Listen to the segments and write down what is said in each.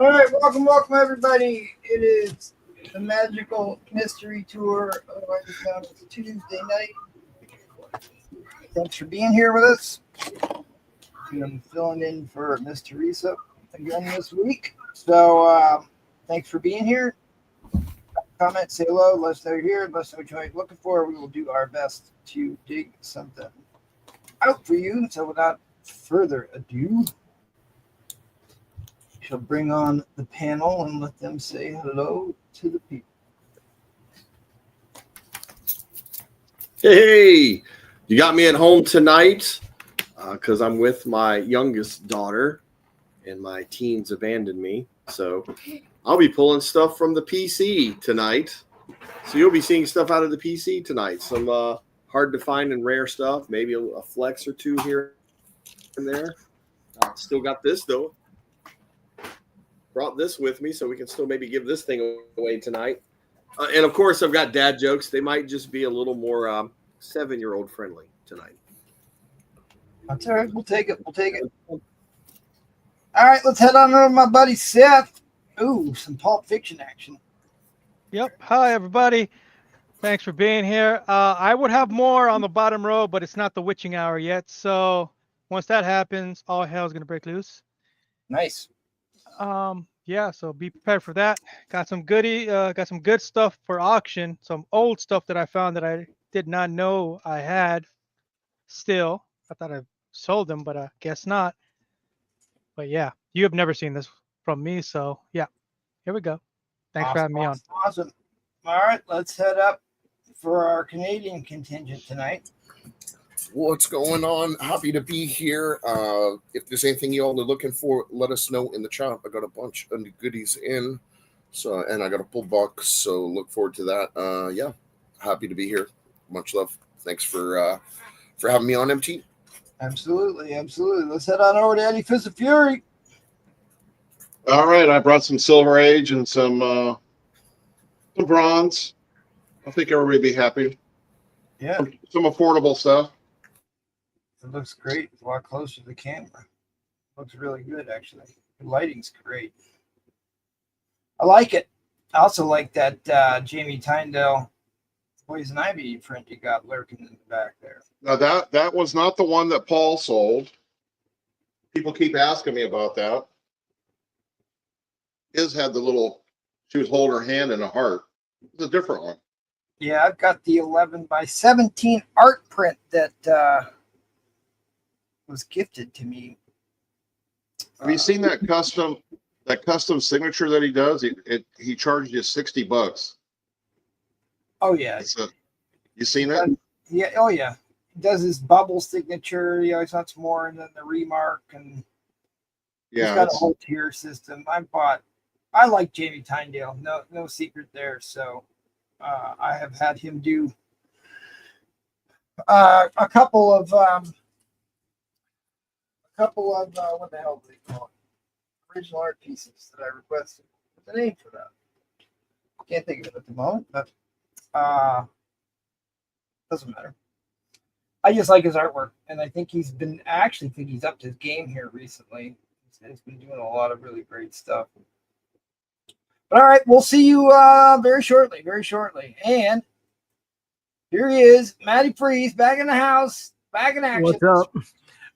All right, welcome everybody. It is the Magical Mystery Tour. Otherwise known as Tuesday night. Thanks for being here with us. I'm filling in for Miss Teresa again this week. So thanks for being here. Comment, say hello, let us know you're here, let us know what you're looking for. We will do our best to dig something out for you. So without further ado, shall bring on the panel and let them say hello to the people. Hey, you got me at home tonight because I'm with my youngest daughter and my teens abandoned me. So I'll be pulling stuff from the PC tonight. So you'll be seeing stuff out of the PC tonight. Some hard to find and rare stuff, maybe a flex or two here and there. Still got this though. Brought this with me so we can still maybe give this thing away tonight. And of course, I've got dad jokes. They might just be a little more 7-year-old friendly tonight. That's all right. We'll take it. All right, let's head on over to my buddy Seth. Ooh, some Pulp Fiction action. Yep. Hi, everybody. Thanks for being here. I would have more on the bottom row, but it's not the witching hour yet. So once that happens, all hell's going to break loose. Nice. Yeah, so be prepared for that. Got some good stuff for auction, some old stuff that I found that I did not know I had still. I thought I sold them, but I guess not. But yeah, you have never seen this from me, so yeah, here we go. Thanks for having me on. Awesome. All right, let's head up for our Canadian contingent tonight. What's going on? Happy to be here. If there's anything you all are looking for, let us know in the chat. I got a bunch of goodies in, so and I got a pull box, so look forward to that. Yeah, happy to be here. Much love. Thanks for having me on, MT. Absolutely. Let's head on over to Eddie Fist of Fury. All right, I brought some Silver Age and some bronze. I think everybody will be happy. Yeah, some affordable stuff. It looks great. It's a lot closer to the camera. Looks really good, actually. The lighting's great. I like it. I also like that Jamie Tyndale Poison Ivy print you got lurking in the back there. Now that was not the one that Paul sold. People keep asking me about that. His had the little, she was holding her hand in a heart. It's a different one. Yeah, I've got the 11 by 17 art print that was gifted to me. Have you seen that custom signature that he does? He charges you $60. Oh yeah, You seen it? yeah. Oh yeah, he does his bubble signature. He always wants more, and then the remark, and he's Yeah, got a whole tier system. I like Jamie Tyndale. No secret there. So I have had him do a couple of what the hell do they call it? Original art pieces that I requested. What's the name for that? Can't think of it at the moment, but doesn't matter. I just like his artwork, and I think he's upped his game here recently. He's been doing a lot of really great stuff. But all right, we'll see you very shortly. And here he is, Matty Freeze, back in the house, back in action. What's up?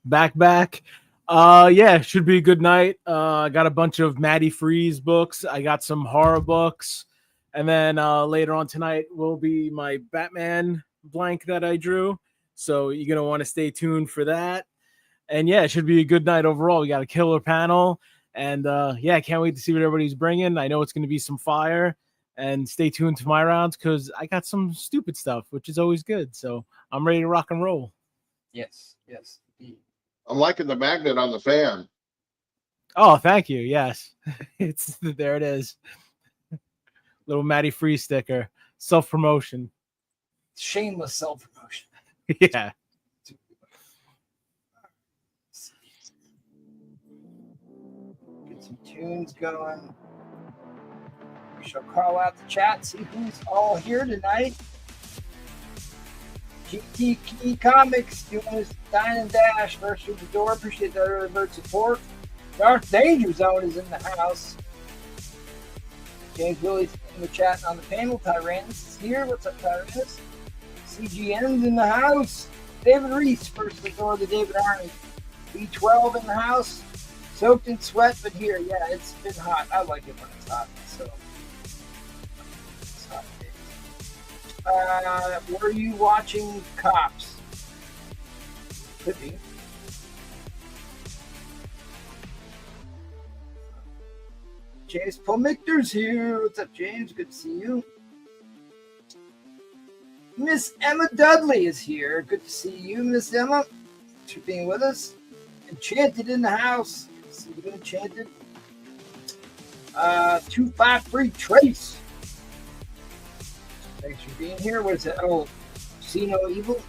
Back. Yeah, should be a good night. I got a bunch of Matty Freeze books. I got some horror books. And then later on tonight will be my Batman blank that I drew. So you're going to want to stay tuned for that. And yeah, it should be a good night overall. We got a killer panel. And yeah, I can't wait to see what everybody's bringing. I know it's going to be some fire. And stay tuned to my rounds because I got some stupid stuff, which is always good. So I'm ready to rock and roll. Yes. I'm liking the magnet on the fan. Oh, thank you. Yes. There it is. Little Matty Free sticker. Self-promotion. Shameless self-promotion. Yeah. Get some tunes going. We shall call out the chat, see who's all here tonight. GTK Comics doing his Dine and Dash first through the door. Appreciate that early bird support. Darth Danger Zone is in the house. James Willie's in the chat and on the panel. Tyrannus is here. What's up, Tyrannus? CGN's in the house. David Reese first through the door of the David Army. B12 in the house. Soaked in sweat, but here, yeah, it's been hot. I like it when it's hot. So. Were you watching Cops? Could be. James Pomictor's here. What's up, James? Good to see you. Miss Emma Dudley is here. Good to see you, Miss Emma. Thanks for being with us. Enchanted in the house. Good to see you, Enchanted. 253 Trace. Thanks for being here. What is it? Oh, See No Evil.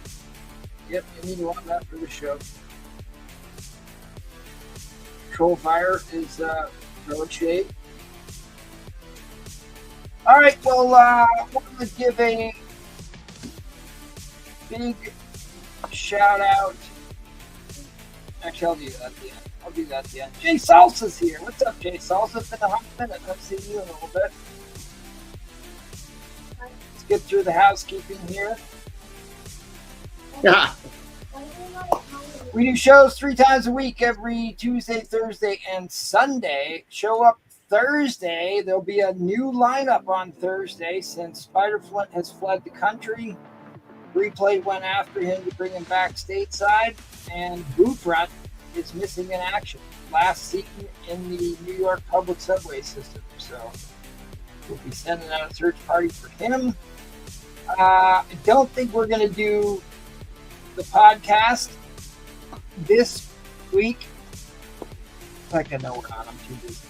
Yep, you need to want that for the show. Troll Fire is throwing shade. All right, well, I want to give a big shout out. Actually, I'll do that at the end. Jay Salsa's here. What's up, Jay Salsa? It's been a hot minute. I've seen you in a little bit. Let's get through the housekeeping here. Yeah. We do shows 3 times a week, every Tuesday, Thursday, and Sunday. Show up Thursday. There'll be a new lineup on Thursday since Spider Flint has fled the country. Replay went after him to bring him back stateside, and Boofrut is missing in action. Last seen in the New York public subway system. So we'll be sending out a search party for him. I don't think we're going to do the podcast this week. Like I know we're not. I'm too busy.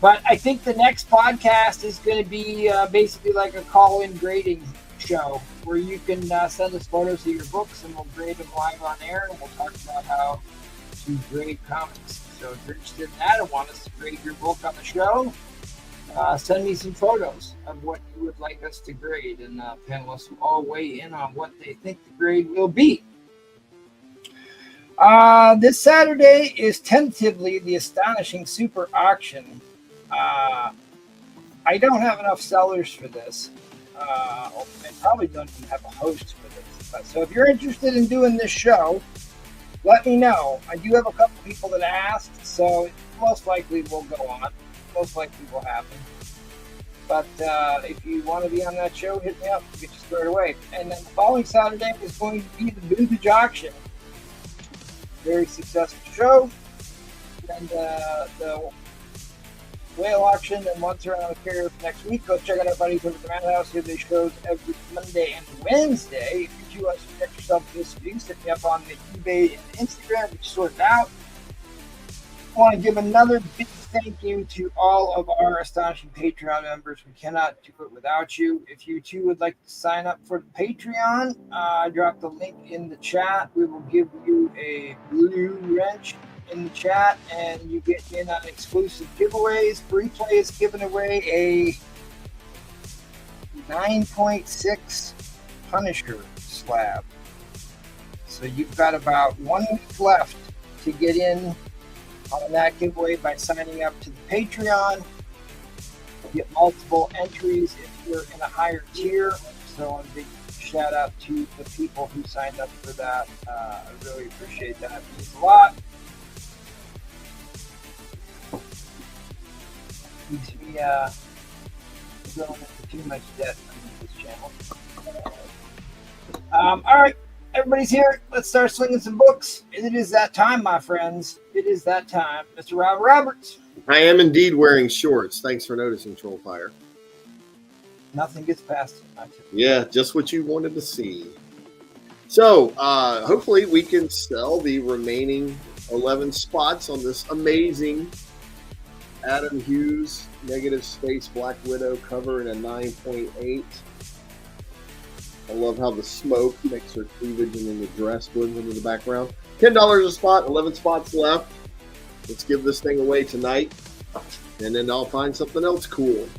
But I think the next podcast is going to be basically like a call-in grading show where you can send us photos of your books and we'll grade them live on air and we'll talk about how to grade comics. So if you're interested in that and want us to grade your book on the show, send me some photos of what you would like us to grade, and panelists will all weigh in on what they think the grade will be. This Saturday is tentatively the Astonishing Super Auction. I don't have enough sellers for this. and probably don't even have a host for this. But, so if you're interested in doing this show, let me know. I do have a couple people that asked, so it most likely will go on. Most likely will happen. But if you want to be on that show, hit me up. We'll get you squared away. And then the following Saturday is going to be the vintage auction. Very successful show. And the whale auction and once around the period next week. Go check out our buddies over at the Madhouse. Here they shows every Monday and Wednesday. If you want to get yourself this view, hit me up on the eBay and Instagram. We sort it out. I want to give another big thank you to all of our astonishing Patreon members. We cannot do it without you. If you too would like to sign up for the Patreon, I dropped the link in the chat. We will give you a blue wrench in the chat, and you get in on exclusive giveaways. Replay is giving away a 9.6 Punisher slab. So you've got about 1 week left to get in on that giveaway by signing up to the Patreon. You get multiple entries if you're in a higher tier. So a big shout out to the people who signed up for that. I really appreciate that. It means a lot. Keeps me going into too much debt on this channel. All right. Everybody's here. Let's start swinging some books. It is that time, my friends. It is that time. Mr. Rob Roberts. I am indeed wearing shorts. Thanks for noticing, Trollfire. Nothing gets past it. Yeah, just what you wanted to see. So, hopefully we can sell the remaining 11 spots on this amazing Adam Hughes Negative Space Black Widow cover in a 9.8. I love how the smoke makes her cleavage and then the dress blends into the background. $10 a spot, 11 spots left. Let's give this thing away tonight, and then I'll find something else cool.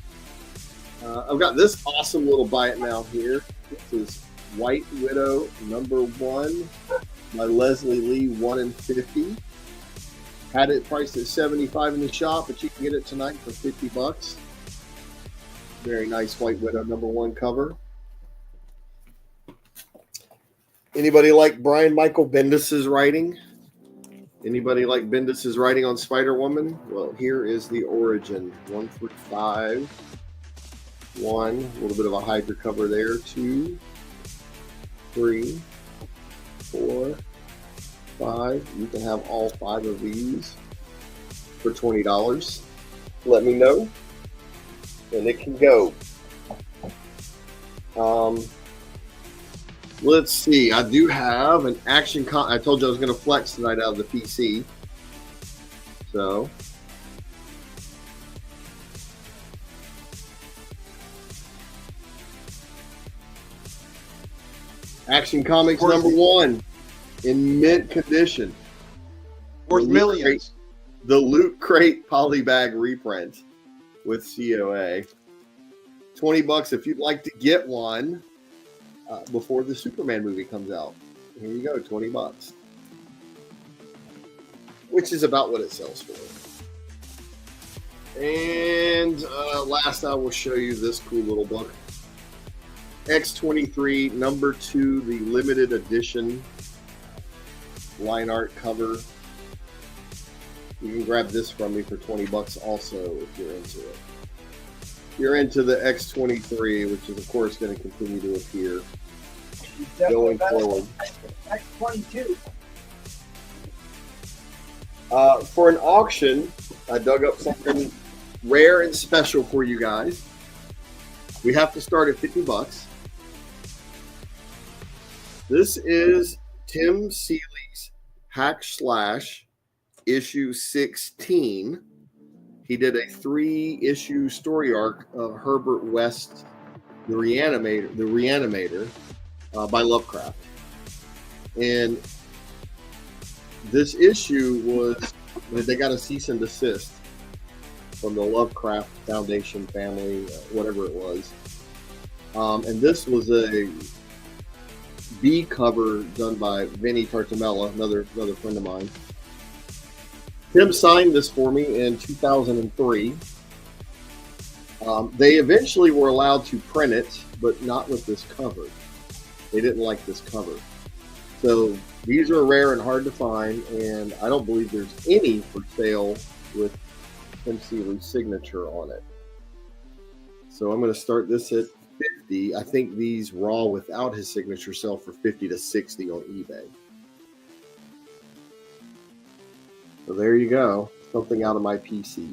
I've got this awesome little buy it now here. This is White Widow #1 by Leslie Lee, 1 in 50. Had it priced at $75 in the shop, but you can get it tonight for $50. Very nice White Widow #1 cover. Anybody like Brian Michael Bendis's writing? Anybody like Bendis's writing on Spider-Woman? Well, here is the origin. 1 through 5. 1, a little bit of a Hydra cover there. 2, 3, 4, 5. You can have all 5 of these for $20. Let me know, and it can go. Let's see. I do have an action. I told you I was going to flex tonight out of the PC. So, Action Comics #1 in mint condition. Worth millions. The Loot Crate Polybag reprint with COA. $20 if you'd like to get one. Before the Superman movie comes out. Here you go, $20. Which is about what it sells for. And last I will show you this cool little book. X-23 #2, the limited edition line art cover. You can grab this from me for $20 also if you're into it. You're into the X-23, which is of course going to continue to appear going forward. X-22. For an auction, I dug up something rare and special for you guys. We have to start at $50. This is Tim Seeley's Hack Slash issue 16. He did a 3-issue story arc of Herbert West, the Reanimator, by Lovecraft. And this issue was, they got a cease and desist from the Lovecraft Foundation family, whatever it was. And this was a B cover done by Vinny Tartamella, another friend of mine. Tim signed this for me in 2003. They eventually were allowed to print it, but not with this cover. They didn't like this cover. So these are rare and hard to find, and I don't believe there's any for sale with Tim Seeley's signature on it. So I'm going to start this at 50. I think these raw without his signature sell for 50 to 60 on eBay. So there you go. Something out of my PC.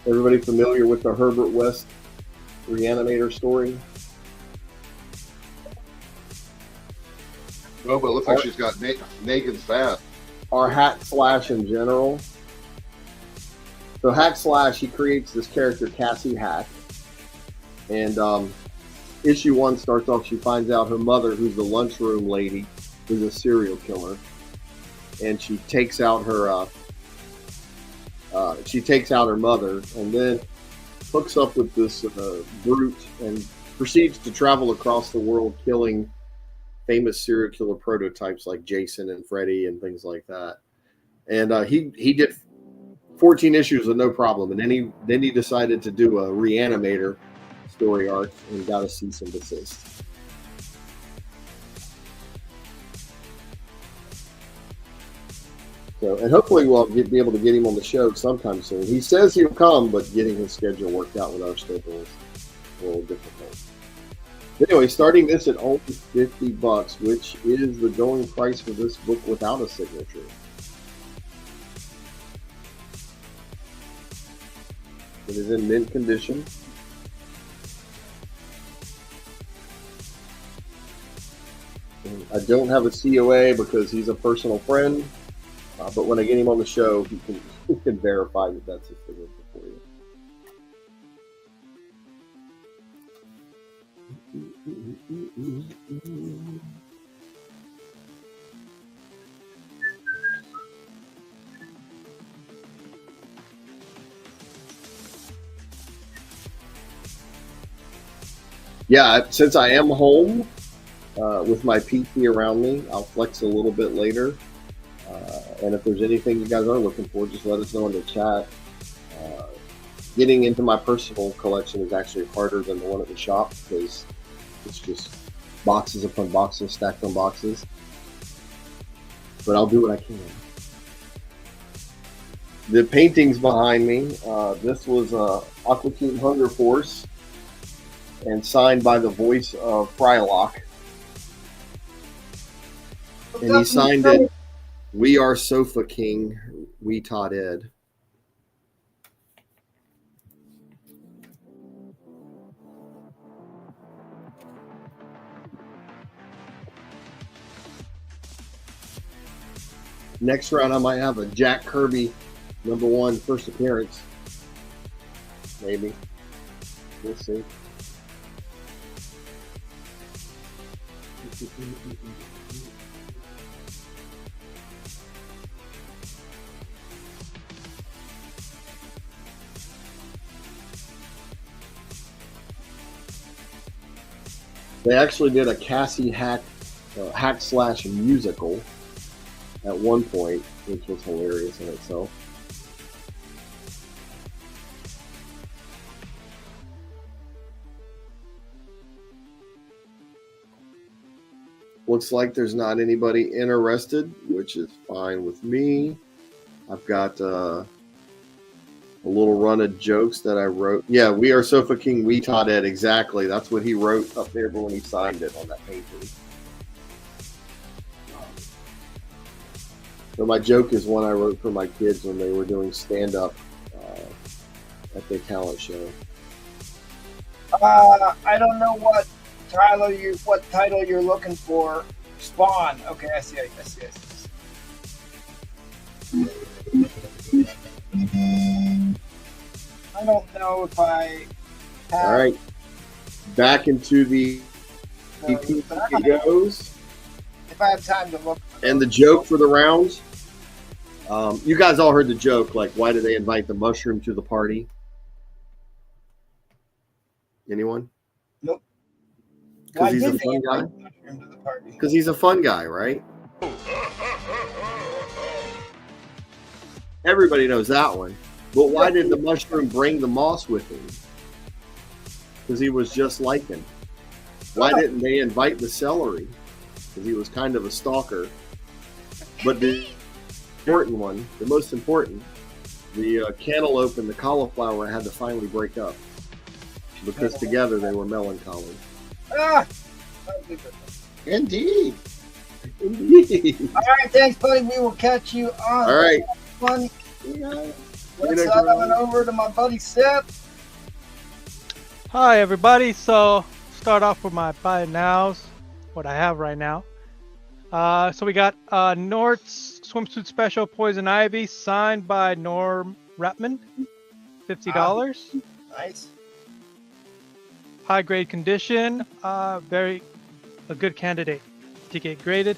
Everybody familiar with the Herbert West Reanimator story? Oh, but it looks like she's got Negan's bat. Or Hack Slash in general. So Hack Slash, he creates this character, Cassie Hack. And issue 1 starts off, she finds out her mother, who's the lunchroom lady, is a serial killer. And she takes out her mother, and then hooks up with this brute and proceeds to travel across the world killing famous serial killer prototypes like Jason and Freddy and things like that. And he did 14 issues with no problem, and then he decided to do a Reanimator story arc and got a cease and desist. So, and hopefully we'll be able to get him on the show sometime soon. He says he'll come, but getting his schedule worked out with our schedule is a little difficult. Anyway, starting this at only $50, which is the going price for this book without a signature. It is in mint condition. And I don't have a COA because he's a personal friend, but when I get him on the show, he can verify that that's his signature for you. Yeah, since I am home with my PC around me, I'll flex a little bit later. And if there's anything you guys are looking for, just let us know in the chat. Getting into my personal collection is actually harder than the one at the shop because it's just boxes upon boxes, stacked on boxes. But I'll do what I can. The paintings behind me, this was Aqua Teen Hunger Force and signed by the voice of Frylock. And he signed it, "We are Sofa King, we Todd Ed." Next round, I might have a Jack Kirby #1 first appearance. Maybe. We'll see. They actually did a Cassie Hack Slash musical at one point, which was hilarious in itself. Looks like there's not anybody interested, which is fine with me. I've got a little run of jokes that I wrote. Yeah, "We are Sofa King, we Todd Ed." Exactly. That's what he wrote up there when he signed it on that painting. So my joke is one I wrote for my kids when they were doing stand-up at their talent show. I don't know what title you're looking for. Spawn. Okay, I see. I don't know if I have... All right. Back into the it goes. If I have time to look. And the joke for the round. You guys all heard the joke, like, why did they invite the mushroom to the party? Anyone? Nope. Because he's a fun guy? Because he's a fun guy, right? Everybody knows that one. But why did the mushroom bring the moss with him? Because he was just like him. Why didn't they invite the celery? Because he was kind of a stalker. But the important one, the most important, the cantaloupe and the cauliflower had to finally break up. Because together they were melancholy. Ah! Indeed. Indeed. All right, thanks, buddy. We will catch you on All right. one. Later, Let's everyone. over to my buddy Seth. Hi everybody. So start off with my buy nows, what I have right now. So we got Nort's swimsuit special Poison Ivy signed by Norm Rapman, $50. Nice. High grade condition, a good candidate to get graded.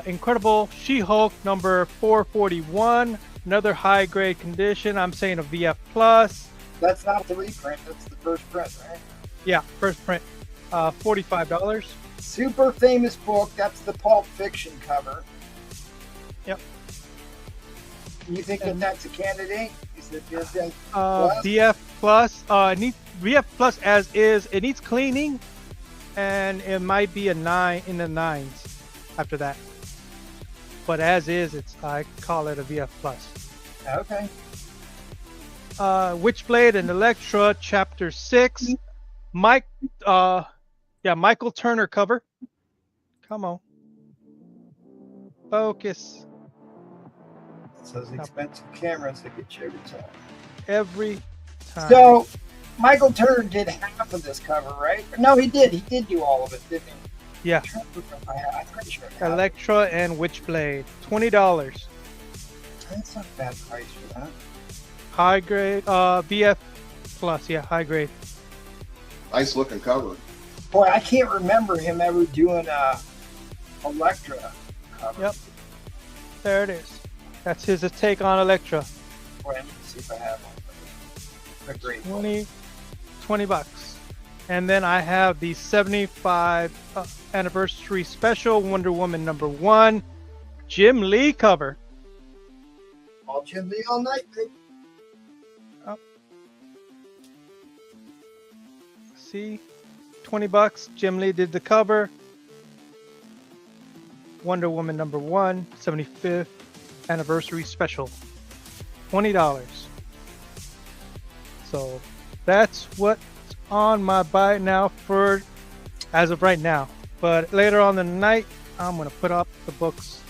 Incredible She-Hulk number 441, another high grade condition. I'm saying a VF plus. That's not the reprint. That's the first print, right? Yeah, first print. $45. Super famous book. That's the Pulp Fiction cover. Yep. You think that that's a candidate? Is it plus? VF plus. Needs VF plus as is. It needs cleaning, and it might be a 9 in the 9s after that. But as is, I call it a VF plus. Okay. Witchblade and Elektra, Chapter 6. Michael Turner cover. Come on. Focus. It's those expensive cameras that get you every time. Every time. So, Michael Turner did half of this cover, right? No, he did. He did do all of it, didn't he? Yeah. I'm pretty sure. I have it. Elektra and Witchblade. $20. That's not a bad price for that. High grade. VF plus. Yeah, high grade. Nice looking cover. Boy, I can't remember him ever doing a Elektra cover. Yep. There it is. That's his take on Elektra. Boy, let me see if I have one. They're great. 20 bucks. And then I have the 75 anniversary special Wonder Woman #1 Jim Lee cover. All Jim Lee all night, baby. See, 20 bucks. Jim Lee did the cover. Wonder Woman #1 75th anniversary special. $20. So that's what's on my buy now for as of right now. But later on in the night, I'm gonna put up the books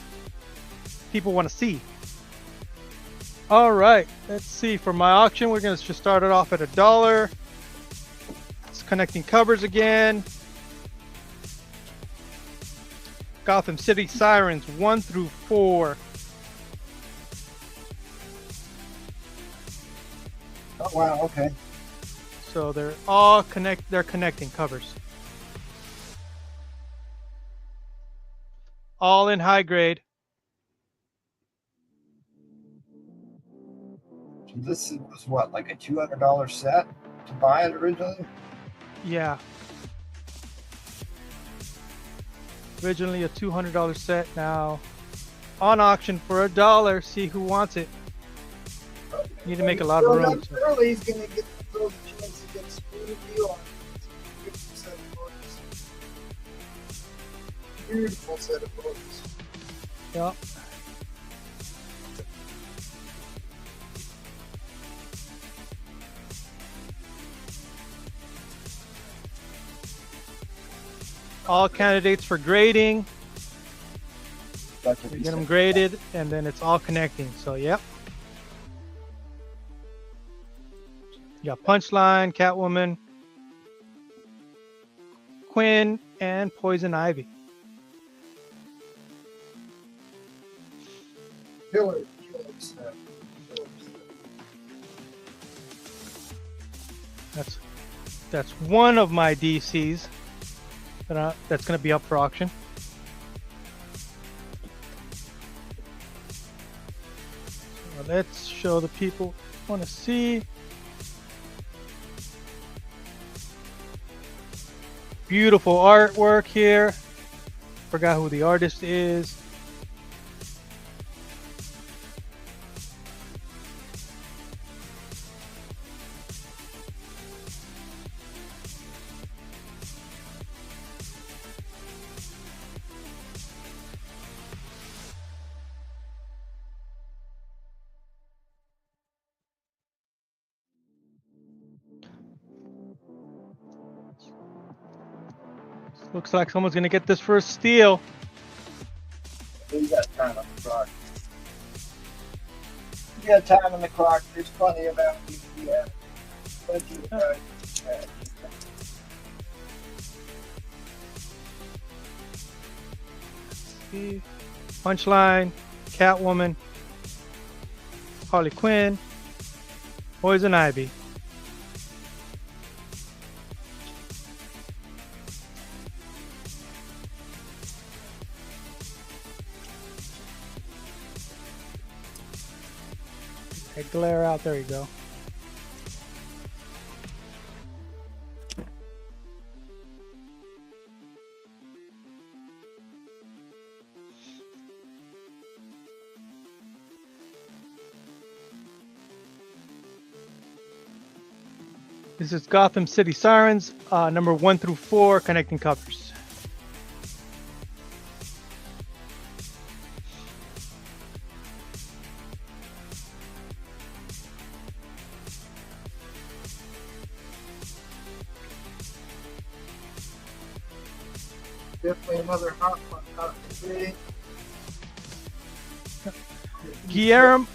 people want to see. All right, let's see. For my auction, we're gonna just start it off at $1. It's connecting covers again. Gotham City Sirens 1 through 4. Oh, wow, okay. So they're all they're connecting covers. All in high grade. So this was what, like a $200 set to buy it originally? Yeah. Originally a $200 set, now on auction for $1. See who wants it. Need to make a lot of room. Early, he's going to get the chance to get a smooth deal on it. 50% books. Beautiful set of books. Yep. All candidates for grading. That's what We he get them said. graded, and then it's all connecting. So, yep. You got Punchline, Catwoman, Quinn, and Poison Ivy. Killer set. That's one of my DCs that's going to be up for auction. So let's show the people who want to see. Beautiful artwork here. Forgot who the artist is. Looks like someone's gonna get this first steal. You got time on the clock. You got time on the clock. There's plenty of bounties. Yeah. Plenty of time. Yeah. See. Punchline, Catwoman, Harley Quinn, Poison Ivy. Take glare out. There you go. This is Gotham City Sirens, number 1 through 4, connecting covers. Definitely another hot one. Guillaume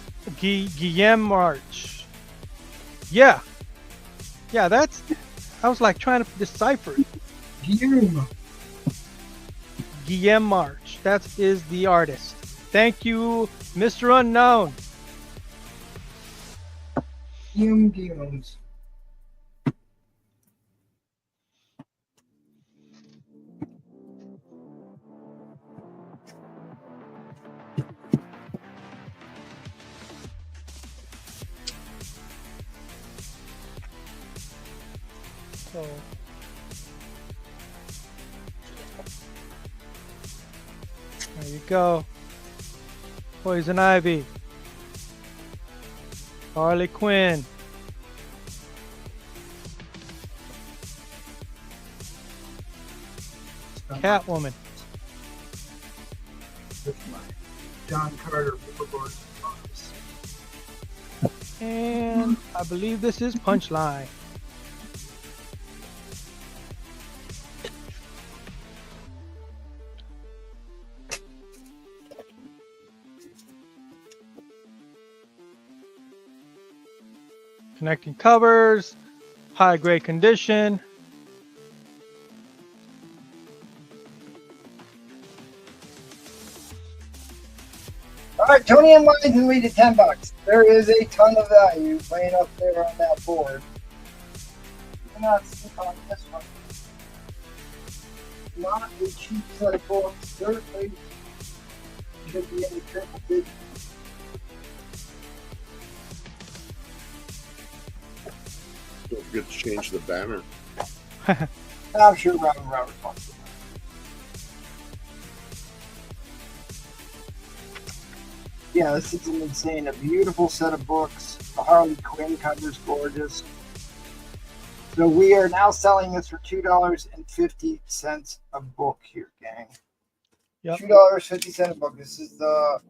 March. Yeah. Yeah, that's. I was like trying to decipher it. Guillaume March. That is the artist. Thank you, Mr. Unknown. Guillaume's. So. There you go. Poison Ivy. Harley Quinn. Catwoman. With my John Carter Warlord box. And I believe this is Punchline. Connecting covers, high grade condition. All right, Tony and Mines and lead at $10. There is a ton of value laying up there on that board. Do not sleep on this one. Not a cheap set of books. Certainly should be in the triple digits. Don't forget to change the banner. I'm sure Robert wants to. Yeah, this is an insane, a beautiful set of books. The Harley Quinn cover's gorgeous. So we are now selling this for $2.50 a book here, gang. Yep. $2.50 a book. This is the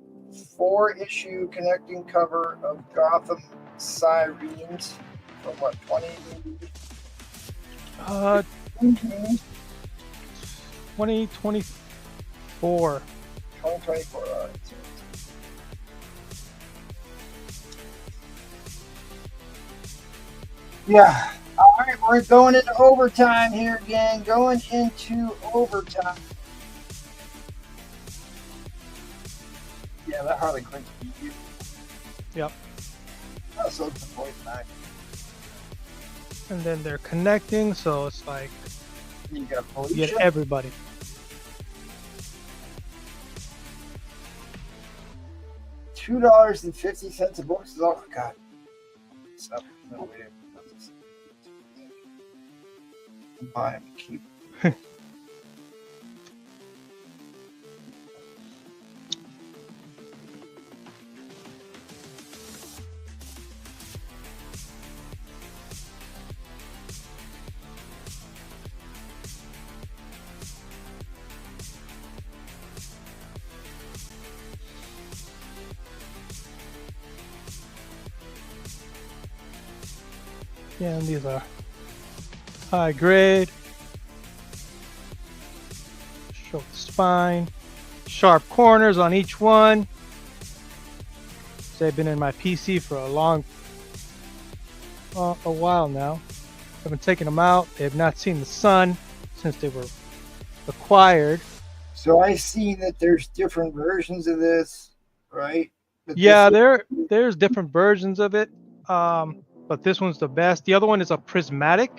4-issue connecting cover of Gotham Sirens from what, 2024. 2024. All right. Yeah. All right, we're going into overtime here, gang. Going into overtime. Yeah, that Harley Quinn's beautiful. Yep. Also, it's a voice back. And then they're connecting, so it's like You got you get Felicia. everybody. $2.50 a book. Oh God. Stop. No way. Buy them. Keep. Yeah, and these are high grade. Show the spine. Sharp corners on each one. They've been in my PC for a while now. I've been taking them out. They have not seen the sun since they were acquired. So I see that there's different versions of this, right? But Yeah, this there's different versions of it, but this one's the best. The other one is a prismatic,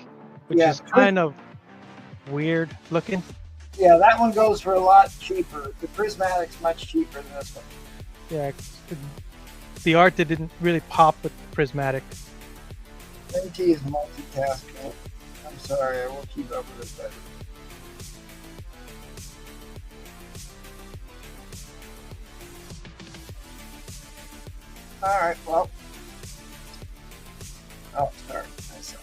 which Yeah, is kind of weird looking. yeah, that one goes for a lot cheaper. The prismatic's much cheaper than this one. Yeah, the art didn't really pop with the prismatic. MT is multitasking. I'm sorry, I will keep up with it better. All right, well. Oh, sorry. I saw.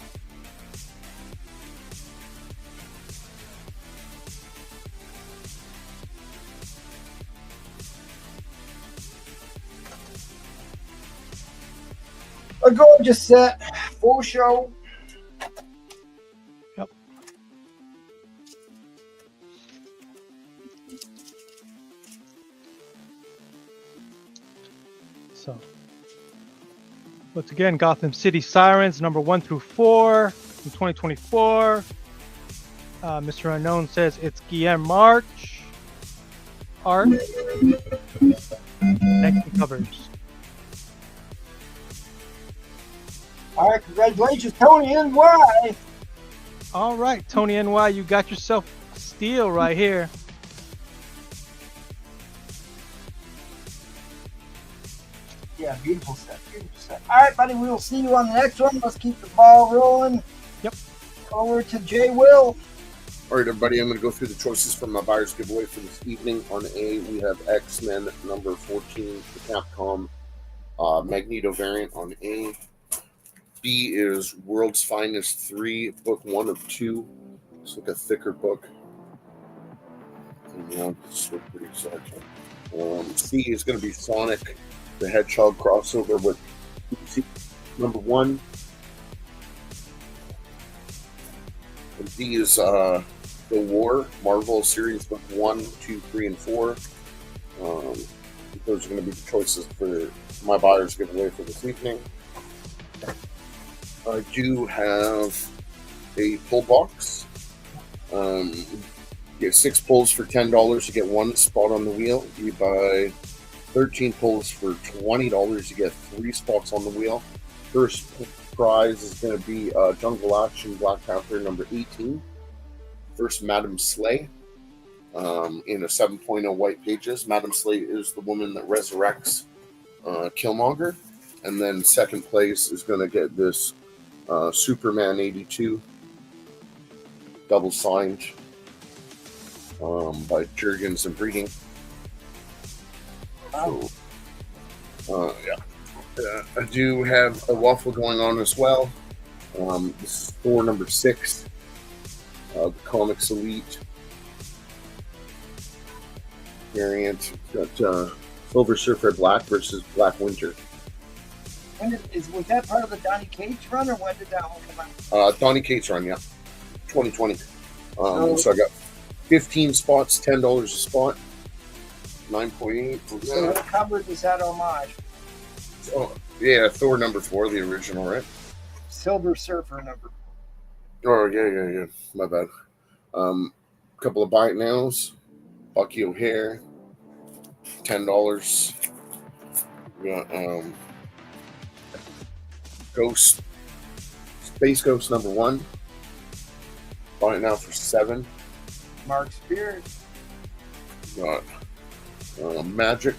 A gorgeous set, full show. Yep. So, once again, Gotham City Sirens, number 1 through 4 from 2024. Mr. Unknown says it's Guillermo March. Art. Next covers. All right, congratulations, Tony NY. All right, Tony NY, you got yourself a steal right here. Yeah, beautiful set, beautiful set. All right, buddy, we will see you on the next one. Let's keep the ball rolling. Yep. Over to Jay Will. All right, everybody, I'm going to go through the choices from my buyer's giveaway for this evening. On A, we have X-Men number 14, the Capcom Magneto variant on A. B is World's Finest 3, book 1 of 2. It's like a thicker book. And, so pretty exciting. C is going to be Sonic the Hedgehog crossover with number 1. And D is The War, Marvel Series Book 1, 2, 3, and 4. Those are going to be the choices for my buyer's giveaway for this evening. I do have a pull box. You get 6 pulls for $10, you get 1 spot on the wheel. You buy 13 pulls for $20, you get 3 spots on the wheel. First prize is going to be Jungle Action Black Panther number 18. First, Madam Slay in a 7.0 white pages. Madam Slay is the woman that resurrects Killmonger. And then second place is going to get this Superman 82 double signed by Jurgens and Breeding. Wow. So, I do have a waffle going on as well. This is Thor number 6, the Comics Elite variant. Got Silver Surfer Black versus Black Winter. Was that part of the Donny Cates run, or when did that one come out? Donny Cates run, yeah, 2020. So I got 15 spots, $10 a spot, 9.8. So what cover does that homage? Oh, yeah, Thor number 4, the original, right? Silver Surfer number. Oh, yeah. My bad. Couple of bite nails, Bucky O'Hare, $10. We got Space Ghost number 1. Buy it now for $7. Mark Spears. Got Magic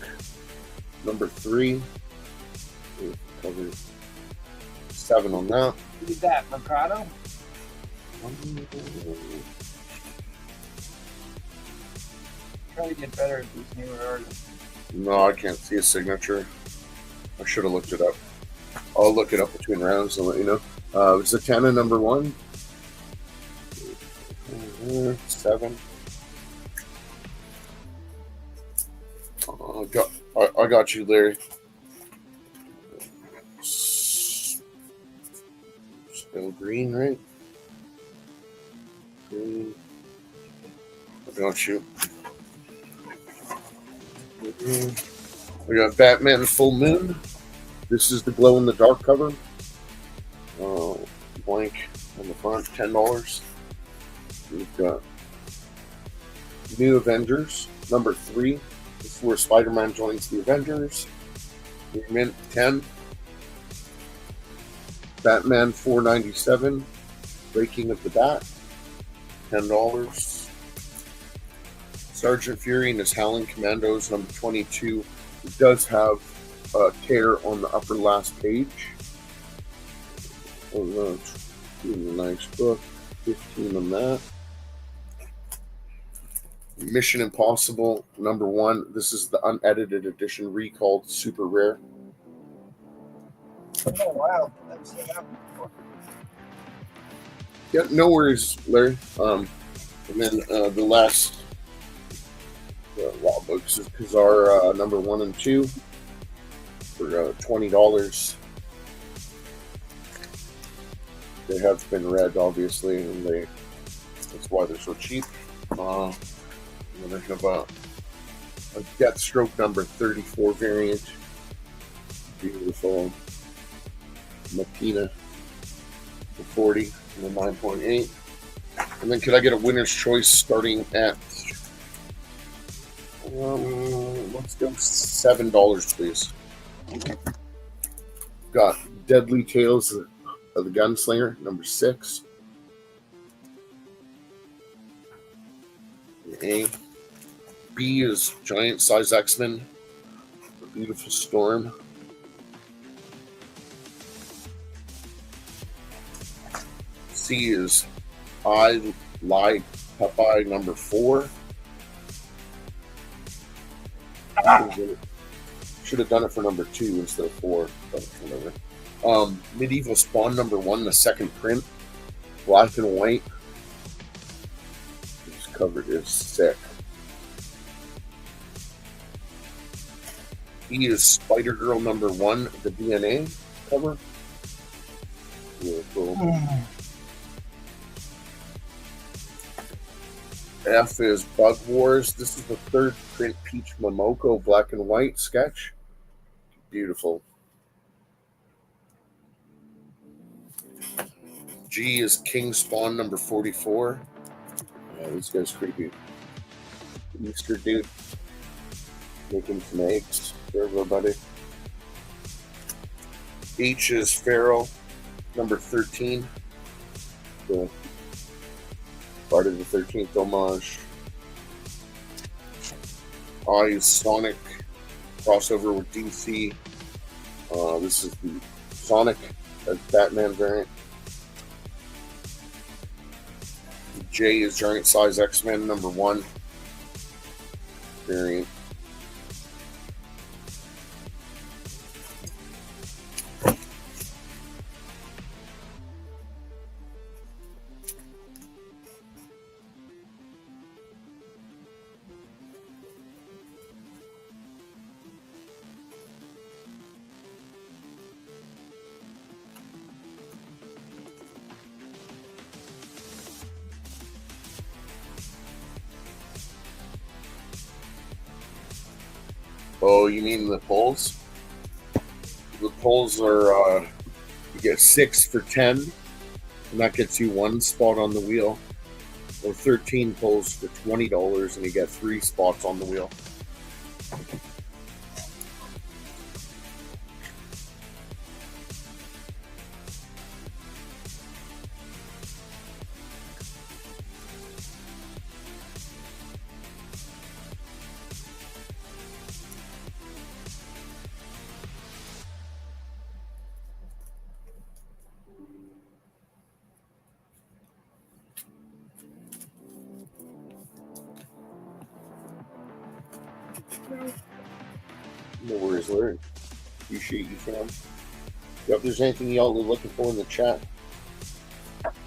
number 3. Cover 7 on that. Who did that? Mercado? Try to get better at these newer artists. No, I can't see a signature. I should have looked it up. I'll look it up between rounds and let you know. Zatanna number 1. 7. I got you, Larry. Still green, right? Green. I got you. We got Batman Full Moon. This is the glow in the dark cover. Blank on the front, $10. We've got New Avengers, number 3. This is where Spider-Man joins the Avengers. Mint 10. Batman 497. Breaking of the Bat, $10. Sergeant Fury and his Howling Commandos, number 22. It does have a tear on the upper last page. Oh, that's a nice book. 15 on that. Mission Impossible, number 1. This is the unedited edition, recalled, super rare. Oh, wow. I've seen that one before. Yeah, no worries, Larry. And then the last law books is Kazar number 1 and 2 for $20. They have been read, obviously, and that's why they're so cheap. And then I have a Deathstroke number 34 variant. Beautiful. Makina for 40 and the 9.8. And then could I get a winner's choice starting at let's go $7, please. Got Deadly Tales of the Gunslinger, number 6. A. B is Giant Size X-Men, The Beautiful Storm. C is I Lie Popeye, number 4. Should have done it for number 2 instead of 4, but whatever. Medieval Spawn, number 1, the second print, black and white. This cover is sick. E is Spider-Girl, number 1, the DNA cover. Really cool. F is Bug Wars. This is the 3rd print Peach Momoko black and white sketch. Beautiful. G is King Spawn number 44. Yeah, this guy's creepy. Easter dude. Making some eggs for everybody. H is Pharaoh number 13. The part of the 13th homage. I is Sonic crossover with DC. This is the Sonic as Batman variant. J is Giant Size X-Men number 1 variant. Oh, you mean the polls? The polls are, you get 6 for 10, and that gets you 1 spot on the wheel. Or 13 polls for $20, and you get 3 spots on the wheel. No worries, Larry. Appreciate you, fam. If there's anything y'all are looking for in the chat,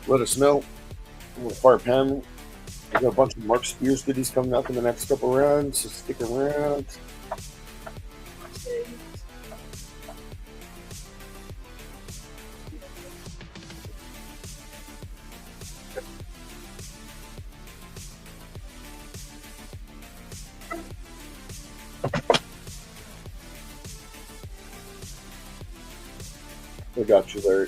let us know. We'll fire panel. We got a bunch of Mark Spears goodies coming up in the next couple rounds, so stick around. I got you there.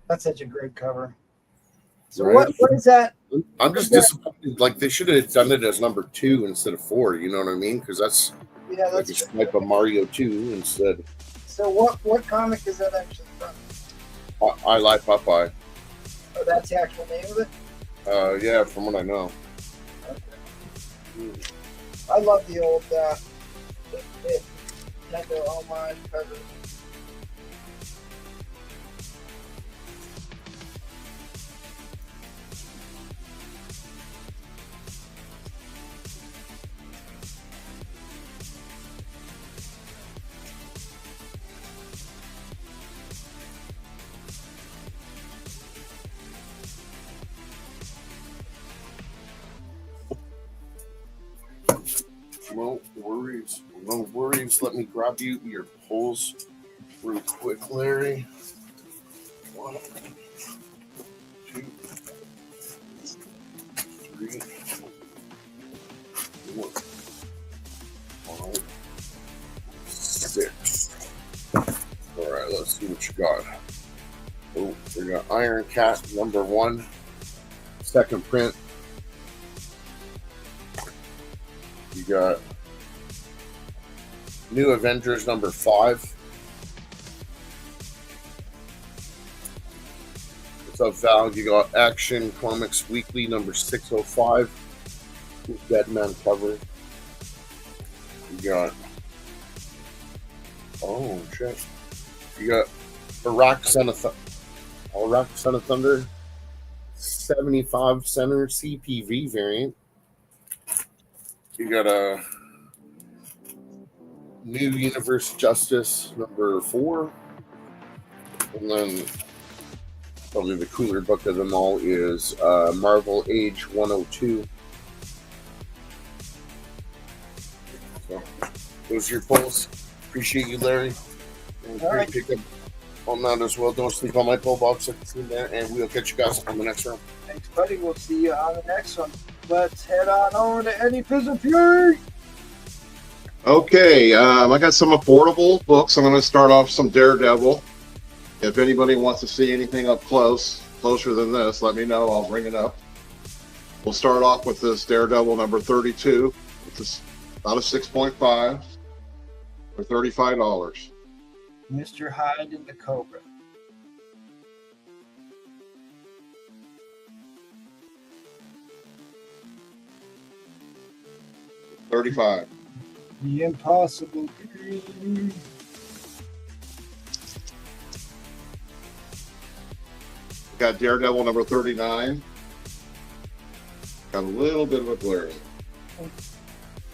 That's such a great cover. So Right. what is that? I'm just disappointed. Like they should have done it as number 2 instead of 4. You know what I mean? Because that's Yeah, like that's a snipe of Mario 2 instead. so what comic is that actually from? I Lie Popeye. Oh, that's the actual name of it? Yeah, from what I know. Okay. I love the old Nintendo homage cover. No worries. No worries. Let me grab you your pulls real quick, Larry. 1, 2, 3, 4, 5, 6. All right, let's see what you got. Oh, we got Iron Cat number 1, second print. You got New Avengers number 5. What's up, Val? You got Action Comics Weekly number 605. Dead Man cover. You got shit. You got Iraq Son of Thunder 75 center CPV variant. You got a New Universe Justice number 4. And then probably the cooler book of them all is Marvel Age 102. So those are your polls. Appreciate you, Larry. And All right. pick up on that as well. Don't sleep on my poll box in there, and we'll catch you guys on the next round. Thanks, buddy. We'll see you on the next one. Let's head on over to Eddie Fizzle Fury. Okay, I got some affordable books. I'm going to start off some Daredevil. If anybody wants to see anything up closer than this, let me know. I'll bring it up. We'll start off with this Daredevil number 32, which is about a 6.5 for $35. Mr. Hyde and the Cobra. $35. The Impossible Dream. Got Daredevil number 39. Got a little bit of a glare.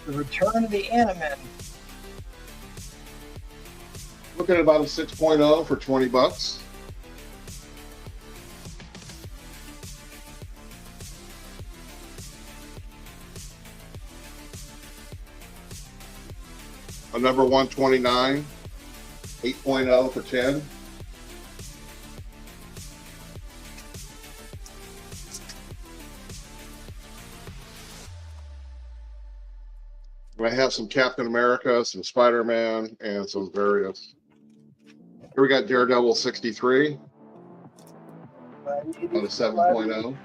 The Return of the Animan. Looking at about a 6.0 for $20. A number 129, 8.0 for 10. I have some Captain America, some Spider-Man, and some various. Here we got Daredevil 63 on a 7.0.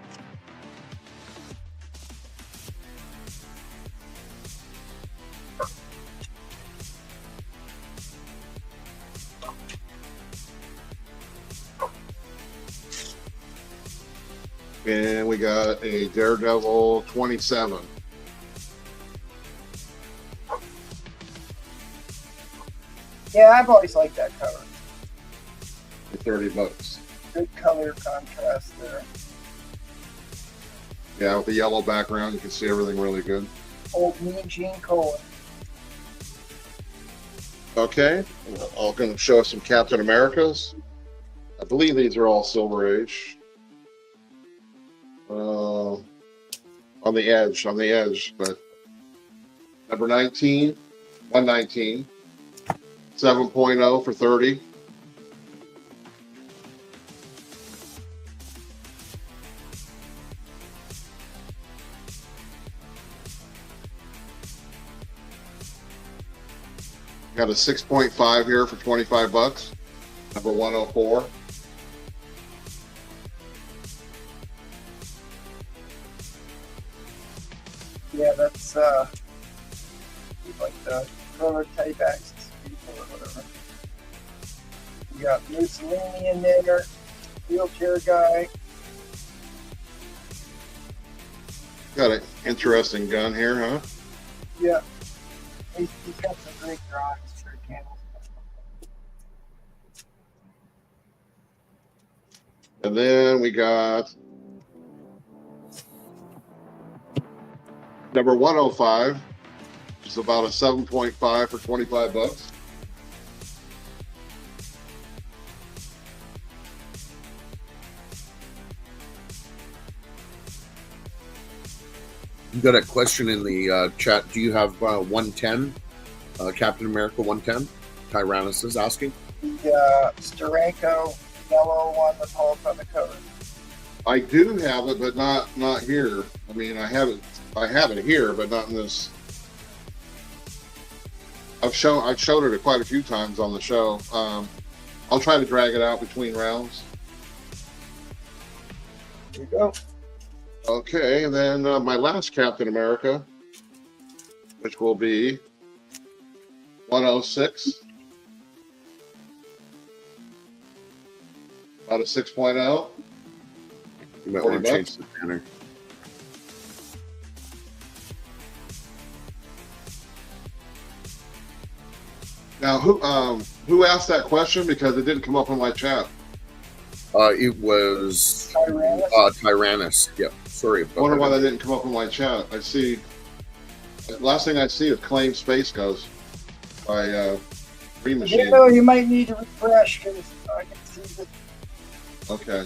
And we got a Daredevil 27. Yeah, I've always liked that cover. For $30. Good color contrast there. Yeah, with the yellow background, you can see everything really good. Old Mean Gene Cohen. Okay, I'm going to show us some Captain Americas. I believe these are all Silver Age. On the edge, but number 19, 119, 7.0 for 30. Got a 6.5 here for $25. Number 104. Yeah, that's like the prototype Axis people or whatever. You got Mussolini in there, wheelchair guy. Got an interesting gun here, huh? Yeah, he's got some great drawings for candles. And then we got number 105, which is about a 7.5 for $25. You got a question in the chat. Do you have 110? Captain America 110? Tyrannus is asking. The Steranko yellow one with Hulk on the cover. I do have it, but not here. I mean, I have it here, but not in this. I've showed it quite a few times on the show. I'll try to drag it out between rounds. There you go. Okay, and then my last Captain America, which will be 106. About a 6.0. You might want to $40. change the banner. Now, who asked that question? Because it didn't come up in my chat. It was Tyrannus. Yep. Sorry I about wonder that. why that didn't come up in my chat. I see. The last thing I see is Claim Space Ghost by Free Machine. You know, you might need to refresh because I can see that. Okay.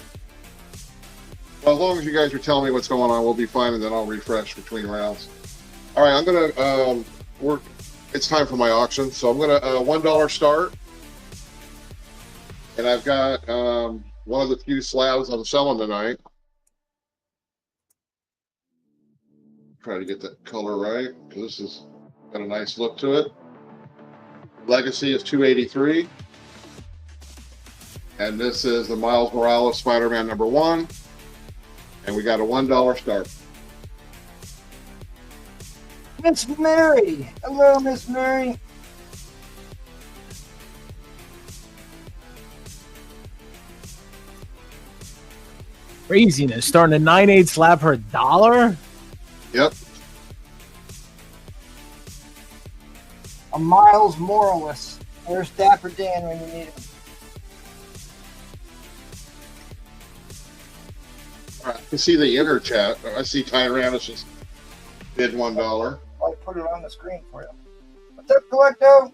Well, as long as you guys are telling me what's going on, we'll be fine, and then I'll refresh between rounds. All right, I'm gonna work. It's time for my auction, so I'm gonna $1 start, and I've got one of the few slabs I'm selling tonight. Try to get that color right because this has got a nice look to it. Legacy is 283, and this is the Miles Morales Spider-Man #1, and we got a $1 start. Miss Mary. Hello, Miss Mary. Craziness. Starting a 9.8 slab for $1? Yep. A Miles Morales. Where's Dapper Dan when you need him? All right. I can see the inner chat. I see Tyrannus just bid $1. I'll put it on the screen for you. What's up, Collecto?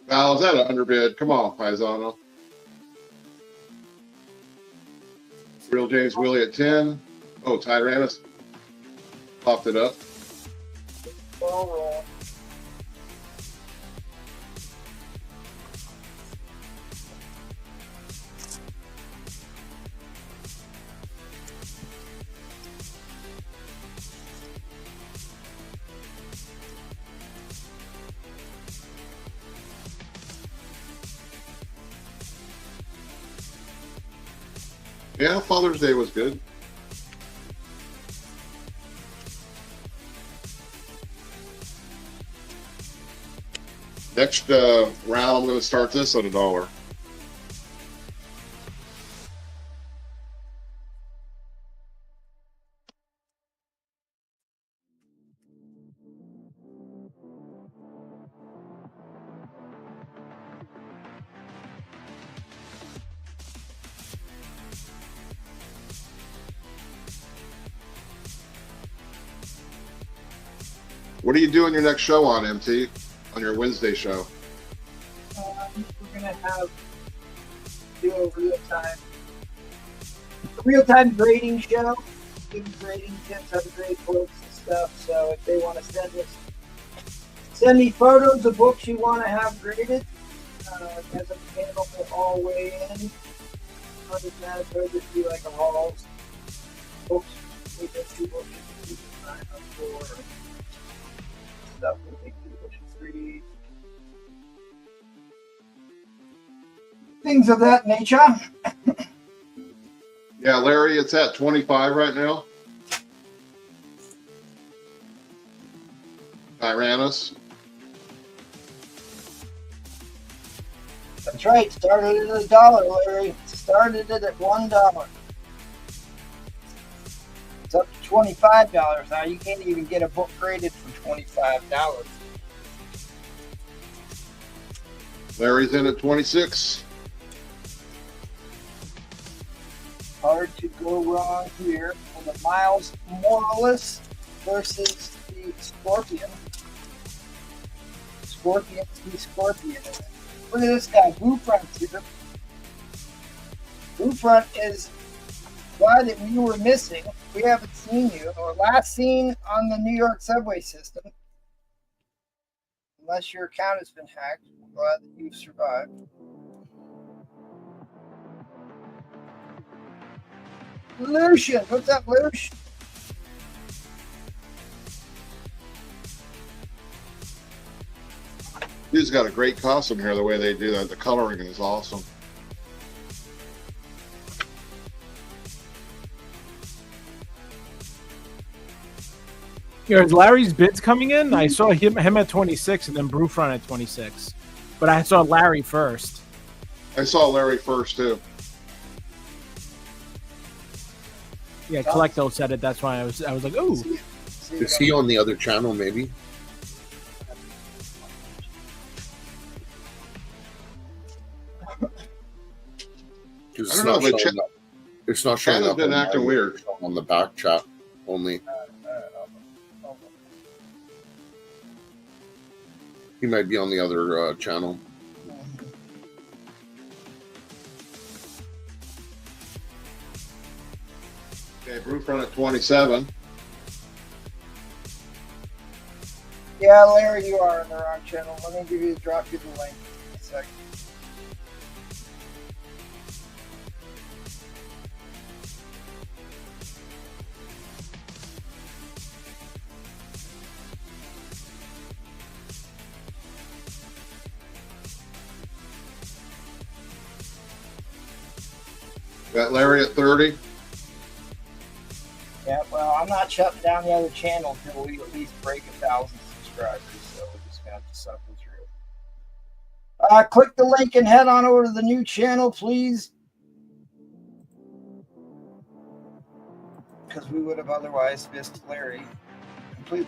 Now, is that an underbid? Come on, Paisano. Real James Willie at 10. Oh, Tyrannus popped it up. Ball roll. Yeah, Father's Day was good. Next round, I'm going to start this at $1. What are you doing your next show on, MT? On your Wednesday show? We're gonna do a real-time grading show. Give them grading tips, how to grade books and stuff. So if they want to send me photos of books you want to have graded, as a panel will all weigh in. Other than that, it'll just be like a halls. Books, we get 2 books, you can sign up for stuff. We think people should read. Things of that nature. Yeah, Larry, it's at 25 right now. Tyrannus. That's right. Started it at $1, Larry. Started it at $1. It's up to $25 now. You can't even get a book graded for $25. Larry's in at 26. Hard to go wrong here. And the Miles Morales versus the Scorpion. Scorpion's the Scorpion. Look at this guy, Blue Front here. Blue Front is guy that we were missing. We haven't seen you, or last seen on the New York subway system. Unless your account has been hacked. I'm glad that you've survived. Lucian, what's up, Lucian? He's got a great costume here, the way they do that. The coloring is awesome. Yeah, is Larry's bids coming in? I saw him at 26 and then Brewfront at 26. But I saw Larry first. I saw Larry first, too. Yeah, Collecto said it. That's why I was like, ooh. Is he on the other channel, maybe? It's not showing up. It's not showing up. Been acting weird on the back chat only. He might be on the other channel. Okay, Brewfront at 27. Yeah, Larry, you are on the wrong channel. Let me drop you the link in a second. Got Larry at 30. Yeah, well, I'm not shutting down the other channel until we at least break 1,000 subscribers, so we're just going to have to suffer through it. Click the link and head on over to the new channel, please. Because we would have otherwise missed Larry completely.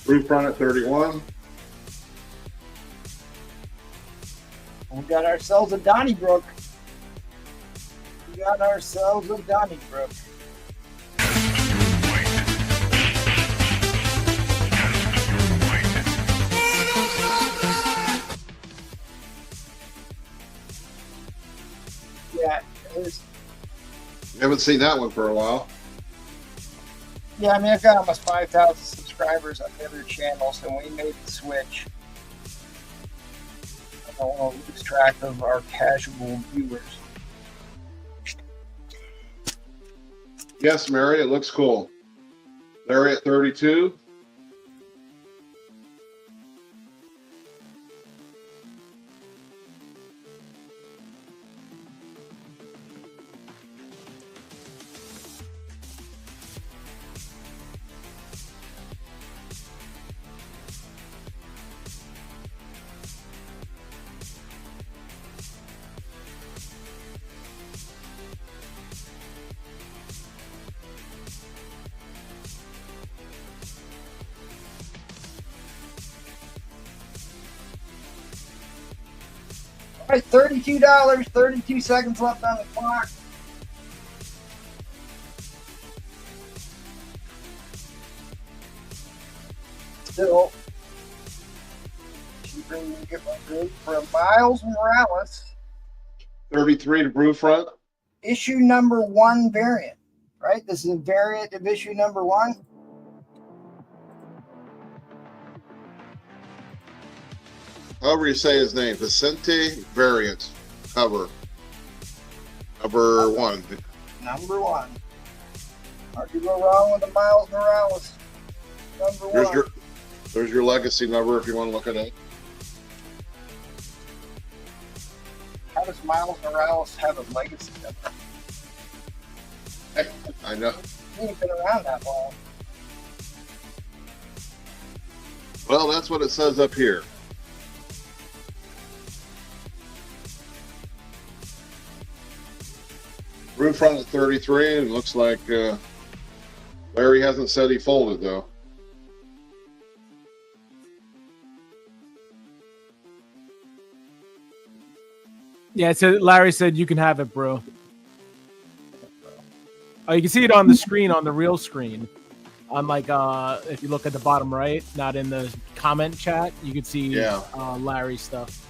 Brewfront at 31. We got ourselves a Donnybrook. We got ourselves a Donnybrook. Yeah, Haven't seen that one for a while. yeah, I mean, I've got almost 5,000 subscribers on the other channel, so we made the switch. I don't want to lose track of our casual viewers. Yes, Mary, it looks cool. Larry at 32. All right, $32, 32 seconds left on the clock. until she brings me get my grade for Miles Morales, 33 to brew front. issue number 1 variant. Right? This is a variant of issue number 1. However you say his name, Vicente variant cover. Number 1. Number 1. Hard to go wrong with the Miles Morales. Number 1. There's your legacy number if you want to look at it. How does Miles Morales have a legacy number? I know. He ain't been around that long. Well, that's what it says up here. Brew front at 33, and it looks like Larry hasn't said he folded though. Yeah, so Larry said you can have it, bro. Oh, you can see it on the screen, on the real screen. On like, if you look at the bottom right, not in the comment chat, you can see Larry stuff.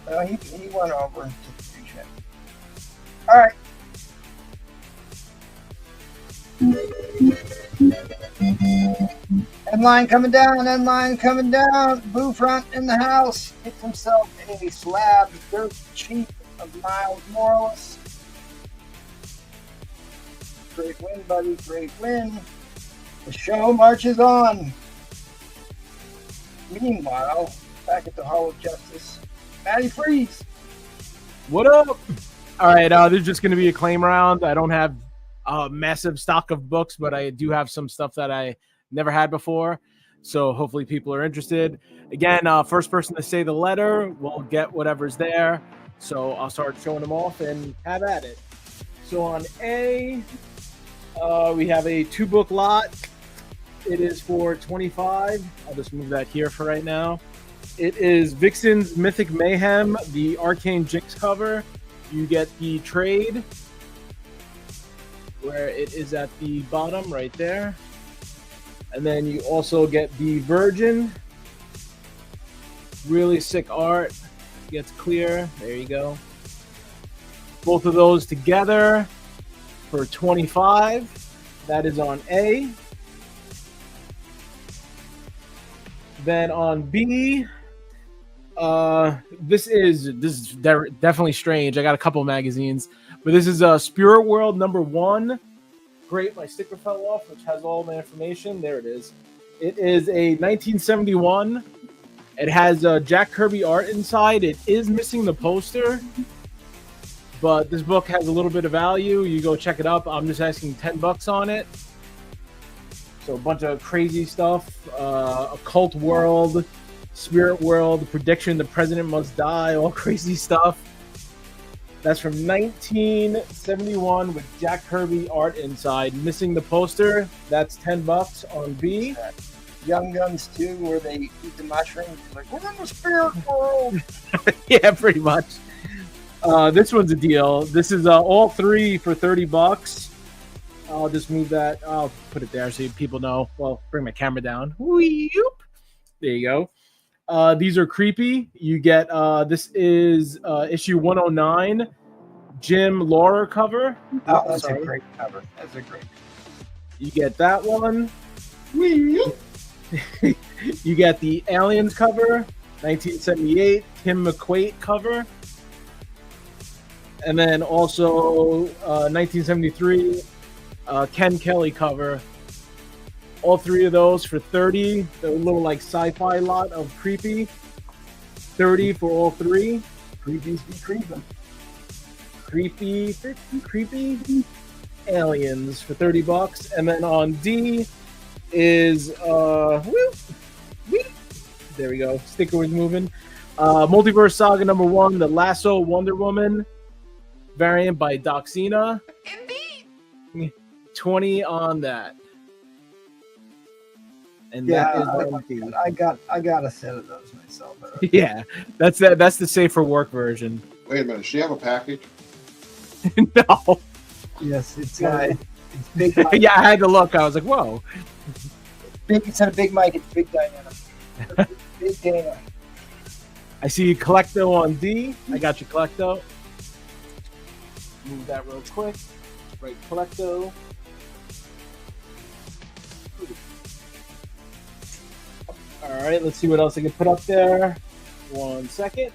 He went over and took the check. All right. End line coming down, end line coming down. Blue front in the house. Gets himself a slab dirt cheap of Miles Morales. Great win, buddy. Great win. The show marches on. Meanwhile, back at the Hall of Justice, Matty Freeze. What up? All right, there's just going to be a claim round. I don't have a massive stock of books, but I do have some stuff that I never had before. So hopefully people are interested. Again, first person to say the letter will get whatever's there. So I'll start showing them off and have at it. So on A, we have a 2-book lot. It is for $25. I'll just move that here for right now. It is Vixen's Mythic Mayhem, the Arcane Jinx cover. You get the trade, where it is at the bottom right there. And then you also get the Virgin. Really sick art. Gets clear. There you go. Both of those together for $25. That is on A. Then on B, this is definitely strange. I got a couple magazines, but this is Spirit World #1. Great, my sticker fell off, which has all the information. There it is. It is a 1971. It has Jack Kirby art inside. It is missing the poster, but this book has a little bit of value. You go check it up. I'm just asking $10 on it. So a bunch of crazy stuff. Occult World, Spirit World, Prediction, the President Must Die, all crazy stuff. That's from 1971 with Jack Kirby art inside. Missing the poster. That's $10 on B. Young Guns 2, where they eat the mushrooms. Like, we're in the spirit world. Yeah, pretty much. This one's a deal. This is all 3 for $30. I'll just move that. I'll put it there so people know. Well, bring my camera down. Whoop. There you go. These are creepy. You get this is issue 109, Jim Laurer cover. Oh, that's a great cover. That's a great cover. You get that one. You get the Aliens cover, 1978, Tim McQuaid cover. And then also 1973, Ken Kelly cover. All 3 of those for $30. The little like sci-fi lot of creepy. $30 for all 3. Creepies be creeping. Creepy Aliens for $30. And then on D is there we go. Sticker was moving. Multiverse Saga #1, the Lasso Wonder Woman variant by Doxina. Indeed. 20 on that. And that is on D. I got a set of those myself. Yeah, that's the safer work version. Wait a minute, does she have a package? No. Yes, it's big. Yeah, I had to look. I was like, whoa. Big. It's a big mic. It's big dynamic. Big Dana. I see Collecto on D. I got you, Collecto. Move that real quick. Right, Collecto. All right, let's see what else I can put up there. 1 second.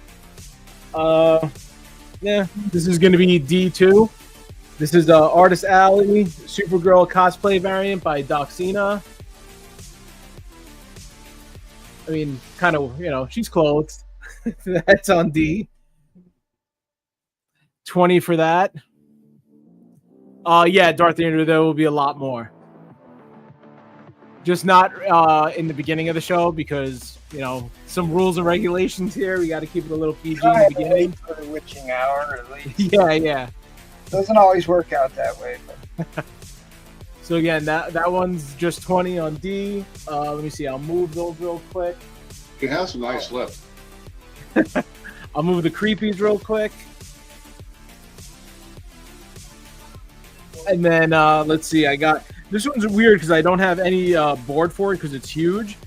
Yeah, this is going to be D2. This is Artist Alley Supergirl cosplay variant by Deoxys. I mean, kind of, you know, she's clothed. That's on D. 20 for that. Yeah, Darth Vader, there will be a lot more. Just not in the beginning of the show because, you know, some rules and regulations here. We got to keep it a little PG in the beginning. For the witching hour, at least. Yeah. Doesn't always work out that way. But. So again, that one's just 20 on D. Let me see. I'll move those real quick. He has a nice lip. I'll move the creepies real quick. And then let's see. I got this one's weird because I don't have any board for it because it's huge,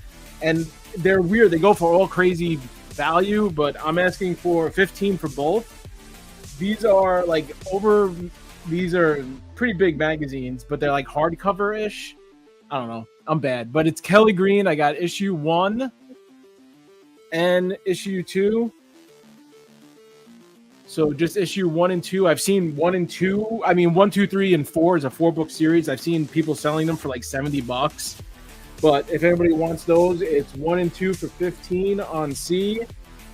and they're weird. They go for all crazy value, but I'm asking for 15 for both. These are these are pretty big magazines, but they're like hardcover-ish. I don't know. I'm bad, but it's Kelly Green. I got issue 1 and issue 2. So just issue 1 and 2. I've seen 1 and 2. I mean, 1, 2, 3, and 4 is a 4-book series. I've seen people selling them for like $70. But if anybody wants those, it's 1 and 2 for 15 on C.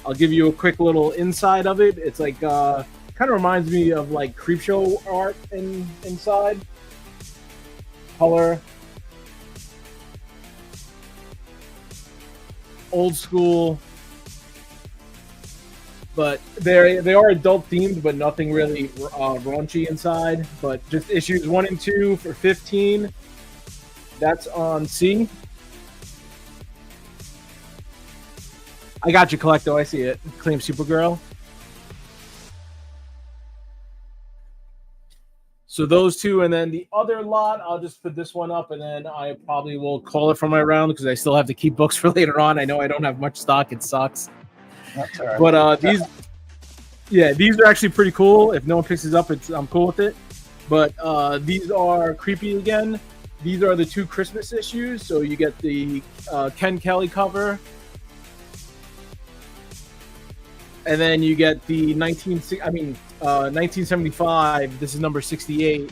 I'll give you a quick little inside of it. It's like kind of reminds me of like Creepshow art inside. Color. Old school. But they are adult themed, but nothing really raunchy inside. But just issues 1 and 2 for 15. That's on C. I got you, Collecto. I see it. Claim Supergirl. So those two, and then the other lot, I'll just put this one up, and then I probably will call it for my round because I still have to keep books for later on. I know I don't have much stock. It sucks. That's all right. But these are actually pretty cool. If no one picks this up, I'm cool with it. But these are creepy again. These are the 2 Christmas issues. So you get the Ken Kelly cover, and then you get the 1975. This is number 68.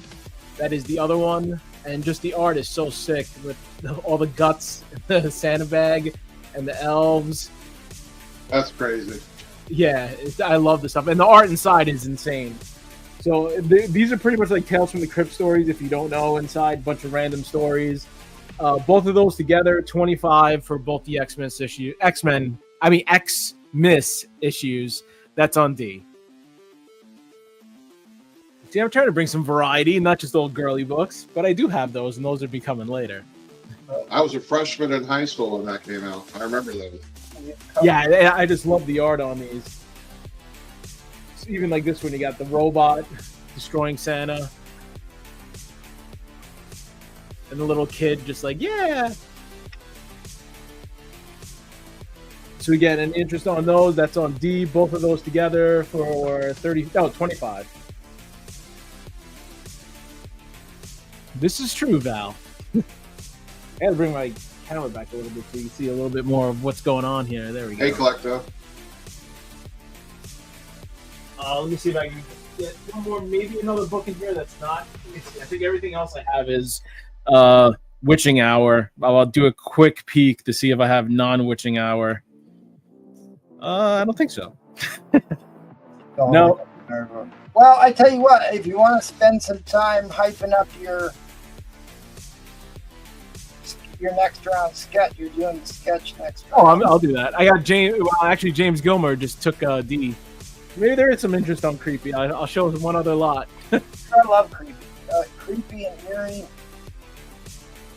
That is the other one, and just the art is so sick with all the guts, the Santa bag, and the elves. That's crazy. Yeah, I love this stuff. And the art inside is insane. So these are pretty much like Tales from the Crypt stories, if you don't know, inside. Bunch of random stories. Both of those together, 25 for both the X-Miss issues. That's on D. See, I'm trying to bring some variety, not just old girly books, but I do have those, and those are becoming later. I was a freshman in high school when that came out. I remember those. Yeah, I just love the art on these. So even like this one, you got the robot destroying Santa. And the little kid just like, yeah. So we get an interest on those. That's on D. Both of those together for 25. This is true, Val. I gotta bring my camera back a little bit so you can see a little bit more of what's going on here. There we go. Hey, Collecto. Let me see if I can get one more, maybe another book in here that's not. Let me see. I think everything else I have is Witching Hour. I'll do a quick peek to see if I have non-Witching Hour. I don't think so. No. Well, I tell you what, if you want to spend some time hyping up your next round sketch, you're doing the sketch next round. Oh, I'll do that. I got James. Well, actually, James Gilmer just took D. Maybe there is some interest on creepy. I'll show him one other lot. I love creepy. Creepy and eerie.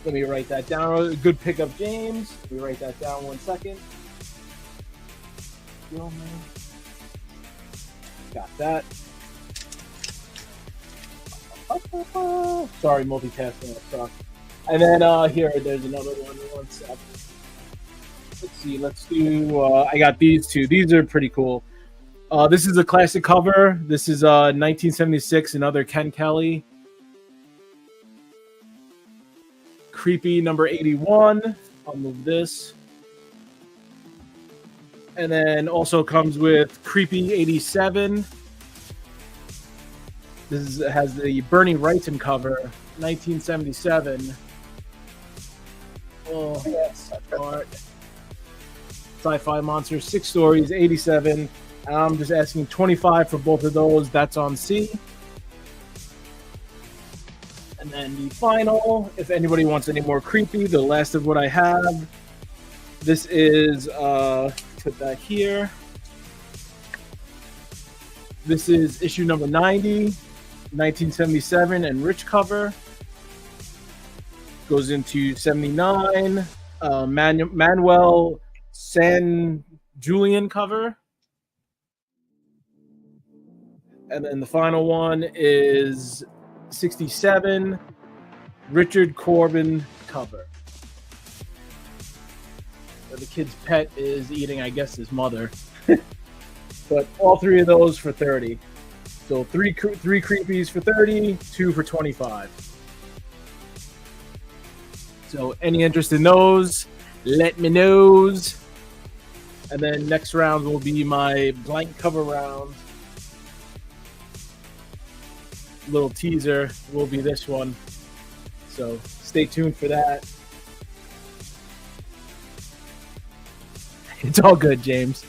Let me write that down. Good pickup, James. Let me write that down 1 second. Gilmer. Got that. Sorry, multitasking. And then here, there's another one. 1 sec. let's see. Let's do. I got these two. These are pretty cool. This is a classic cover. This is 1976, another Ken Kelly. Creepy number 81. I'll move this. And then also comes with Creepy 87. Has the Bernie Wrightson cover, 1977. Oh, yes. Art. Sci-Fi Monsters, 6 stories, 87. I'm just asking 25 for both of those. That's on C. And then the final, if anybody wants any more creepy, the last of what I have. This is, put that here. This is issue number 90, 1977, and rich cover. Goes into 79. Manuel San Julian cover. And then the final one is 67, Richard Corbin cover. The kid's pet is eating, I guess, his mother. But all 3 of those for 30. So three creepies for 30, 2 for 25. So any interest in those, let me know. And then next round will be my blank cover round. Little teaser will be this one. So stay tuned for that. It's all good, James.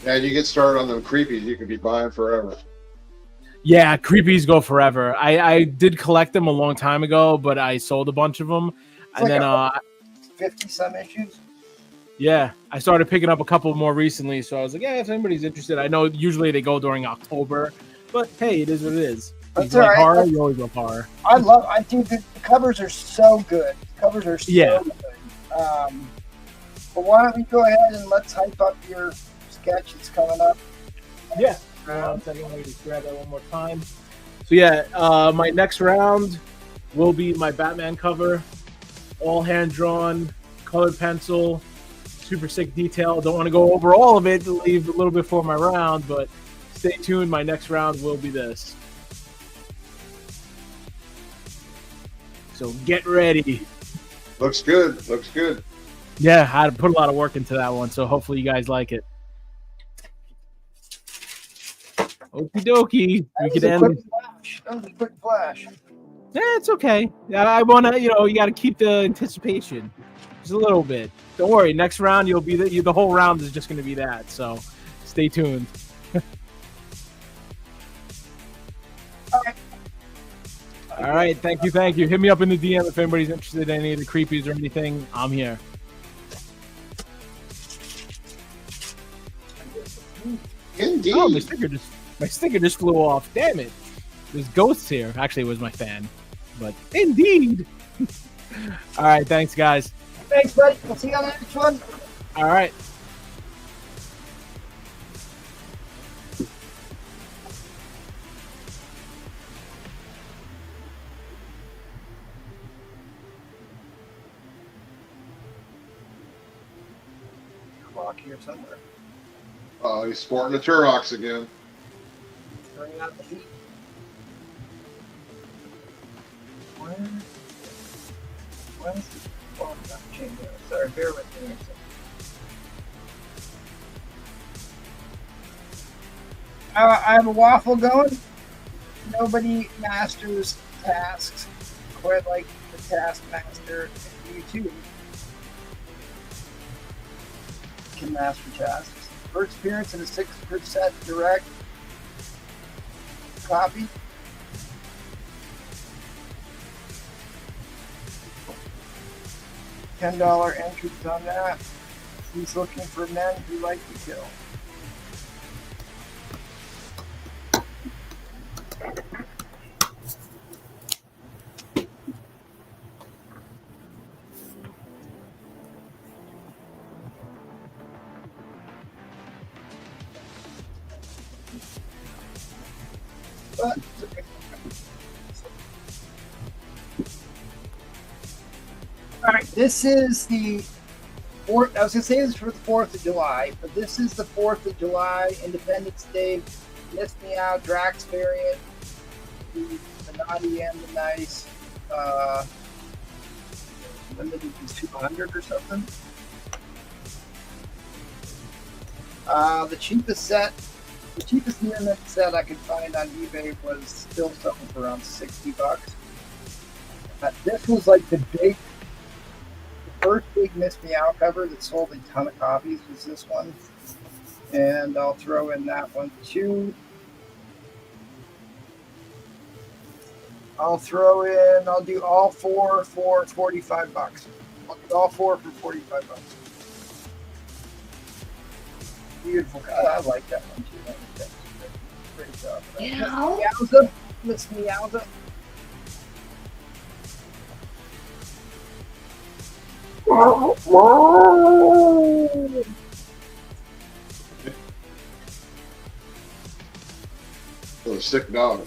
Yeah, you get started on them creepies, you can be buying forever. Yeah, creepies go forever. I did collect them a long time ago, but I sold a bunch of them. It's And like then 50-some issues. yeah, I started picking up a couple more recently, so I was like, yeah, if anybody's interested. I know usually they go during October, but hey, it is what it is. That's You like all right. horror, you always love horror. I think the covers are so good. The covers are so good. But why don't we go ahead and let's hype up your sketch that's coming up. Yeah. One second, let me just grab that one more time. So yeah, my next round will be my Batman cover, all hand drawn, colored pencil, super sick detail. Don't want to go over all of it to leave a little bit for my round, but stay tuned. My next round will be this. So get ready. Looks good. Looks good. Yeah, I had to put a lot of work into that one, so hopefully you guys like it. Okie dokie. We could end. That was a quick flash. Yeah, it's okay. Yeah, I want to, you got to keep the anticipation just a little bit. Don't worry. Next round, you'll be the whole round is just going to be that. So stay tuned. All right. Thank you. Thank you. Hit me up in the DM if anybody's interested in any of the creepies or anything. I'm here. Indeed. Oh, my sticker just flew off. Damn it. There's ghosts here. Actually, it was my fan. But indeed. All right. Thanks, guys. Thanks, buddy. We'll see you on the next one. All right. Clock here somewhere. Oh, he's sporting the Turok again. Turning out the heat. When's the clock not changing? Sorry, bear with me. I have a waffle going. Nobody masters tasks quite like the taskmaster in YouTube can master tasks. First appearance in a 6% direct copy. $10 entries on that. He's looking for men who like to kill. But all right, this is the 4th. I was gonna say this for the 4th of July, but this is the 4th of July Independence Day. Miss Me Out Drax variant. The naughty and the nice. Limited is 200 or something. The cheapest near mint set I could find on eBay was still something for around $60. This was like the first big Miss Me Out cover that sold a ton of copies was this one. And I'll throw in that one too. I'll do all four for $45. I'll do all four for $45. Beautiful. I like that one too. That's great job. Yeah. Miss Meowza. For a sick dog.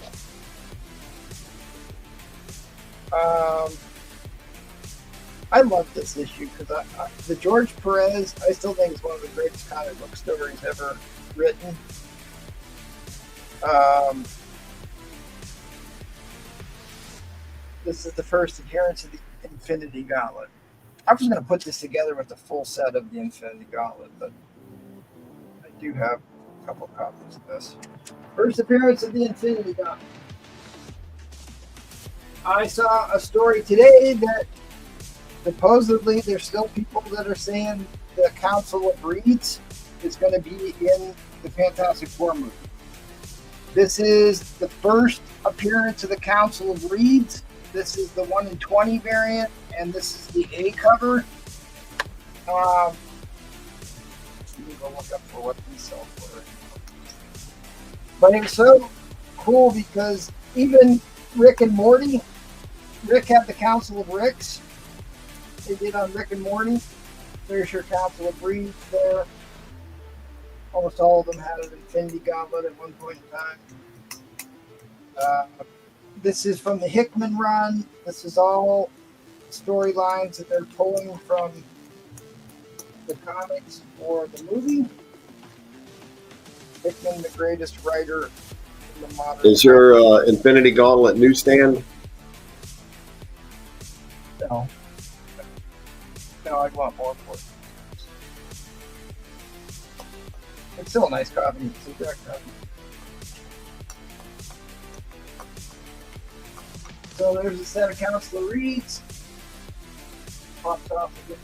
I love this issue because the George Perez, I still think is one of the greatest comic book stories ever written. This is the first appearance of the Infinity Gauntlet. I was going to put this together with the full set of the Infinity Gauntlet, but I do have a couple copies of this. First appearance of the Infinity Gauntlet. I saw a story today that supposedly there's still people that are saying the Council of Reeds is going to be in the Fantastic Four movie. This is the first appearance of the Council of Reeds. This is the 1 in 20 variant, and this is the A cover. Let me go look up for what these sell for. But it was so cool because even Rick and Morty, Rick had the Council of Ricks. They did on Rick and Morty. There's your Council of Reeds there. Almost all of them had an Infinity Gauntlet at one point in time. This is from the Hickman run. This is all storylines that they're pulling from the comics for the movie. Hickman, the greatest writer in the modern. Is your Infinity Gauntlet newsstand? No. No, I'd want more for it. It's still a nice copy. It's a direct copy. So there's a set of Council of Reeds. Pops off again.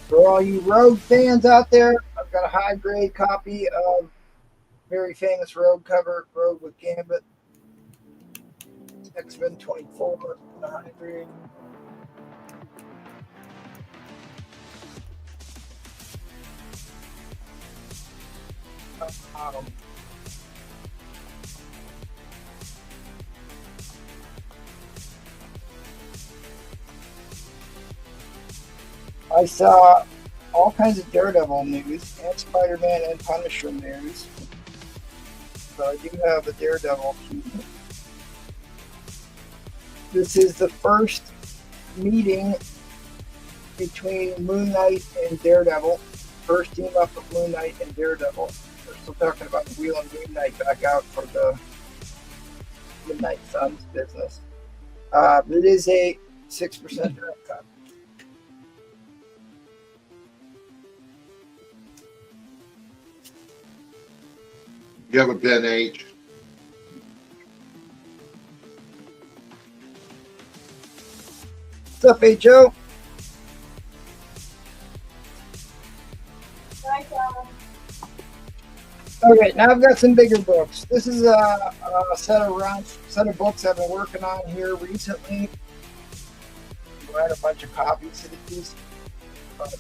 For all you Rogue fans out there, I've got a high grade copy of very famous Rogue cover, Rogue with Gambit. X-Men 24, the high grade. I saw all kinds of Daredevil news and Spider-Man and Punisher news. So I do have a Daredevil key. This is the first meeting between Moon Knight and Daredevil. First team up of Moon Knight and Daredevil. We're still talking about wheeling Moon Knight back out for the Midnight Suns business. It is a 6% direct cut. You have a Ben H. What's up, H.O.? Okay, now I've got some bigger books. This is a set of books I've been working on here recently. I had a bunch of copies of these. But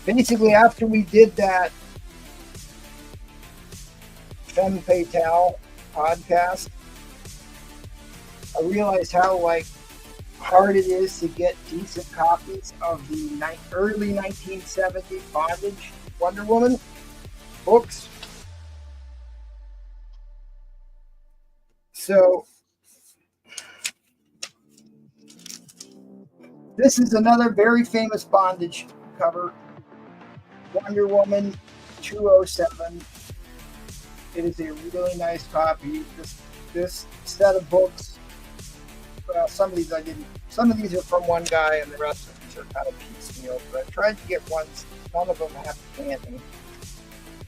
basically, after we did that Femme Fatale podcast, I realized how hard it is to get decent copies of the early 1970s bondage Wonder Woman books. So this is another very famous bondage cover, Wonder Woman 207. It is a really nice copy. This set of books, well, some of these I didn't. Some of these are from one guy, and the rest of these are kind of piecemeal. But I tried to get ones. None of them have panning,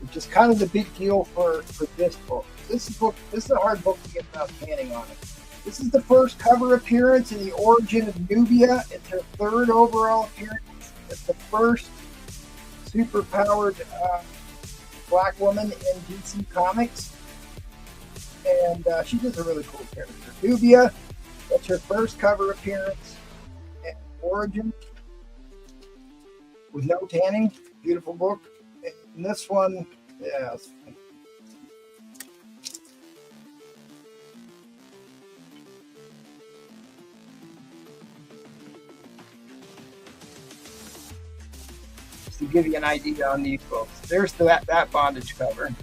which is kind of the big deal for this book. This is a hard book to get without panning on it. This is the first cover appearance in the origin of Nubia. It's her third overall appearance. It's the first superpowered black woman in DC Comics. And she does a really cool character. Nubia, that's her first cover appearance in origin with no tanning. Beautiful book. And this one, yeah. To give you an idea on these books, there's that bondage cover.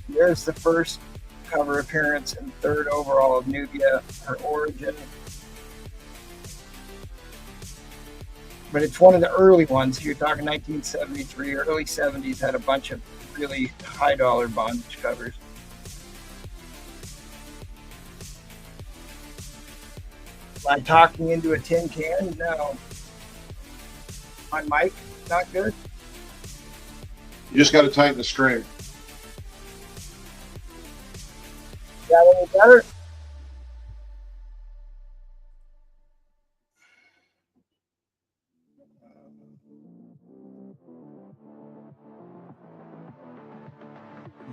There's the first cover appearance and third overall of Nubia, her origin. But it's one of the early ones. You're talking 1973, early 70s had a bunch of really high dollar bondage covers. Am I talking into a tin can? No. My mic, not good. You just got to tighten the string. Is that any better?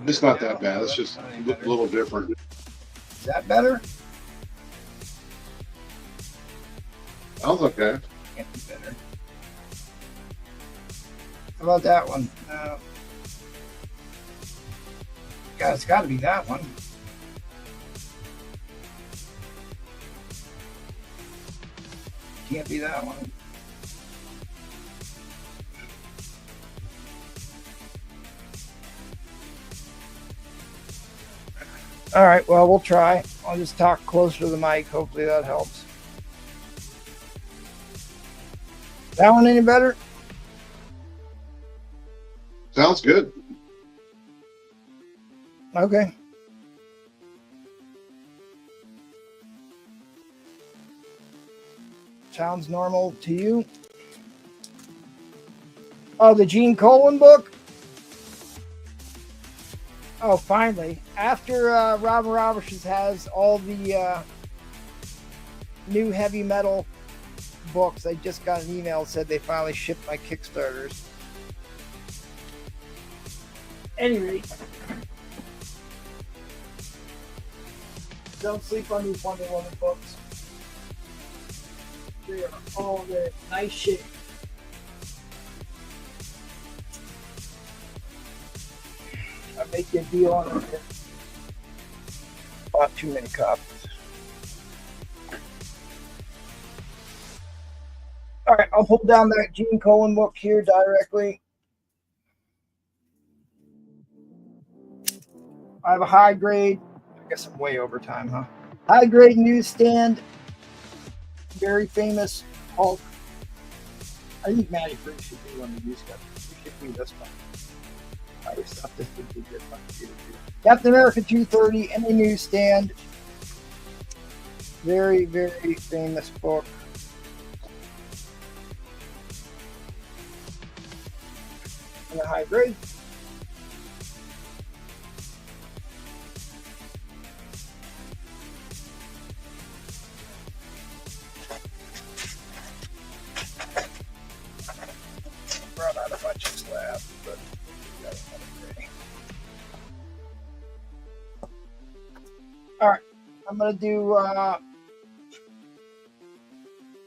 It's not that bad. It's just a little different. Is that better? Sounds okay. Can't be better. How about that one? Yeah, it's got to be that one. Can't be that one. All right, well, we'll try. I'll just talk closer to the mic. Hopefully that helps. That one any better? Sounds good. Okay. Sounds normal to you? Oh, the Gene Colan book? Oh, finally. After Robin Roberts has all the new heavy metal books, I just got an email that said they finally shipped my Kickstarters. Anyway, don't sleep on these Wonder Woman books. They are all in nice shape. I'll make you a deal on it. Bought too many copies. All right, I'll pull down that Gene Colan book here directly. I have a high grade. I guess I'm way over time, huh? High grade newsstand. Very famous Hulk. I think Matty Freak should be one of these guys. We should do this one. I always thought this would be good one to do. Captain America 230 and a newsstand. Very, very famous book. And a high grade. Brought out a bunch of slabs, but we got another day. All right, I'm gonna do. I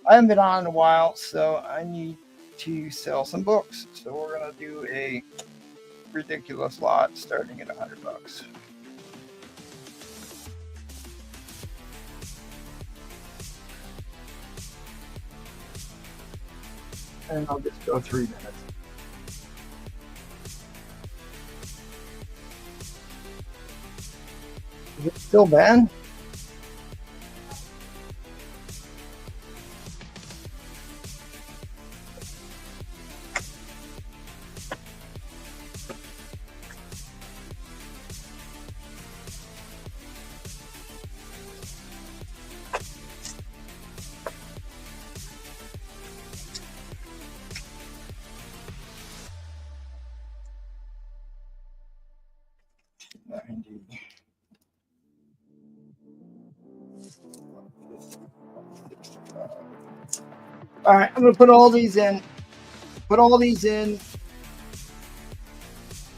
haven't been on in a while, so I need to sell some books. So we're gonna do a ridiculous lot starting at $100. And I'll just go 3 minutes. Is it still banned? All right, I'm gonna put all these in. Put all these in.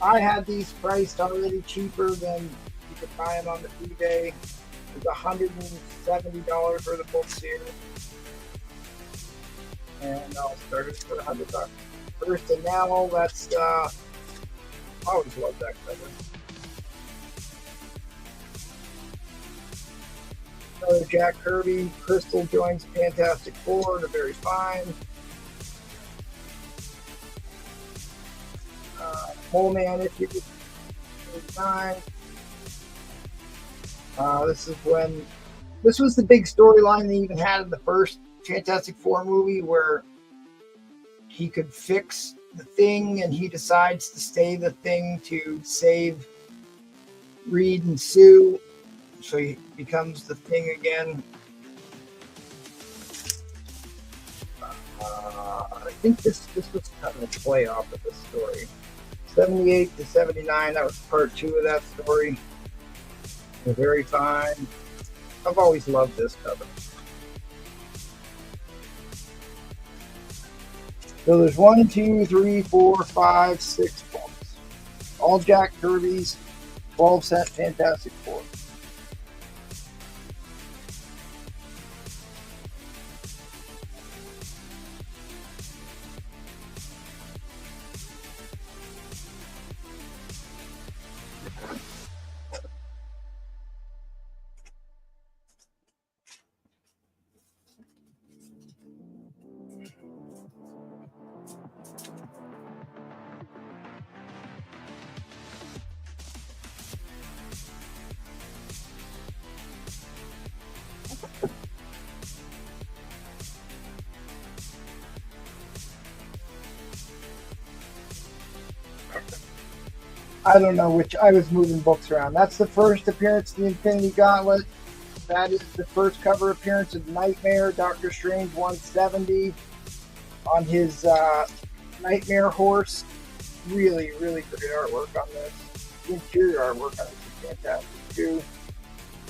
I had these priced already cheaper than you could buy them on the eBay. It's $170 for the books here, and I'll start it for $100 first. And now that's I always love that cover. Another Jack Kirby Crystal joins Fantastic Four. They're very fine. Mole Man issue 39. This was the big storyline they even had in the first Fantastic Four movie, where he could fix the Thing and he decides to stay the Thing to save Reed and Sue, so he becomes the Thing again. I think this was kind of a play off of this story. 78 to 79, that was part 2 of that story. They're very fine. I've always loved this cover. So there's 1, 2, 3, 4, 5, 6 books. All Jack Kirby's 12-cent Fantastic Four. I don't know which. I was moving books around. That's the first appearance of the Infinity Gauntlet. That is the first cover appearance of Nightmare, Doctor Strange 170 on his Nightmare horse. Really, really great artwork on this. The interior artwork on this is fantastic too.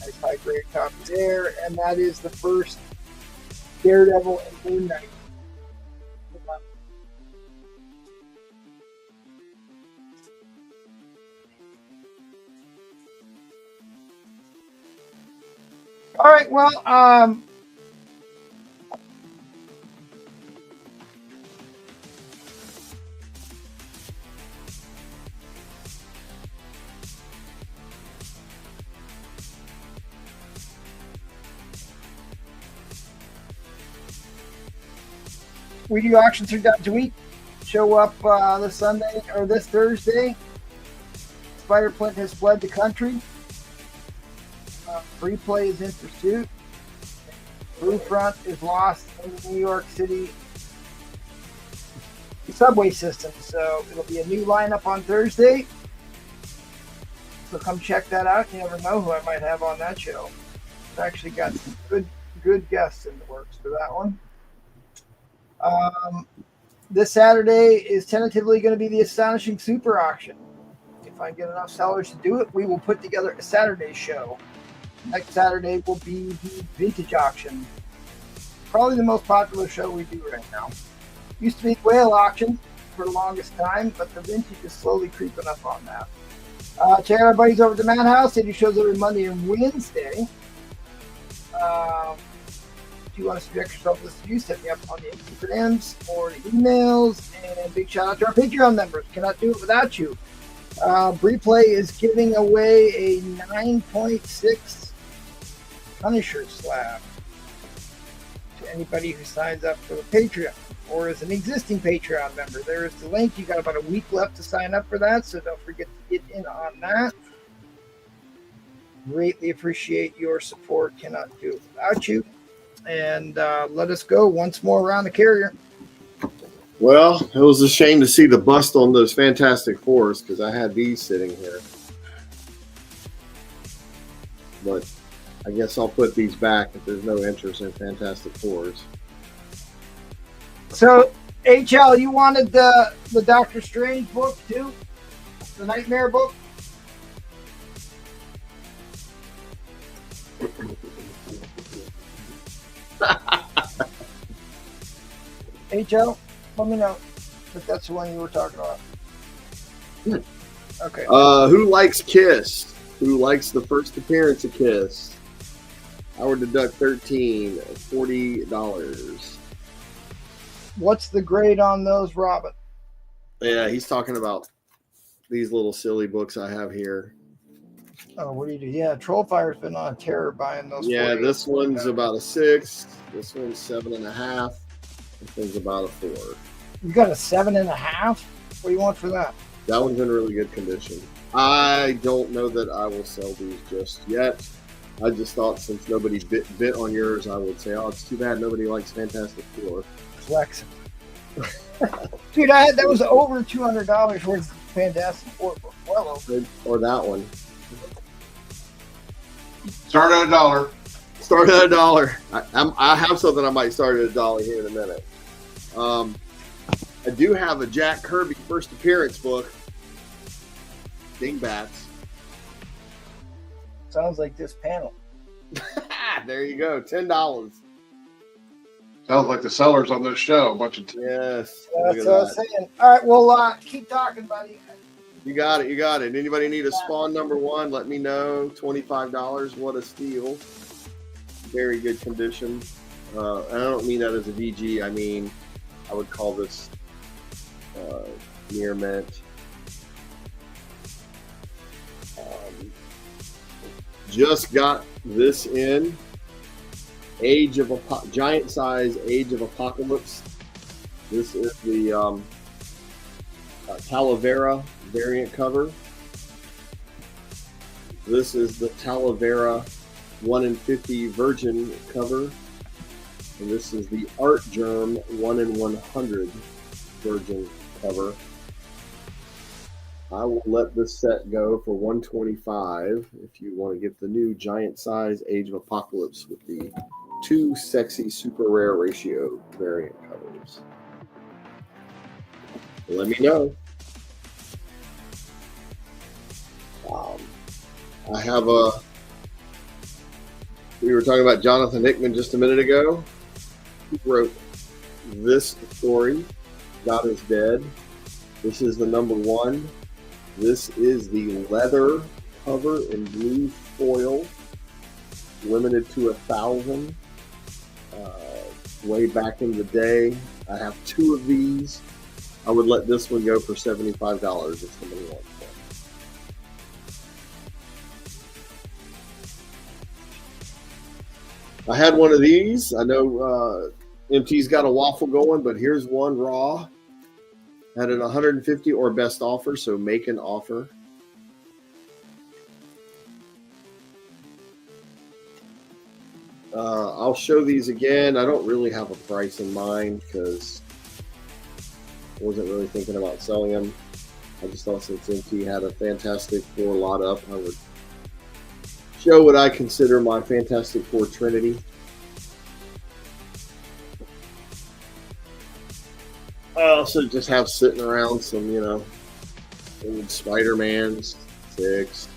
Nice high grade copy there. And that is the first Daredevil and Moon Knight. All right, well, we do auctions through. Do we show up this Sunday or this Thursday? Spider Flint has fled the country. Free Play is in pursuit. Blue Front is lost in the New York City subway system. So it'll be a new lineup on Thursday. So come check that out. You never know who I might have on that show. I've actually got some good guests in the works for that one. This Saturday is tentatively going to be the Astonishing Super Auction. If I get enough sellers to do it, we will put together a Saturday show. Next Saturday will be the Vintage Auction. Probably the most popular show we do right now. Used to be Whale Auction for the longest time, but the Vintage is slowly creeping up on that. Check out our buddies over at the Madhouse. They do shows every Monday and Wednesday. If you want to subject yourself to this abuse, hit me up on the Instagrams or the emails. And big shout out to our Patreon members. Cannot do it without you. Replay is giving away a 9.6 Punisher slab to anybody who signs up for the Patreon or is an existing Patreon member. There is the link. You got about a week left to sign up for that, so don't forget to get in on that. Greatly appreciate your support. Cannot do it without you. And let us go once more around the carrier. Well, it was a shame to see the bust on those Fantastic Fours because I had these sitting here. But I guess I'll put these back if there's no interest in Fantastic Fours. So, HL, you wanted the Doctor Strange book too? The Nightmare book? HL, let me know if that's the one you were talking about. Okay. Who likes Kiss? Who likes the first appearance of Kiss? I would deduct $40. What's the grade on those, Robin? Yeah, he's talking about these little silly books I have here. Oh, what do you do? Yeah, Trollfire's been on a terror buying those. Yeah, this one's about a 6. This one's 7.5. This one's about a 4. You got a 7.5? What do you want for that? That one's in really good condition. I don't know that I will sell these just yet. I just thought since nobody bit on yours, I would say, oh, it's too bad nobody likes Fantastic Four. Flex. Dude, that was over $200 worth of Fantastic Four book. Well, or that one. Start at $1. Start at $1. I have something I might start at $1 here in a minute. I do have a Jack Kirby first appearance book. Dingbats. sounds like this panel. There you go. $10. Sounds like the sellers on this show. A bunch of Yes. Look That's at what I was that. saying. All right, well, keep talking, buddy. You got it. You got it. Anybody need a Spawn #1? Let me know. $25. What a steal. Very good condition. I don't mean that as a VG. I mean, I would call this near mint. Just got this in. Giant size Age of Apocalypse. This is the Talavera variant cover. This is the Talavera 1 in 50 Virgin cover. And this is the Art Germ 1 in 100 Virgin cover. I will let this set go for $125 if you want to get the new giant size Age of Apocalypse with the 2 sexy super rare ratio variant covers. Let me know. I have we were talking about Jonathan Hickman just a minute ago. He wrote this story, God is Dead. This is the #1. This is the leather cover in blue foil, limited to 1,000. Way back in the day, I have 2 of these. I would let this one go for $75 if somebody wants one. I had one of these. I know MT's got a waffle going, but here's one raw. Had an 150 or best offer, so make an offer. I'll show these again. I don't really have a price in mind because I wasn't really thinking about selling them. I just thought since MT had a Fantastic Four lot up, I would show what I consider my Fantastic Four Trinity. I also just have sitting around some, old Spider-Mans, 6,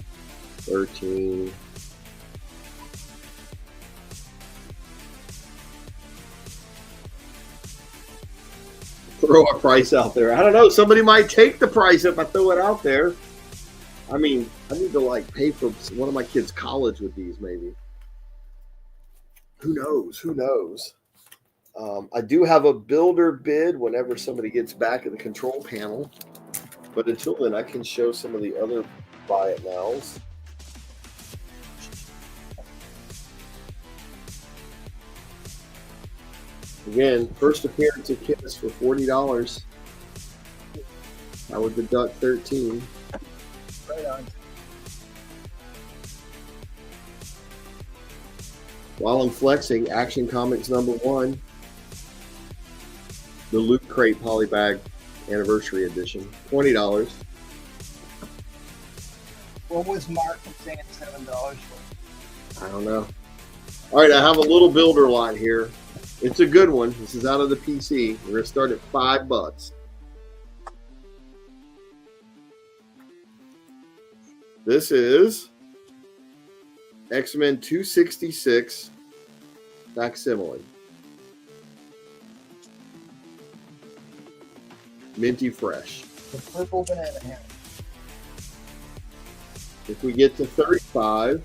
13. Throw a price out there. I don't know. Somebody might take the price if I throw it out there. I mean, I need to pay for one of my kids' college with these, maybe. Who knows? Who knows? I do have a builder bid whenever somebody gets back at the control panel. But until then, I can show some of the other buy it nows. Again, first appearance of Kiss for $40. I would deduct $13. Right on. While I'm flexing, Action Comics #1, the Loot Crate Polybag Anniversary Edition, $20. What was Mark saying $7 for? I don't know. All right, I have a little builder line here. It's a good one. This is out of the PC. We're going to start at $5. This is X-Men 266 facsimile. Minty fresh. The purple banana hammock. If we get to 35,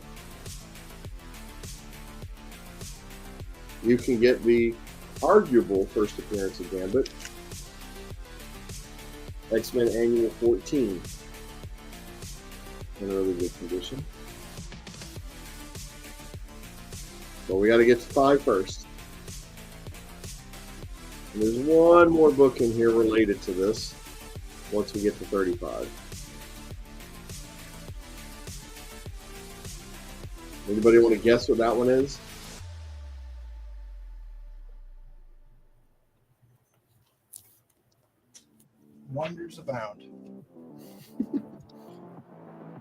you can get the arguable first appearance of Gambit. X-Men Annual 14. In really good condition. But we got to get to 5 first. And there's one more book in here related to this once we get to 35. Anybody want to guess what that one is? Wonders abound.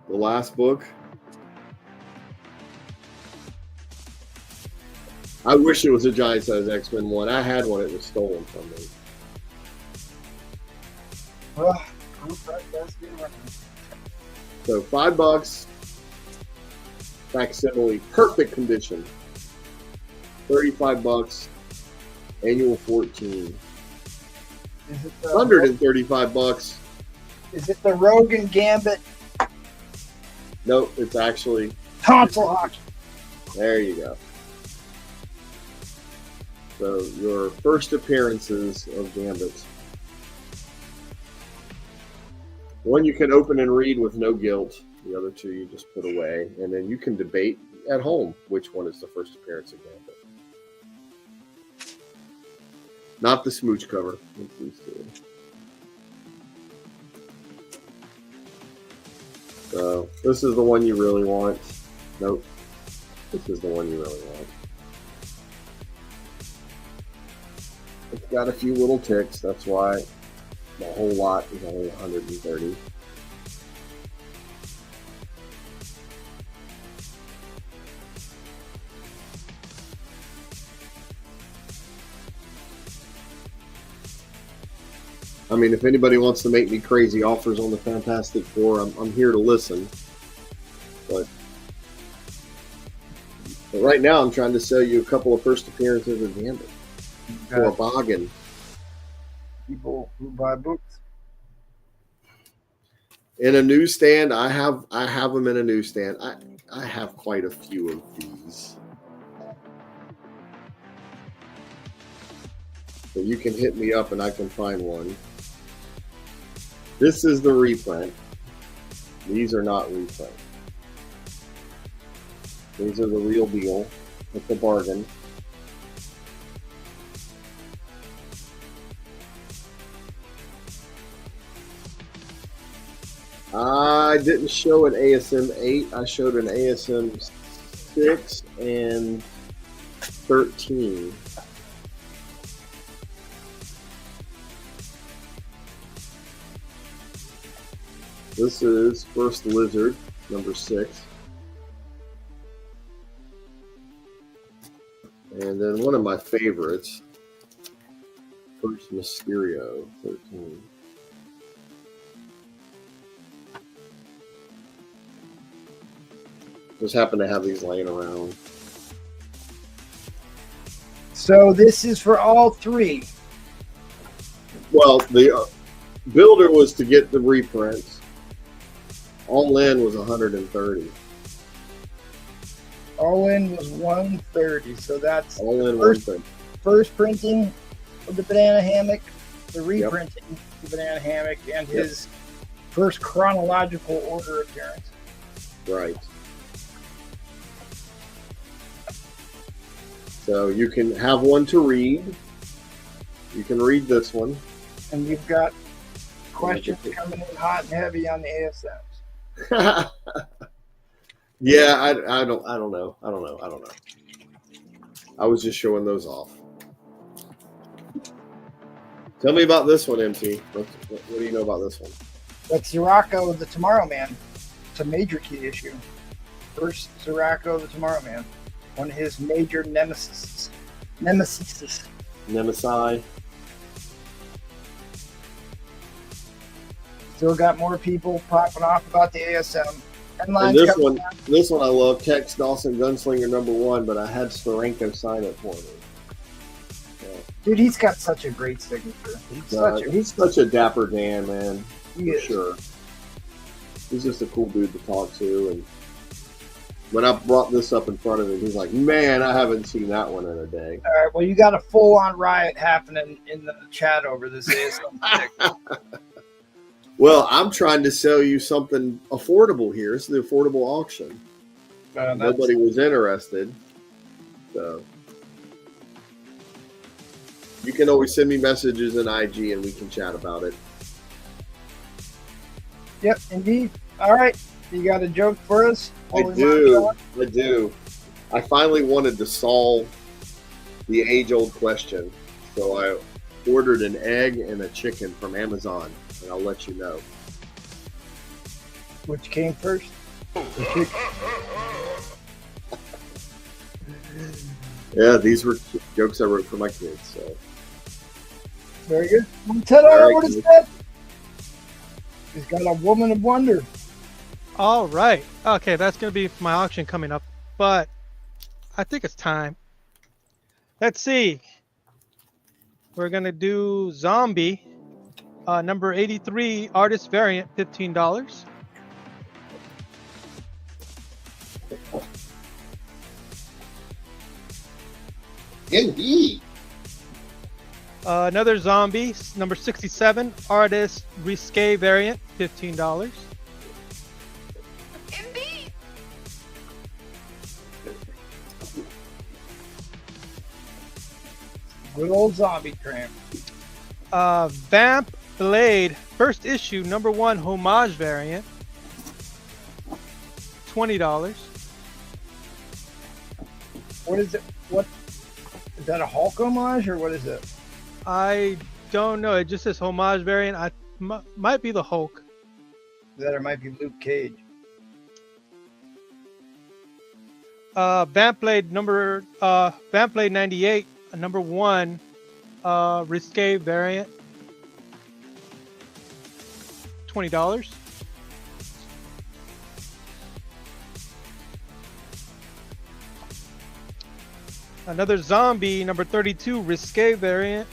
The last book. I wish it was a giant size X-Men one. I had one. It was stolen from me. Well, group right, that's good one. So $5. Facsimile, perfect condition. $35. Annual 14. Is it the $135. Is it the Rogan Gambit Nope, it's actually tonsil hockey? there. You go. So your first appearances of Gambit. One you can open and read with no guilt. The other two you just put away. And then you can debate at home which one is the first appearance of Gambit. Not the smooch cover. Please do. So this is the one you really want. Nope. This is the one you really want. It's got a few little ticks. That's why the whole lot is only 130. I mean, if anybody wants to make me crazy offers on the Fantastic Four, I'm here to listen. But right now, I'm trying to sell you a couple of first appearances of Gambit for a bargain. People who buy books. In a newsstand, I have them in a newsstand. I have quite a few of these. So you can hit me up and I can find one. This is the reprint. These are not reprint. These are the real deal. It's a bargain. I didn't show an ASM 8. I showed an ASM 6 and 13. This is First Lizard, number 6. And then one of my favorites, First Mysterio, 13. Just happen to have these laying around. So this is for all three. Well, the builder was to get the reprints. All in was 130. All in was 130. So that's All in first, 130. first printing of the banana hammock, the reprinting of the banana hammock, and his first chronological order appearance. Right. So you can have one to read. You can read this one. And you've got questions coming in hot and heavy on the ASMs. Yeah, I don't know. I was just showing those off. Tell me about this one, MT. What do you know about this one? That's Zeraco the Tomorrow Man. It's a major key issue. First Zeraco the Tomorrow Man. One of his major nemesis. Nemesi. Still got more people popping off about the ASM. And this one I love. Tex Dawson Gunslinger #1, but I had Steranko sign it for me. Dude, he's got such a great signature. He's such a dapper Dan, man. He For is. sure. He's just a cool dude to talk to. And when I brought this up in front of him, he's like, "Man, I haven't seen that one in a day." All right, well, you got a full-on riot happening in the chat over this ASM. Well, I'm trying to sell you something affordable here. It's the affordable auction. Nobody was interested. So you can always send me messages in IG and we can chat about it. Yep, indeed. All right, you got a joke for us? I do. I finally wanted to solve the age-old question, so I ordered an egg and a chicken from Amazon, and I'll let you know. Which came first? The chicken. Yeah, these were jokes I wrote for my kids. So Very good. Tell her what it said. He's got a woman of wonder. All right. Okay, that's going to be my auction coming up, but I think it's time. Let's see. We're going to do Zombie, number 83, artist variant, $15. indeed. Another Zombie, number 67, artist risque variant, $15. Good old zombie cramp. Vamp Blade, first issue, #1 homage variant, $20. What is it? What is that? A Hulk homage or what is it? I don't know. It just says homage variant. Might be the Hulk. That it might be Luke Cage. Vamp Blade 98, #1 risque variant, $20. Another Zombie, number 32, risque variant,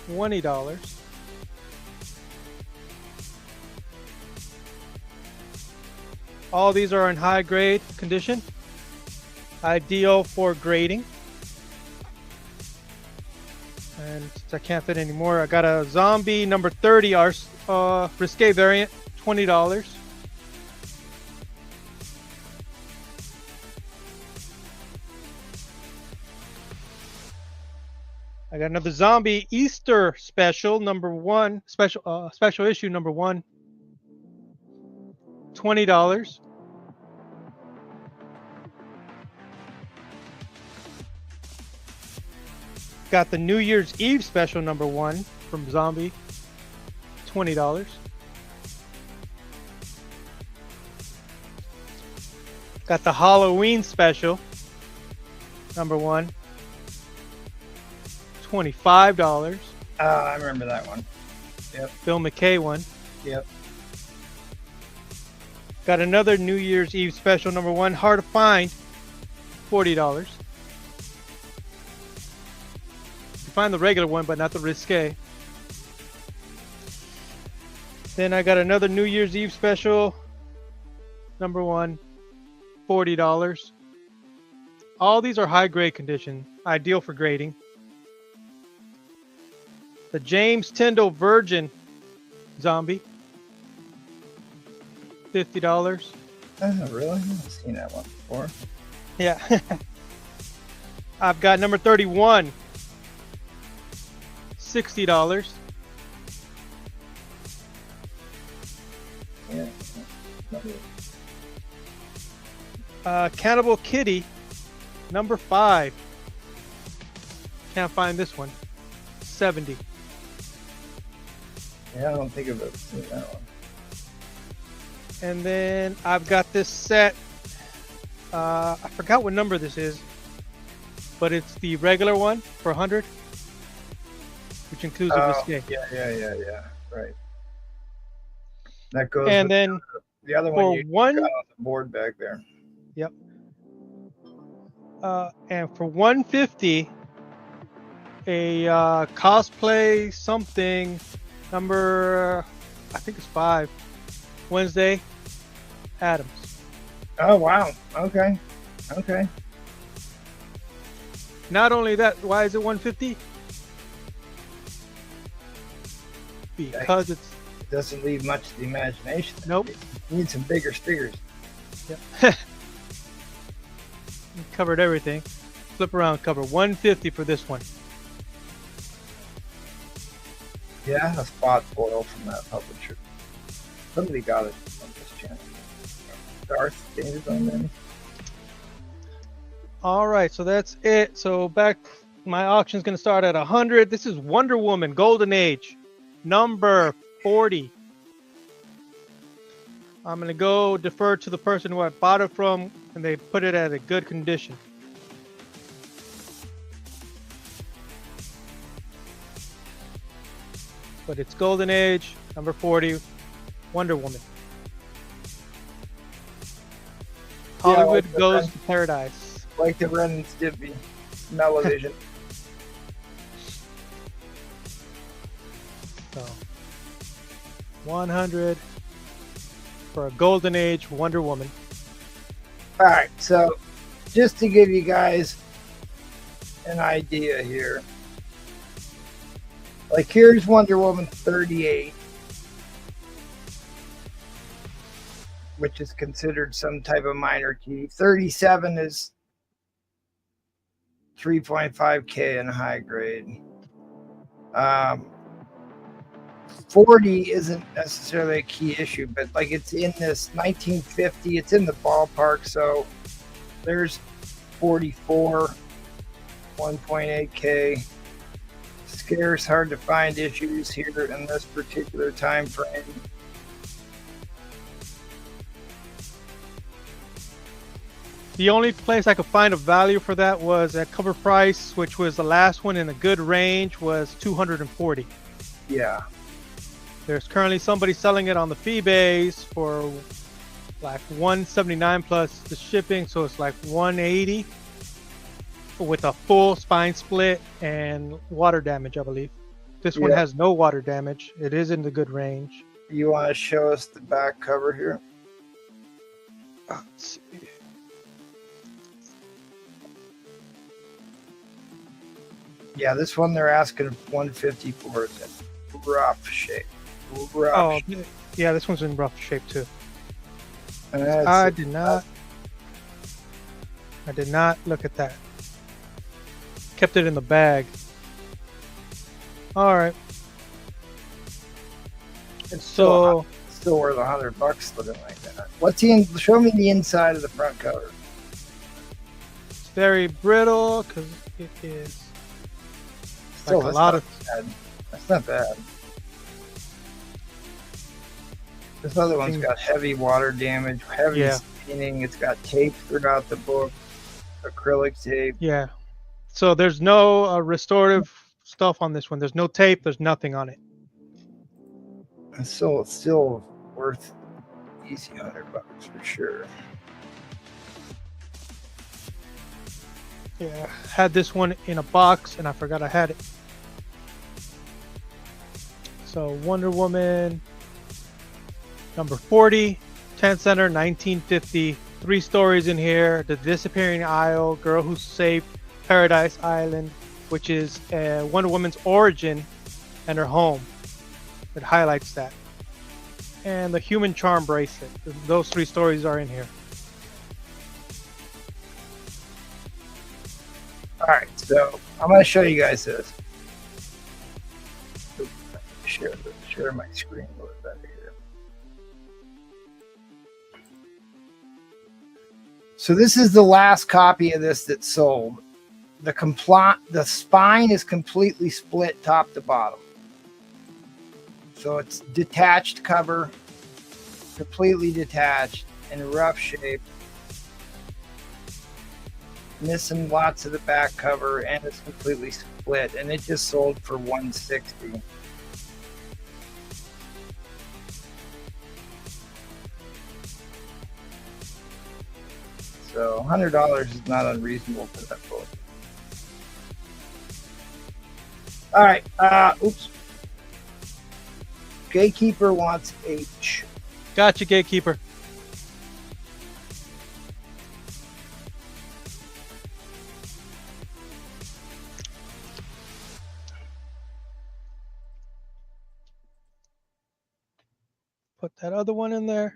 $20. All these are in high grade condition, ideal for grading. And since I can't fit anymore, I got a Zombie number 30, risque variant, $20. I got another Zombie Easter special, #1, special issue #1, $20. Got the New Year's Eve special #1 from Zombie, $20. Got the Halloween special #1, $25. I remember that one. Phil McKay one. Yep. Got another New Year's Eve special #1, hard to find, $40. You find the regular one, but not the risque. Then I got another New Year's Eve special #1, $40. All these are high grade condition, ideal for grading. The James Tyndall Virgin Zombie, $50. Oh, really? I haven't seen that one before. Yeah. I've got number 31, $60. Yeah. Cannibal Kitty, #5, Can't find this one. 70. Yeah, I don't think of it. Seen that one. And then I've got this set. I forgot what number this is, but it's the regular one for 100, which includes a risque. Yeah. Right. That goes. And with then the other for one you one, got on the board back there. yep. And for 150, a cosplay something number, I think it's 5, Wednesday Adams. Oh wow. Okay. Not only that, why is it 150? Because it's It doesn't leave much to the imagination. Nope. You need some bigger stickers. Yep. Covered everything. Flip around cover. 150 for this one. Yeah, a spot foil from that publisher. Somebody got it on this channel. Darth David on there. All right, so that's it. So back, my auction's going to start at 100. This is Wonder Woman Golden Age, number 40. I'm going to go defer to the person who I bought it from, and they put it at a good condition. But it's Golden Age, number 40, Wonder Woman. Hollywood like goes to paradise. Like the Ren and Stimpy Smell-O-Vision. So 100 for a Golden Age Wonder Woman. Alright, so just to give you guys an idea here. Like here's Wonder Woman 38, which is considered some type of minor key. 37 is 3.5K in high grade. 40 isn't necessarily a key issue, but like it's in this 1950, it's in the ballpark. So there's 44, 1.8K. Scarce, hard to find issues here in this particular time frame. The only place I could find a value for that was at cover price, which was the last one in a good range, was 240. Yeah. There's currently somebody selling it on the fee base for like 179 plus the shipping, so it's like 180 with a full spine split and water damage, I believe. This one has no water damage. It is in the good range. You want to show us the back cover here? Let's see. Yeah, this one they're asking 150 for. It's in rough shape. Oh, yeah, this one's in rough shape too. And I did not look at that. Kept it in the bag. All right. It's So still worth $100 looking like that. What's the show me the inside of the front cover. it's very brittle because it is Still, like a lot of. bad. That's not bad. This other one's got heavy water damage, heavy staining. It's got tape throughout the book, acrylic tape. Yeah. So there's no restorative stuff on this one. There's no tape. There's nothing on it. So it's still worth easy $100 for sure. Yeah. Had this one in a box and I forgot I had it. So Wonder Woman number 40, 10 center, 1950. 3 stories in here. The Disappearing Isle, Girl Who Saved Paradise Island, which is Wonder Woman's origin and her home. It highlights that. And the Human Charm Bracelet. Those 3 stories are in here. All right, so I'm going to show you guys this. Share my screen a little better here. So this is the last copy of this that sold. the spine is completely split top to bottom. So it's detached cover, completely detached, in rough shape. Missing lots of the back cover, and it's completely split, and it just sold for $160. So $100 is not unreasonable for that book. All right. Oops. Gatekeeper wants H. Gotcha, Gatekeeper. Put that other one in there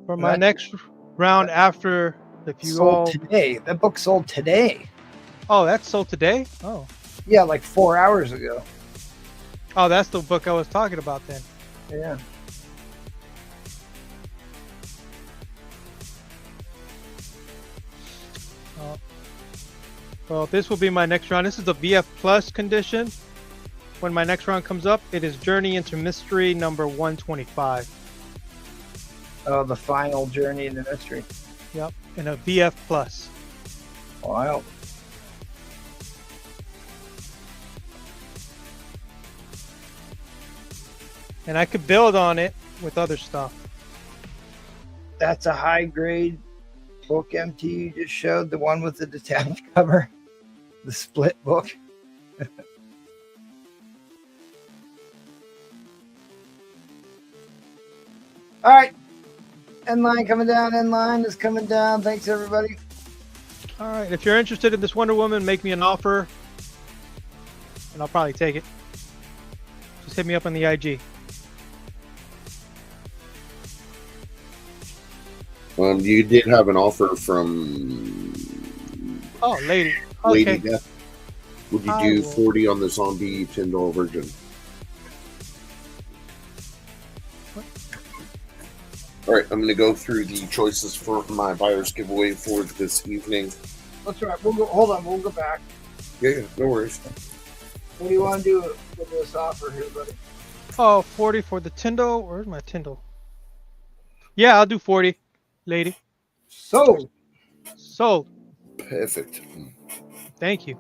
for my next round after. If you sold all today. That book sold today. Oh, that's sold today? Oh. Yeah, like 4 hours ago. Oh, that's the book I was talking about then. Yeah. Well, this will be my next round. This is the VF Plus condition. When my next round comes up, it is Journey into Mystery number 125. Oh, the final Journey into Mystery. Yep, and a VF Plus. Wow. And I could build on it with other stuff. That's a high grade book MT you just showed, the one with the detached cover, the split book. All right. End line coming down. End line is coming down. Thanks, everybody. All right. If you're interested in this Wonder Woman, make me an offer, and I'll probably take it. Just hit me up on the IG. You did have an offer from Oh, lady. Lady Okay. Death. Would you I do will. 40 on the zombie $10 version? All right, I'm going to go through the choices for my buyer's giveaway for this evening. That's right. We'll go. Hold on. We'll go back. Yeah, no worries. What do you want to do with this offer here, buddy? Oh, 40 for the Tyndall. Where's my Tyndall? Yeah, I'll do 40, lady. So, Sold. Perfect. Thank you.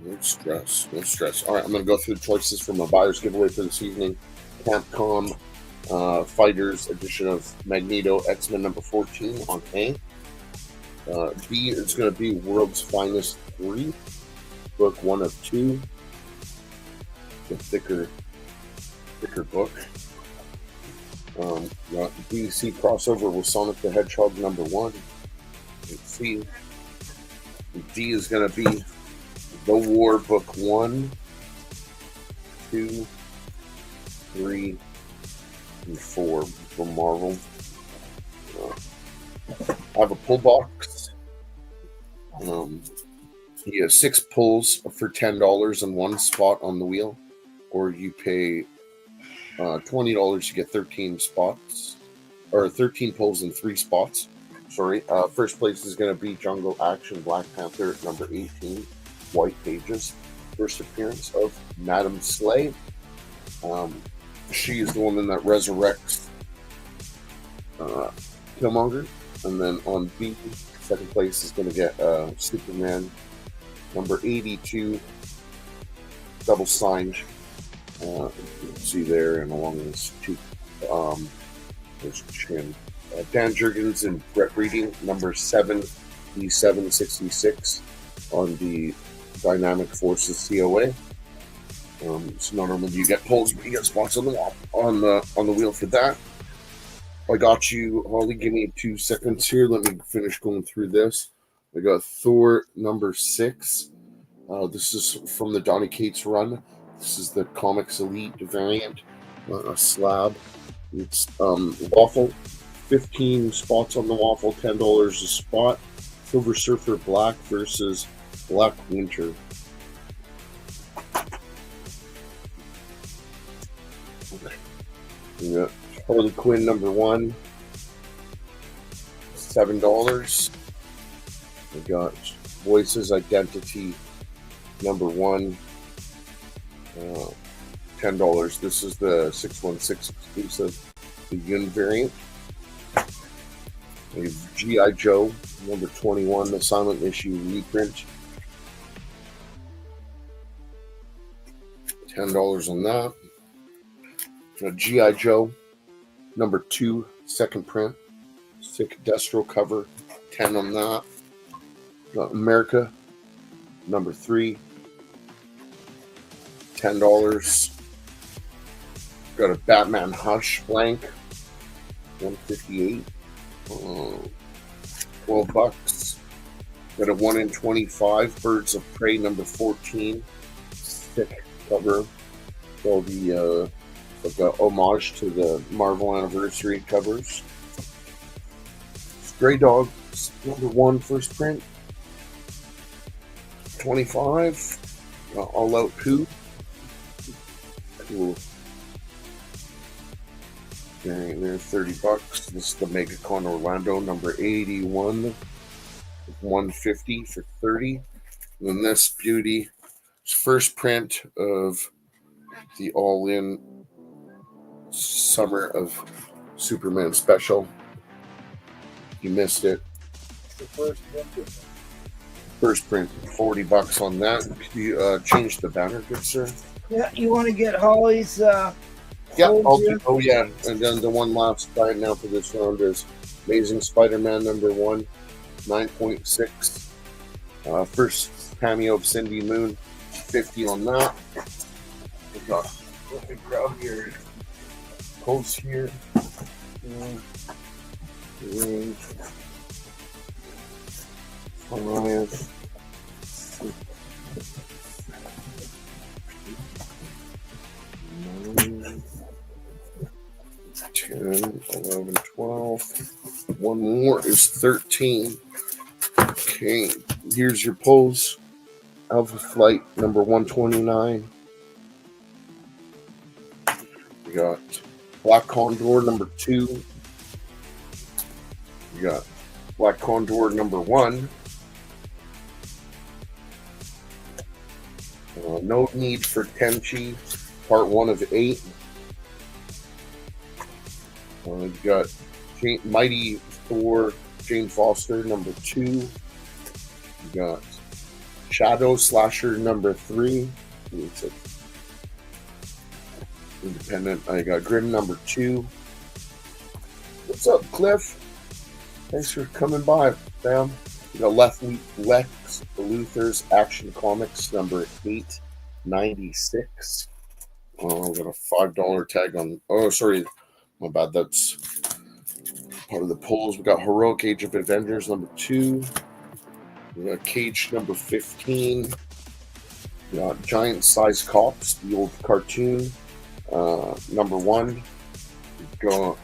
No stress. No stress. All right, I'm going to go through the choices for my buyer's giveaway for this evening. Capcom Fighters edition of Magneto X-Men number 14 on A. B is going to be World's Finest 3, book 1 of 2. The thicker book. DC crossover with Sonic the Hedgehog number 1. C. D is going to be The War book 1, 2, 3, and 4 from Marvel. I have a pull box. You have 6 pulls for $10 in one spot on the wheel, or you pay $20 to get 13 spots, or 13 pulls in 3 spots. Sorry. First place is going to be Jungle Action Black Panther number 18, White Pages. First appearance of Madam Slay. She is the woman that resurrects Killmonger. And then on B, second place is going to get Superman number 82, double signed. You can see there, and along this two, there's Chin. Dan Jurgens and Brett Reading, number 7E766 on the Dynamic Forces COA. So not only do you get pulls, but you get spots on the wheel for that. I got you, Holly. Give me 2 seconds here. Let me finish going through this. I got Thor number 6. This is from the Donny Cates run. This is the Comics Elite variant, a slab. It's waffle, 15 spots on the waffle, $10 a spot. Silver Surfer Black versus Black Winter. Yeah. Harley Quinn number 1, $7. We got Voices Identity number 1, $10. This is the 616 exclusive, the Yun variant. We have G.I. Joe number 21, the silent issue reprint. $10 on that. G.I. Joe number 2, second print, sick destro cover, 10 on that. America number 3, $10. Got a Batman Hush blank, $158. $12. Got a 1 in 25 Birds of Prey number 14, thick cover. So the like a homage to the Marvel Anniversary covers. Stray Dogs number 1, first print, 25. All Out Poo. Cool. There, $30. This is the MegaCon Orlando number 81, 150 for 30. And then this beauty is first print of the all-in Summer of Superman special. You missed it. First print, $40 on that. Could you change the banner, good sir? Yeah, you want to get Holly's Yeah, folds here? oh yeah, and then the one last buy now for this round is Amazing Spider-Man number 1, 9.6. First cameo of Cindy Moon, 50 on that. Let me grab your post here. Alright. 10, 11, 12. One more is 13. Okay, here's your pose. Alpha Flight number 129. We got Black Condor number 2. We got Black Condor number 1. No Need for Tenchi, part 1 of 8. We got Mighty Thor, Jane Foster, number 2. We got Shadow Slasher, number 3. It's a independent. I got Grim, number 2. What's up, Cliff? Thanks for coming by, fam. We got Lex Luthor's Action Comics, number 896. Oh, I got a $5 tag on. Oh, sorry. My bad, that's part of the polls. We got Heroic Age of Avengers number 2. We got Cage number 15. We got Giant Size Cops, the old cartoon, number 1. We got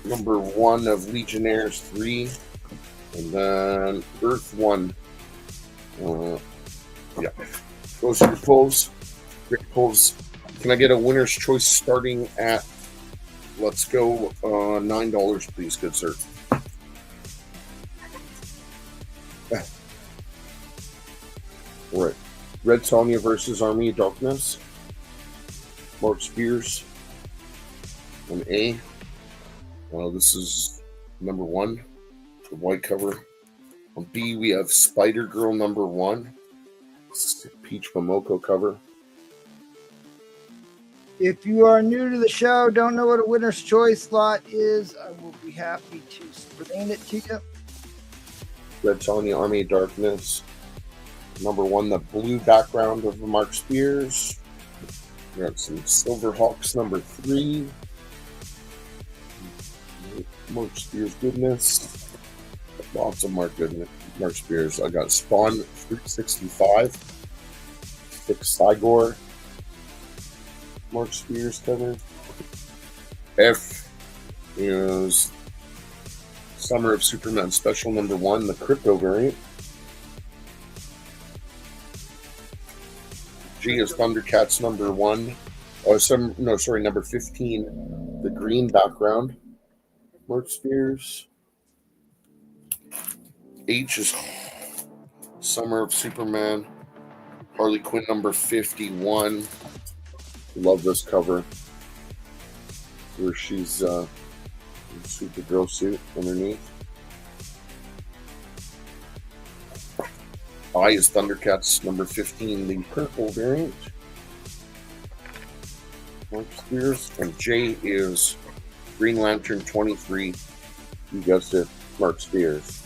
number 1 of Legionnaires 3. And then Earth 1. Yeah. Those are the polls. Great polls. Can I get a winner's choice starting at, let's go, $9, please, good sir. All right. Red Sonja versus Army of Darkness. Mark Spears. An A. This is number 1. The white cover. On B, we have Spider Girl number 1. This is the Peach Momoko cover. If you are new to the show, don't know what a winner's choice slot is, I will be happy to explain it to you. Red Sonja, Army of Darkness. Number 1, the blue background of Mark Spears. We got some Silverhawks number 3. Mark Spears goodness. Lots of Mark Spears. I got Spawn 365. Thick Cygor. Mark Spears cover. F is Summer of Superman Special number 1, the Crypto variant. G is Thundercats number 1. Number 15, the green background. Mark Spears. H is Summer of Superman. Harley Quinn number 51. Love this cover. Where she's in Supergirl suit underneath. I is Thundercats number 15, the purple variant. Mark Spears. And J is Green Lantern 23. You guessed it, Mark Spears.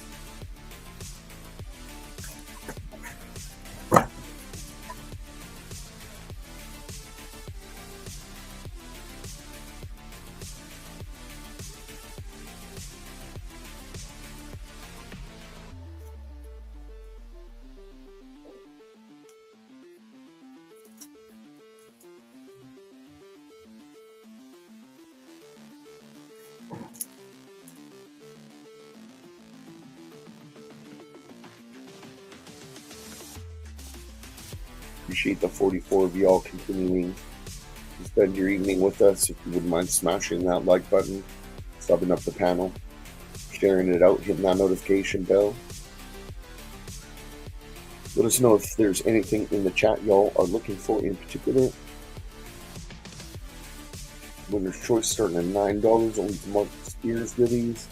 Appreciate the 44 of y'all continuing to spend your evening with us. If you wouldn't mind smashing that like button, subbing up the panel, sharing it out, hitting that notification bell. Let us know if there's anything in the chat y'all are looking for in particular. Winner's choice starting at $9, only to Mark Spears goodies.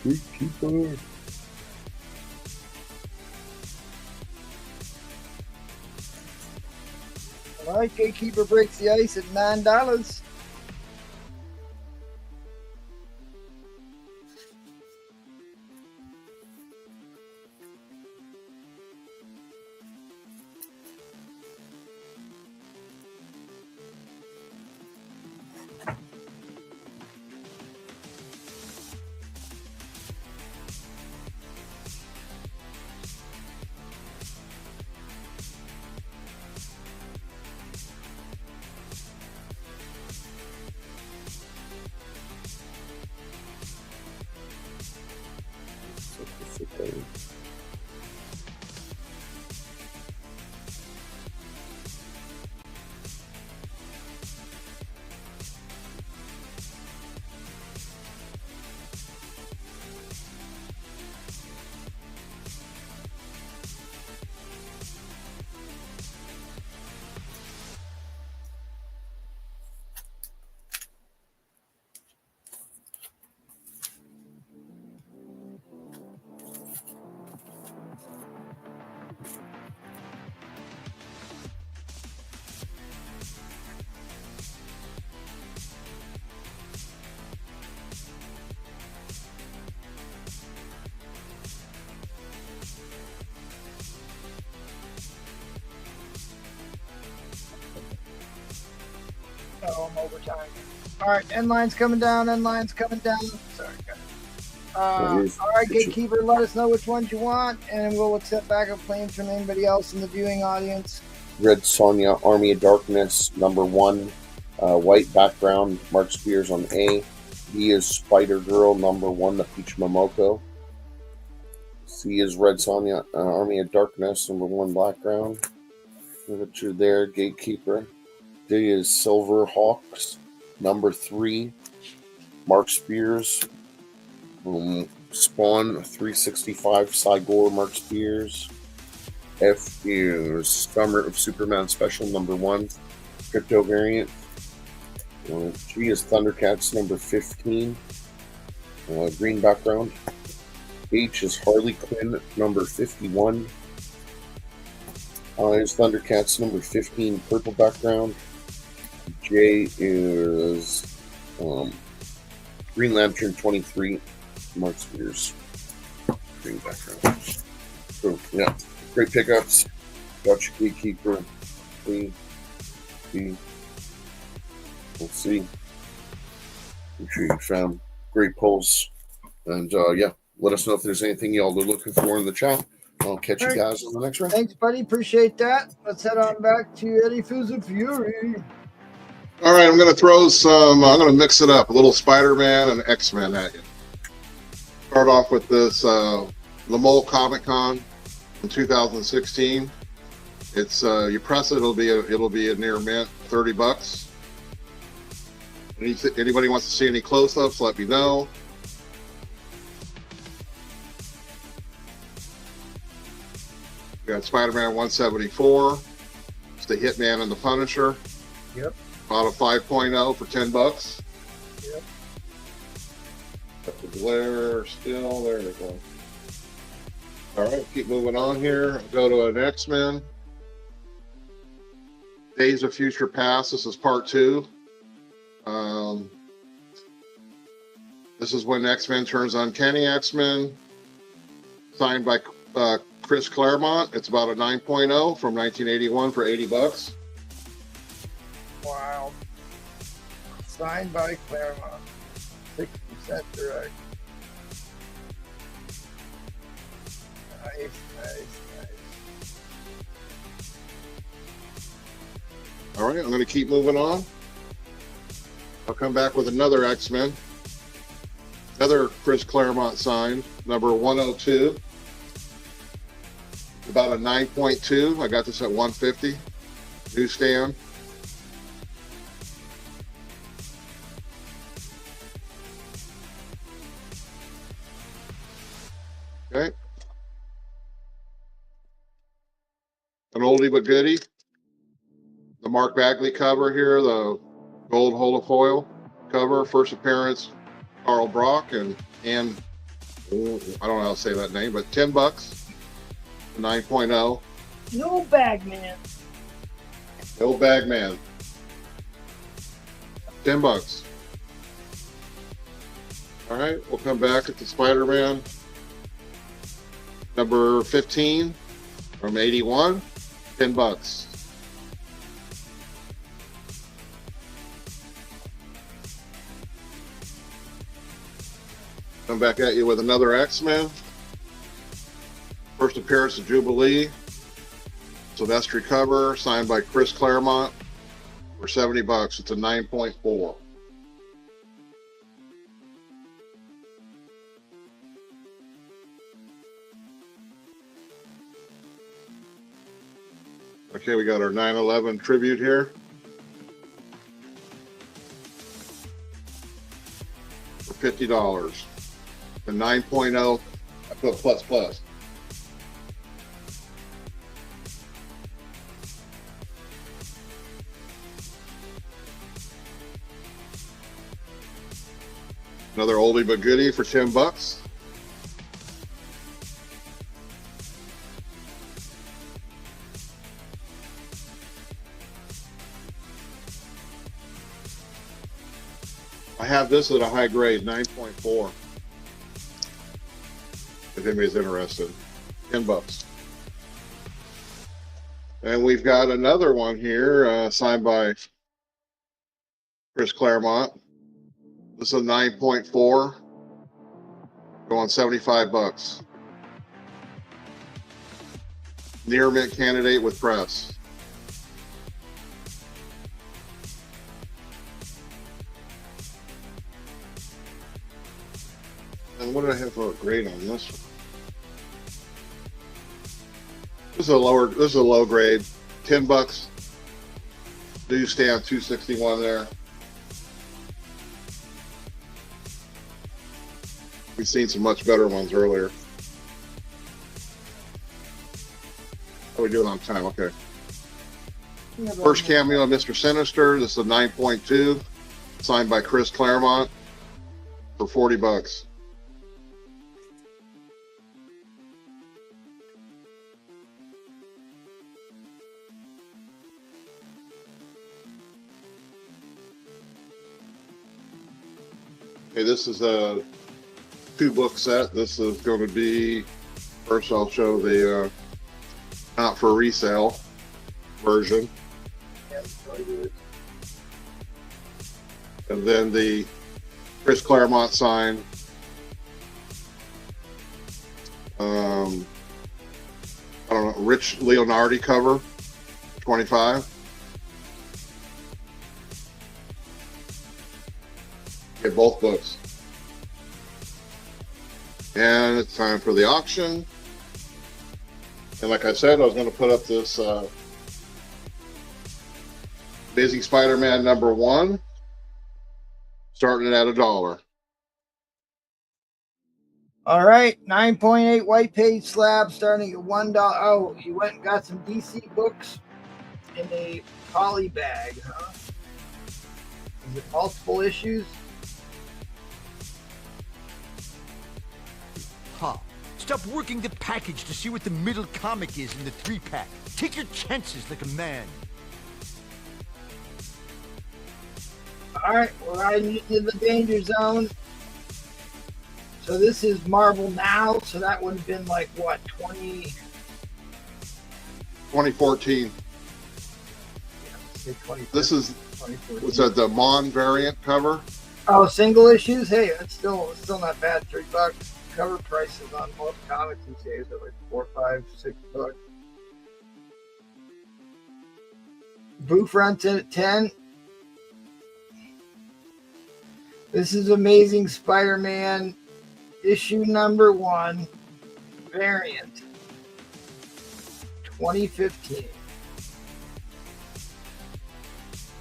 Gatekeeper. All right, Gatekeeper breaks the ice at $9. Oh, I'm overtime. All right, end line's coming down. End line's coming down. Sorry, guys. All right, Gatekeeper, let us know which ones you want, and we'll accept backup claims from anybody else in the viewing audience. Red Sonja, Army of Darkness, number 1. White background, Mark Spears on A. B is Spider Girl, number 1, the Peach Momoko. C is Red Sonja, Army of Darkness, number 1 background. Look at you there, Gatekeeper. D is Silver Hawks, number 3, Mark Spears. Spawn 365, Cygor, Mark Spears. F is Summer of Superman Special, number 1, Crypto variant. G is Thundercats, number 15, green background. H is Harley Quinn, number 51. Eyes, Thundercats number 15, purple background. J is Green Lantern 23, Mark Spears, green background. So, yeah, great pickups. Gotcha, Gatekeeper. We'll see. Make sure you found great polls. And yeah, let us know if there's anything y'all are looking for in the chat. I'll catch you guys on the next round. Thanks, buddy. Appreciate that. Let's head on back to Eddie Fuzzy Fury. All right, I'm going to throw some, I'm going to mix it up, a little Spider-Man and X-Men at you. Start off with this Lamole Comic Con in 2016. It's you press it, it'll be a near mint, $30. Anybody wants to see any close-ups, let me know. We got Spider-Man 174. It's the Hitman and the Punisher. Yep. About a 5.0 for $10. Yep. Got the glare still. There we go. All right, keep moving on here. Go to an X-Men. Days of Future Past. This is part 2. This is when X-Men turns Uncanny X-Men. Signed by Chris Claremont. It's about a 9.0 from 1981 for $80. Wow. Signed by Claremont. 6% direct. Nice. All right, I'm going to keep moving on. I'll come back with another X-Men. Another Chris Claremont signed, number 102. About a 9.2. I got this at 150. Newsstand. Okay. An oldie but goodie. The Mark Bagley cover here, the gold holofoil cover, first appearance, Carl Brock and I don't know how to say that name, but $10, 9.0. No bag, man. No bag man. $10. All right, we'll come back at the Spider-Man. Number 15 from 81, $10. Come back at you with another X-Men. First appearance of Jubilee. Sylvester cover, signed by Chris Claremont for $70. It's a 9.4. Okay, we got our 9/11 tribute here. For $50. The 9.0, I put plus. Another oldie but goodie for $10. I have this at a high grade, 9.4. If anybody's interested, $10. And we've got another one here, signed by Chris Claremont. This is a 9.4, going $75. Near mint candidate with press. And what did I have for a grade on this one? This is a low grade, $10. Newsstand 261 there. We've seen some much better ones earlier. How are we doing on time? Okay. First cameo of Mr. Sinister. This is a 9.2, signed by Chris Claremont for $40. Okay, this is a 2-book set. This is going to be, first I'll show the not for resale version. And then the Chris Claremont sign. I don't know, Rich Leonardi cover, 25. Get both books. And it's time for the auction. And like I said, I was going to put up this Amazing Spider-Man #1, starting at $1. All right, 9.8 white page slab starting at $1. Oh, you went and got some DC books in a poly bag, huh? Is it multiple issues? Huh. Stop working the package to see what the middle comic is in the 3-pack. Take your chances like a man. All right, we're riding into the danger zone. So this is Marvel Now, so that would have been like what, 2014. Yeah, say 20. This is, 2014. what's that, the Mon variant cover? Oh, single issues? Hey, it's still not bad. $3. Cover prices on most comics these days are like $4, $5, $6. Booth runs in at 10. This is Amazing Spider-Man issue #1 variant 2015.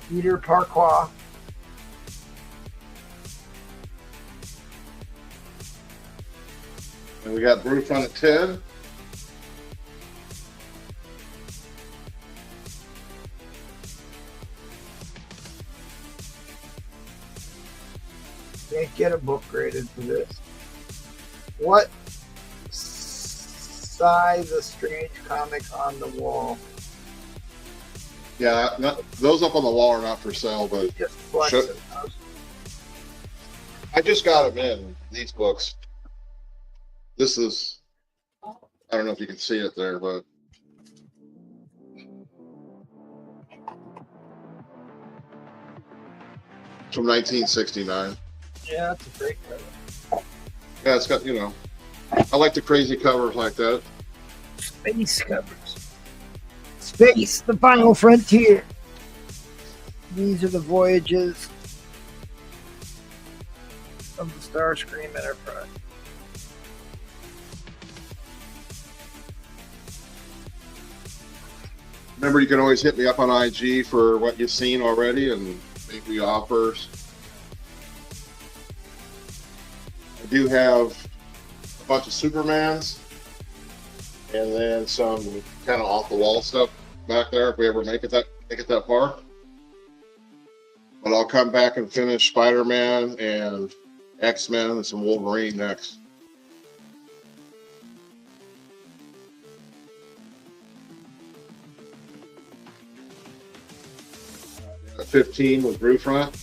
Peter Parquois. And we got Bruce on at 10. Can't get a book graded for this. What size a strange comic on the wall? Yeah, those up on the wall are not for sale, but Just flex Sure. it. I just got them in, these books. This is, I don't know if you can see it there, but it's from 1969. Yeah, that's a great cover. Yeah, it's got, you know, I like the crazy covers like that. Space covers. Space, the final frontier. These are the voyages of the Starscream Enterprise. Remember, you can always hit me up on IG for what you've seen already and make me offers. I do have a bunch of Supermans and then some kind of off the wall stuff back there if we ever make it that far. But I'll come back and finish Spider-Man and X-Men and some Wolverine next. At 15 with Brew Front.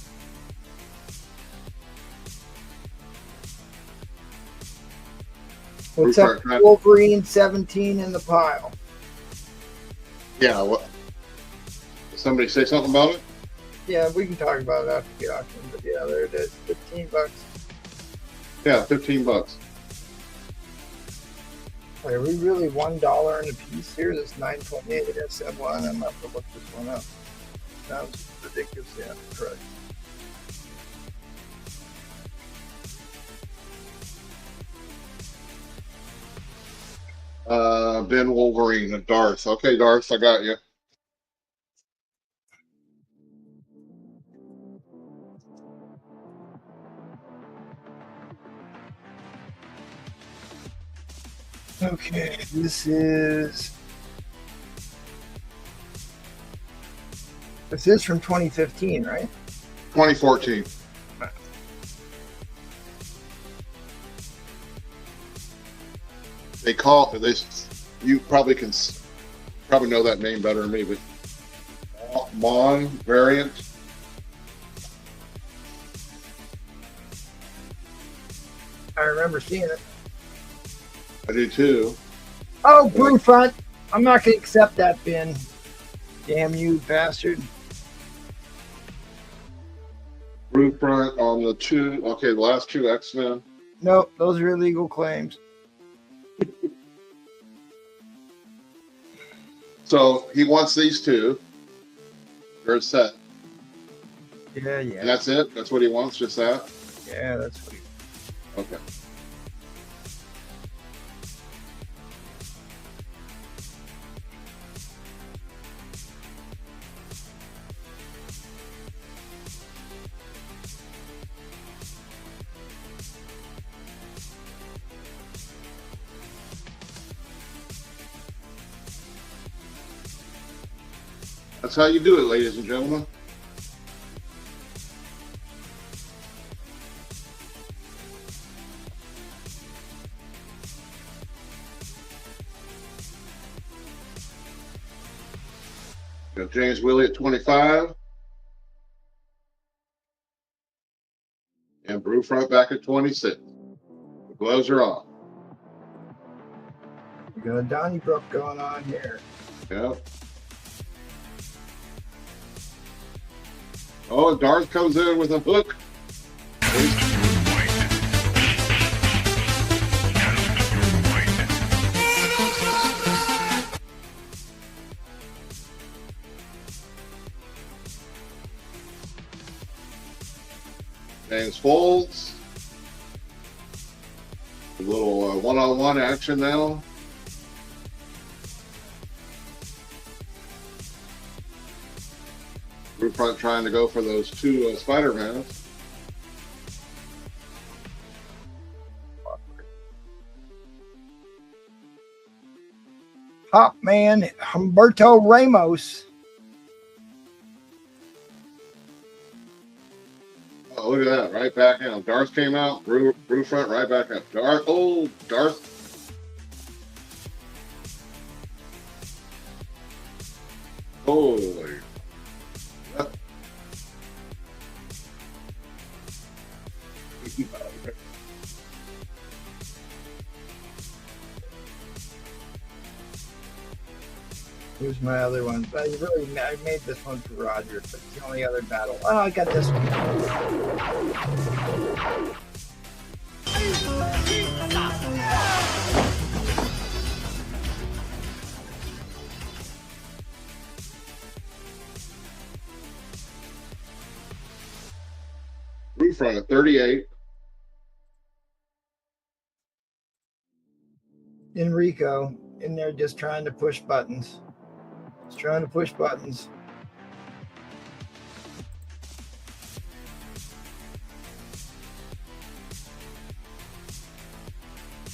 What's up, Wolverine 17 in the pile? Yeah, what? Did somebody say something about it? Yeah, we can talk about it after the auction, but yeah, there it is. $15. Yeah, $15. Wait, are we really $1 in a piece here? This 9.8 SM1. I'm gonna have to look this one up. Sounds ridiculous. Yeah, correct. Ben Wolverine and Darth. Okay, Darth, I got you. Okay, this is from 2015, right? 2014. They call this. You probably know that name better than me, but Mon variant. I remember seeing it. I do too. Oh, blue front. I'm not going to accept that bin. Damn you, bastard. Blue front on the two. Okay, the last two X-Men. Nope, those are illegal claims. So he wants these two. They're set. Yeah, And yeah. that's it? That's what he wants? Just that? Yeah, that's what he... Okay. That's how you do it, ladies and gentlemen. Got James Willie at 25. And Brew Front back at 26. The gloves are off. We got a Donnybrook going on here. Yep. Oh, Darth comes in with a hook. James folds. A little one-on-one action now. Brew Front trying to go for those two Spider-Mans. Hop man, Humberto Ramos. Oh, look at that, right back in. Darth came out, Brew Front right back up. Darth, oh, Darth. Holy. Yep. Here's my other one. But I made this one for Roger, but it's the only other battle. Oh, I got this one. Brew Front at 38. Enrico in there just trying to push buttons. Just trying to push buttons.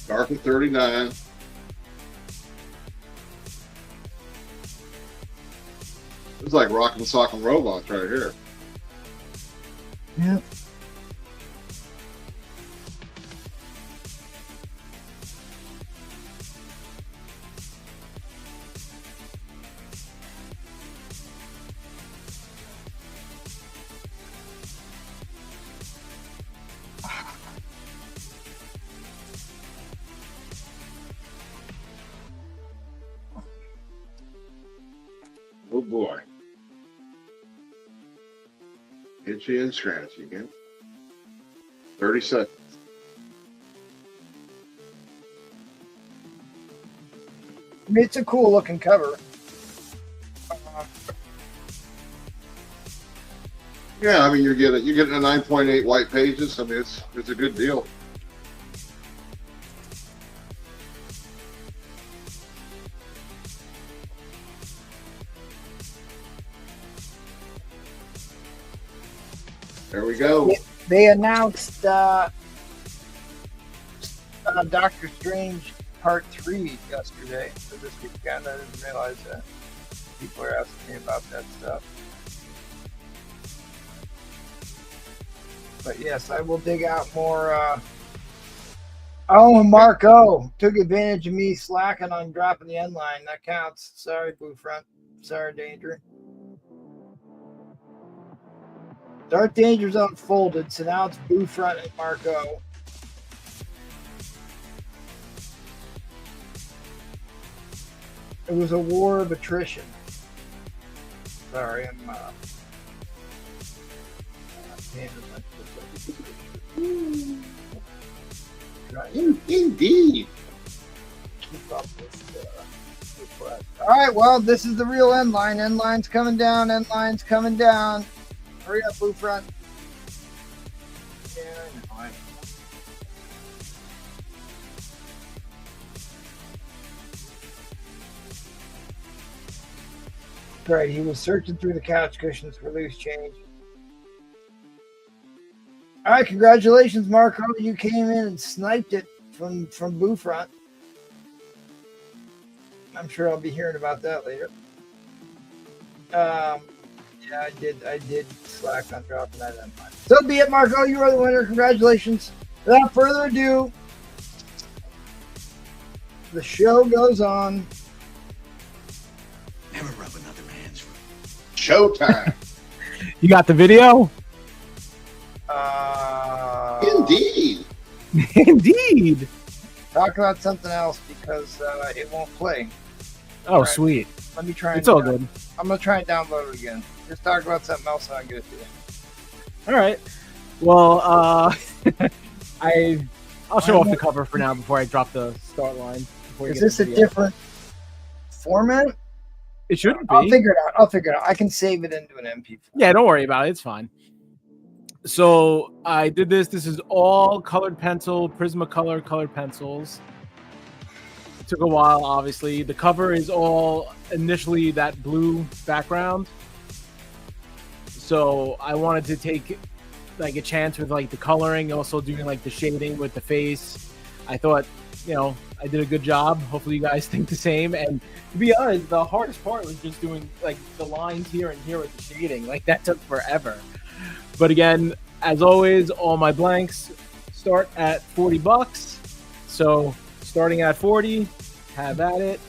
Darth at 39. This is like Rock and Sock and Robots right here. Yep. Oh boy. Itchy and scratchy again. 30 seconds. I mean, it's a cool looking cover. Yeah, I mean you're getting a 9.8 white pages. I mean it's a good deal. There we go. They announced Doctor Strange Part 3 yesterday for this weekend. I didn't realize that. People are asking me about that stuff. But yes, I will dig out more. Oh, Marco took advantage of me slacking on dropping the end line. That counts. Sorry, Blue Front. Sorry, Danger. Dark Danger's unfolded, so now it's Blue Front and Marco. It was a war of attrition. Sorry, I'm Indeed. keep up with request. All right, well, this is the real end line. End line's coming down. End line's coming down. Hurry up, Blue Front. Yeah, I know. Right, he was searching through the couch cushions for loose change. All right, congratulations, Marco. You came in and sniped it from Blue Front. I'm sure I'll be hearing about that later. Yeah, I did slack on dropping that in. So be it, Marco. You are the winner. Congratulations. Without further ado, the show goes on. Never rub another man's room. Showtime. You got the video? Indeed. Indeed. Talk about something else because it won't play. Oh, Right. sweet. Let me try. It's all good. I'm gonna try and download it again. Just talk about something else and I'll get it to you. All right. Well, I'll show off the cover for now before I drop the start line. before you Is get this the a video. different format? It shouldn't be. I'll figure it out. I can save it into an MP4. Yeah, don't worry about it. It's fine. So I did this. This is all colored pencil, Prismacolor colored pencils. It took a while, obviously. The cover is all initially that blue background. So I wanted to take like a chance with like the coloring, also doing like the shading with the face. I thought, I did a good job. Hopefully you guys think the same. And to be honest, the hardest part was just doing like the lines here and here with the shading. Like that took forever. But again, as always, all my blanks start at $40. So starting at 40, have at it.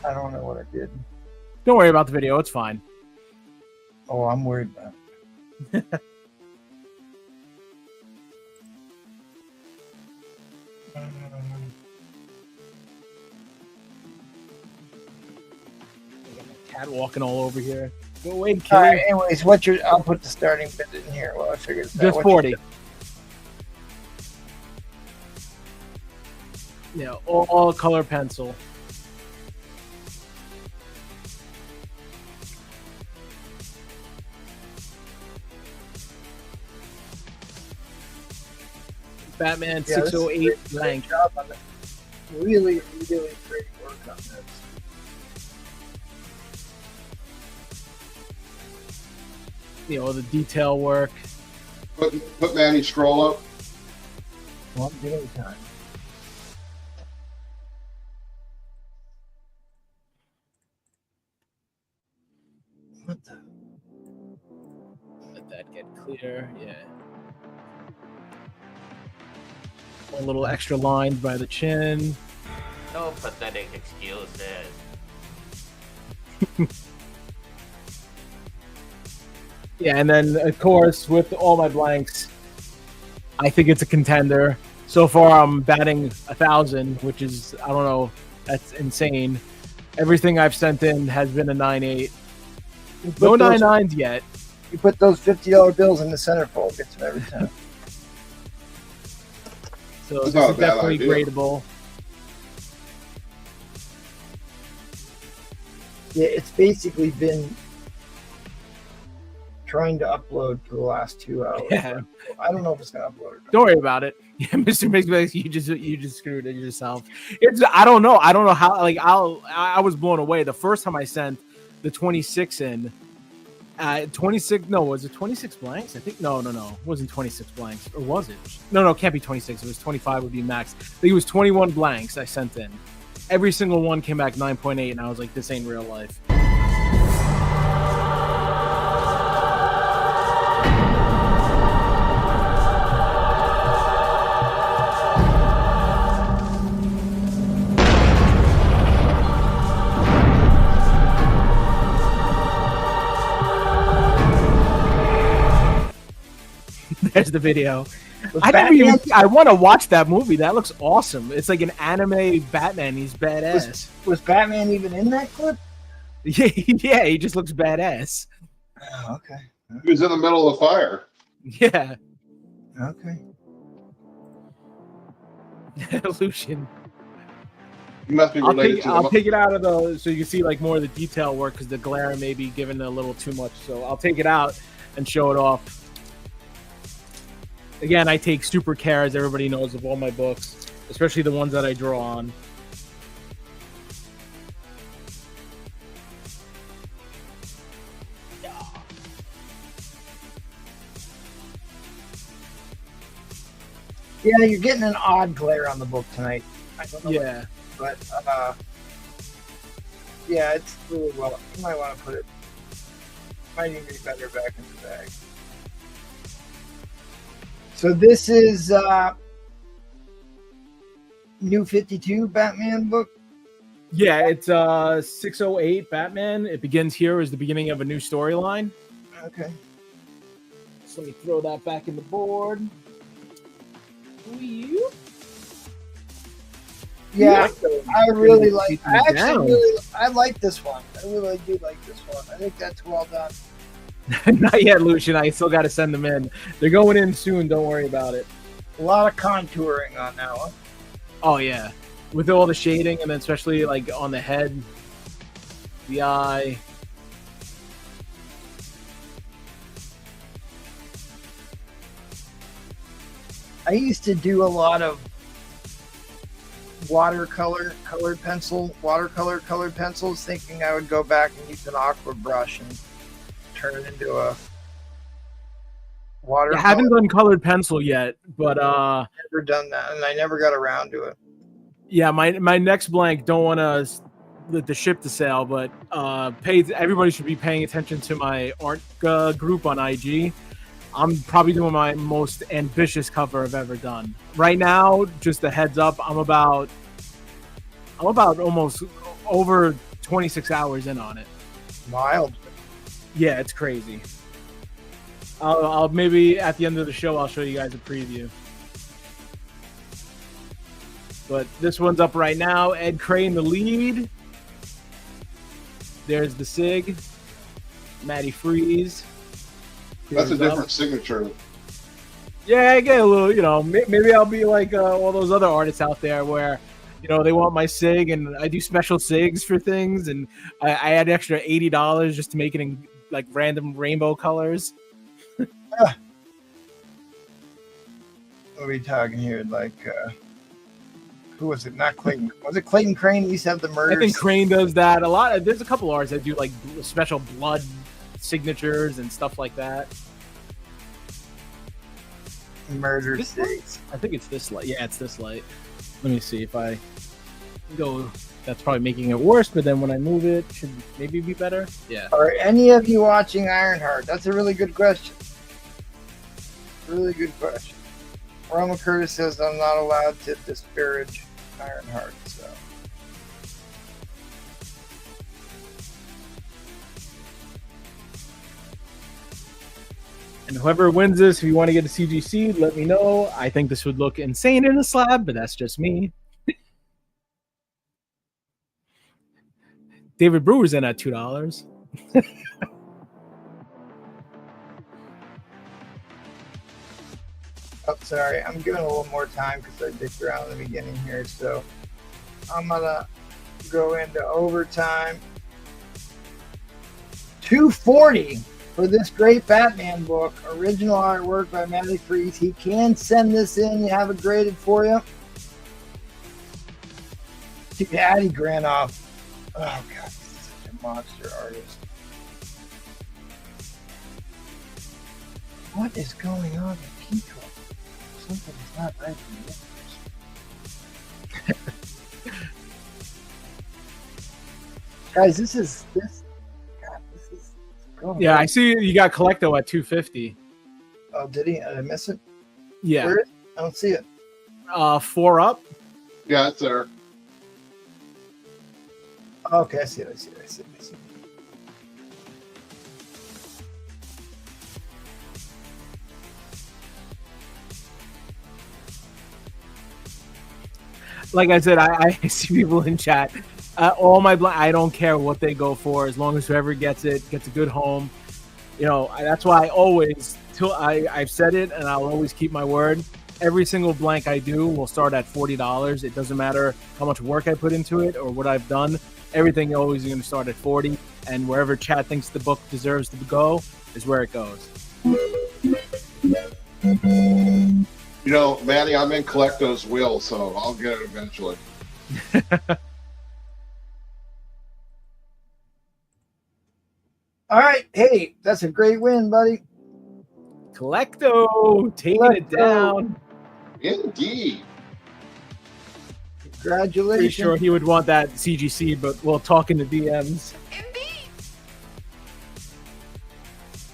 I don't know what I did. Don't worry about the video. It's fine. Oh, I'm worried about it. Cat walking all over here. Go away, kid. All right. Anyways, I'll put the starting bid in here. Well, I figured it's Just 40. Yeah, all color pencil. Batman Yeah, this is 608 great blank. job on it. Really, really great work on this. The detail work. Put Manny scroll up. Well, I'm doing time. What the? Let that get clear. Yeah. A little extra lines by the chin. No pathetic excuses. Yeah, and then of course with all my blanks, I think it's a contender. So far, I'm batting 1,000, which is I don't know, that's insane. Everything I've sent in has been a 9.8. No 9.9s yet. You put those $50 bills in the centerfold, gets them every time. So It's this not is a bad definitely idea. gradable. Yeah, it's basically been trying to upload for the last 2 hours. Yeah. I don't know if it's gonna upload. Or not. Don't worry about it. Yeah, Mr. Mixbags, you just screwed it yourself. I don't know how. Like I was blown away the first time I sent the 26 in. 26. No, was it 26 blanks? I think no. It wasn't 26 blanks, or was it? No, it can't be 26. It was 25 would be max. I think it was 21 blanks I sent in. Every single one came back 9.8, and I was like, this ain't real life. There's the video. Was I never even. Batman, I want to watch that movie. That looks awesome. It's like an anime Batman. He's badass. was Batman even in that clip? Yeah, he just looks badass. Oh, okay. He was in the middle of the fire. Yeah, Okay. Lucian. He must be related to I'll the. take it out of the so you can see like more of the detail work because the glare may be giving a little too much. So I'll take it out and show it off. Again, I take super care, as everybody knows, of all my books, especially the ones that I draw on. Yeah, you're getting an odd glare on the book tonight. I don't know. Yeah. But yeah, it's really well. You might want to put it. Might even be better back in the bag. So this is New 52 Batman book. Yeah, it's 608 Batman. It begins here as the beginning of a new storyline. Okay. So let me throw that back in the board. Yeah, I really like. I actually down. I like this one. I really do like this one. I think that's well done. Not yet, Lucian. I still got to send them in. They're going in soon. Don't worry about it. A lot of contouring on that one. Oh yeah, with all the shading, and then especially like on the head, the eye. I used to do a lot of watercolor colored pencils, thinking I would go back and use an aqua brush and turn it into a water. I haven't done colored pencil yet, but never done that, and I never got around to it. yeah, my next blank. Don't want to let the ship to sail, but everybody should be paying attention to my art group on IG. I'm probably doing my most ambitious cover I've ever done. Right now, just a heads up, I'm about almost over 26 hours in on it. Wild. Yeah, it's crazy. I'll maybe at the end of the show I'll show you guys a preview. But this one's up right now. Ed Crane the lead. There's the Sig. Matty Freeze. That's a Here's up. different signature. Yeah, I get a little, maybe I'll be like all those other artists out there where, they want my SIG and I do special SIGs for things and I add extra $80 just to make it in like random rainbow colors. What are we talking here? Like, who was it? Not Clayton. Was it Clayton Crane? He used to have the murders. I think Crane does that a lot. There's a couple artists that do like special blood signatures and stuff like that. Murder states. I think it's this light. Yeah, it's this light. Let me see if I go. That's probably making it worse, but then when I move it, should maybe be better. Yeah. Are any of you watching Ironheart? That's a really good question. Really good question. Roma Curtis says I'm not allowed to disparage Ironheart, so. And whoever wins this, if you want to get a CGC, let me know. I think this would look insane in a slab, but that's just me. David Brewer's in at $2. Oh, sorry. I'm giving a little more time because I dicked around in the beginning here. So I'm going to go into overtime. $240 for this great Batman book. Original artwork by Matty Freeze. He can send this in. You have it graded for you. Dude, Addy Granoff. Oh, God. He's such a monster artist. What is going on with Pico? Something's not right in the universe. Guys, this is going Yeah, on. I see you got Collecto at $250. Oh, did he? Did I miss it? Yeah. Where is it? I don't see it. 4 up. Yeah, it's there. Okay, I see it. I see it. like I said, I see people in chat. All my I don't care what they go for, as long as whoever gets it gets a good home. You know, that's why I always, I've said it, and I'll always keep my word. Every single blank I do will start at $40. It doesn't matter how much work I put into it or what I've done. Everything always going to start at 40, and wherever chat thinks the book deserves to go is where it goes. You know, Manny, I'm in Collecto's will, so I'll get it eventually. All right. Hey, that's a great win, buddy. Collecto taking it down. Indeed. Congratulations. Pretty sure he would want that CGC, but we'll talk in the DMs.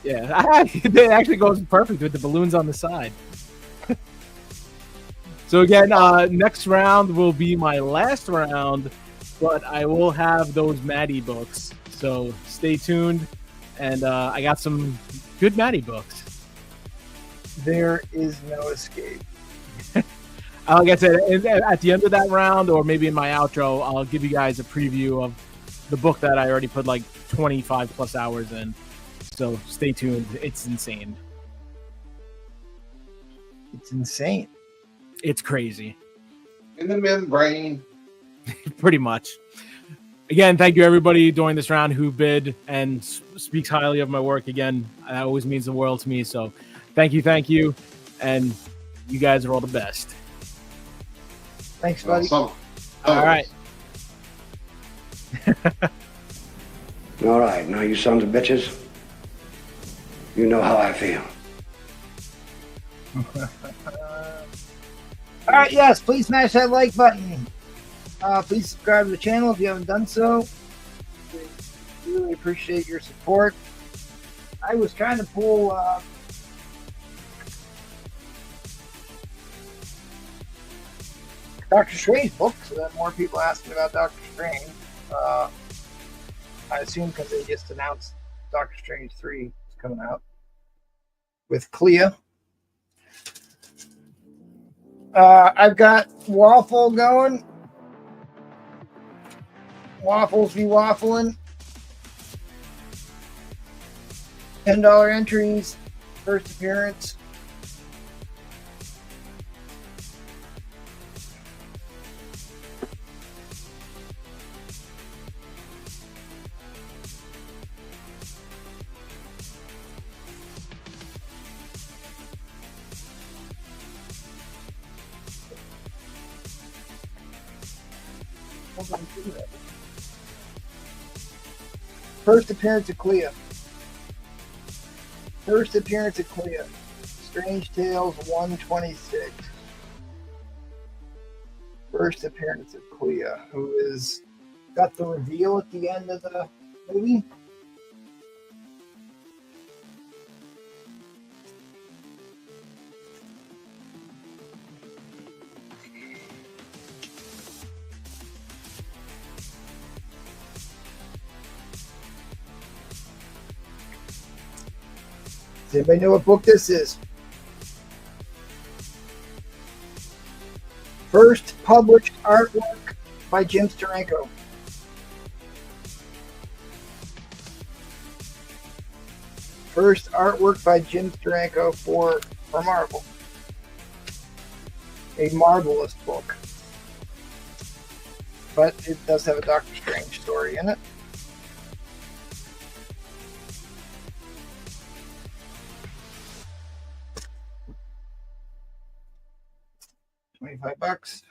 Yeah, it actually goes perfect with the balloons on the side. So again, next round will be my last round, but I will have those Maddie books. So stay tuned, and I got some good Maddie books. There is no escape. Like I said, at the end of that round, or maybe in my outro, I'll give you guys a preview of the book that I already put like 25 plus hours in. So stay tuned. It's insane. It's insane. It's crazy. In the membrane. Pretty much. Again, thank you everybody during this round who bid and speaks highly of my work. Again, that always means the world to me. So thank you. And you guys are all the best. Thanks, buddy. All right. All right, now you sons of bitches, you know how I feel. All right, yes, please smash that like button. Please subscribe to the channel if you haven't done so. We really appreciate your support. I was trying to pull Doctor Strange book so that more people ask me about Doctor Strange. I assume because they just announced Doctor Strange 3 is coming out with Clea. I've got Waffle going. Waffles be waffling. $10 entries. First appearance. First appearance of Clea. First appearance of Clea. Strange Tales 126. First appearance of Clea, who is got the reveal at the end of the movie. Does anybody know what book this is? First published artwork by Jim Steranko. First artwork by Jim Steranko for Marvel. A marvelous book. But it does have a Doctor Strange story in it. $25.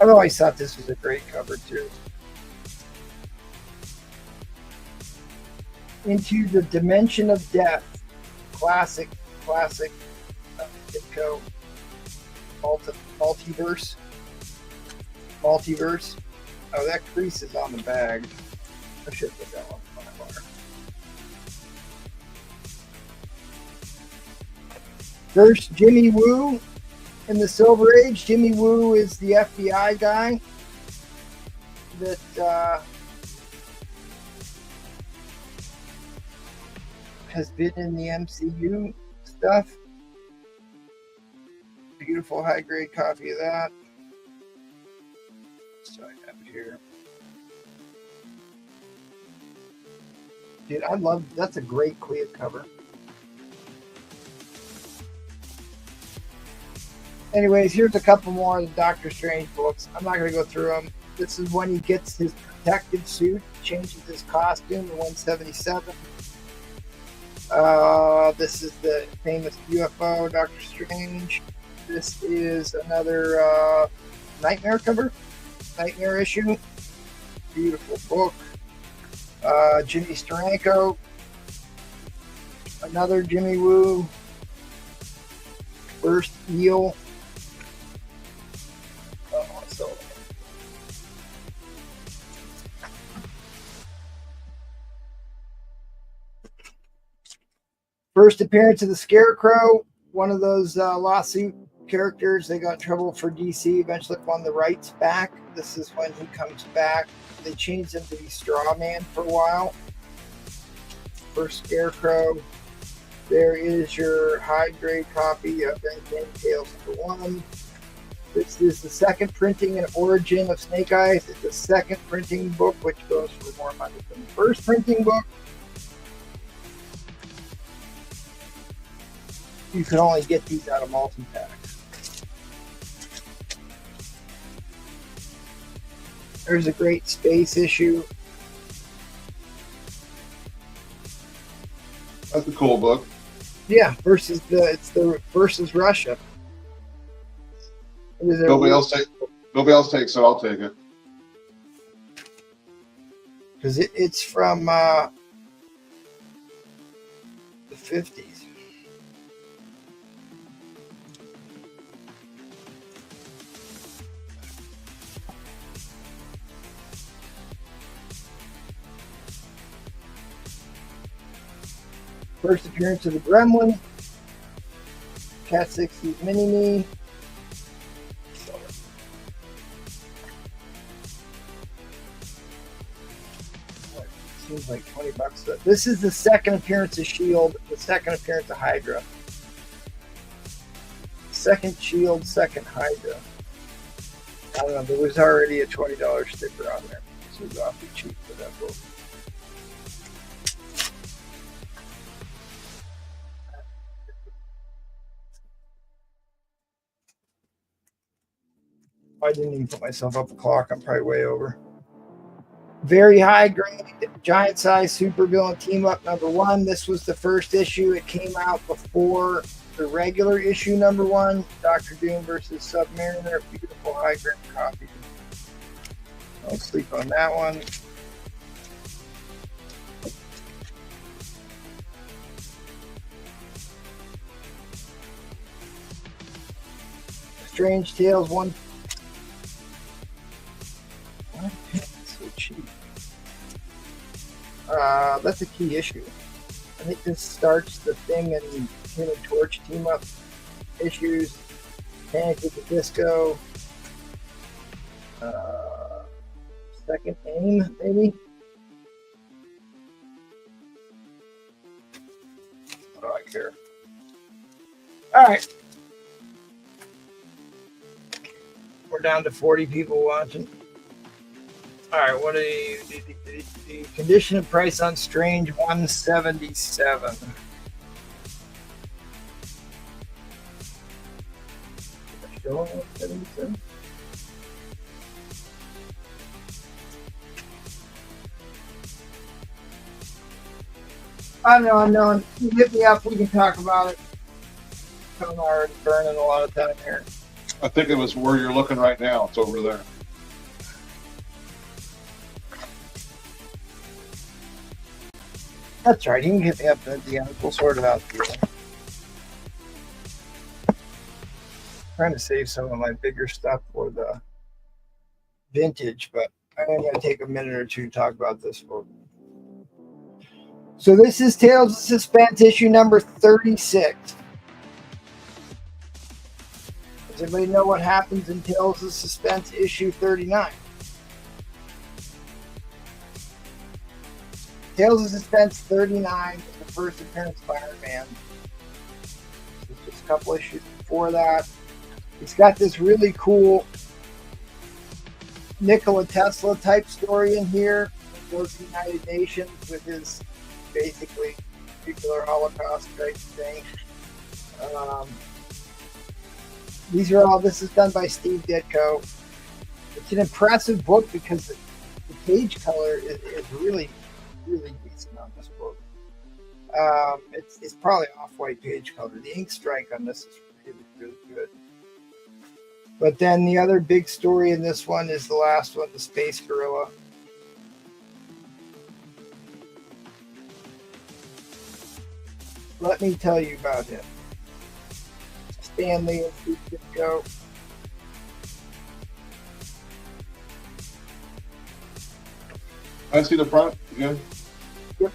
I've always thought this was a great cover too. Into the Dimension of Death. Classic Ditko. Multiverse. Oh, that crease is on the bag. I should put that on my bar. First, Jimmy Woo in the Silver Age. Jimmy Woo is the FBI guy that has been in the MCU stuff. Beautiful high grade copy of that. So I have it here. Dude, I love, that's a great clear cover. Anyways, here's a couple more of the Doctor Strange books. I'm not going to go through them. This is when he gets his protective suit, changes his costume to 177. This is the famous UFO Doctor Strange. This is another Nightmare cover, Nightmare issue. Beautiful book. Jimmy Steranko. Another Jimmy Woo. First Eel. Oh, so first appearance of the Scarecrow, one of those lawsuit characters. They got in trouble for DC, eventually won the rights back. This is when he comes back. They changed him to be Straw Man for a while. First Scarecrow. There is your high grade copy of Uncanny Tales #1. This is the second printing and origin of Snake Eyes. It's the second printing book, which goes for more money than the first printing book. You can only get these out of multi-packs. There's a great space issue. That's a cool book. Yeah, versus versus Russia. It is Nobody else takes it. I'll take it. Because it's from the 50s. First appearance of the Gremlin. Cat 60's Mini-Me. Seems like $20. This is the second appearance of S.H.I.E.L.D., the second appearance of Hydra. Second S.H.I.E.L.D., second Hydra. I don't know, there was already a $20 sticker on there. So it was awfully cheap for that book. I didn't even put myself up the clock. I'm probably way over. Very high grade, giant size supervillain team up #1. This was the first issue. It came out before the regular issue #1. Doctor Doom versus Submariner. Beautiful high grade copy. Don't sleep on that one. Strange Tales 1. What? So cheap. That's a key issue. I think this starts the Thing and Human Torch team up issues. Panic at the Disco. Second Aim, maybe. What do I care? All right. We're down to 40 people watching. All right, what are the condition and price on Strange 177? Show 177. Unknown. You hit me up, we can talk about it. I'm already burning a lot of time here. I think it was where you're looking right now. It's over there. That's right. You can hit me up at the end. We'll sort it out for you. Trying to save some of my bigger stuff for the vintage, but I'm going to take a minute or two to talk about this book. So this is Tales of Suspense issue number 36. Does anybody know what happens in Tales of Suspense issue 39? Tales of Suspense 39 is the first appearance of Iron Man. Just a couple issues before that. He's got this really cool Nikola Tesla type story in here. He goes to the United Nations with his basically nuclear holocaust type thing. This is done by Steve Ditko. It's an impressive book because the page color is really, really decent on this book. It's probably off-white page color. The ink strike on this is really, really good. But then the other big story in this one is the last one, the Space Gorilla. Let me tell you about him. Stanley and Steve Ditko. I see the front. Good. Yep.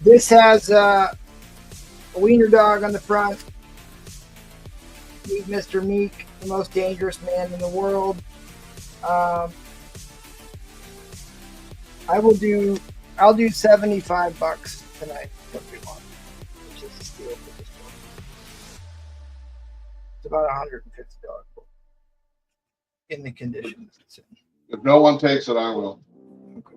This has a wiener dog on the front. Meet Mr. Meek, the most dangerous man in the world. I'll do $75 tonight for everyone, which is a steal for this book. It's about $150 book in the conditions it's in. If no one takes it, I will. Okay.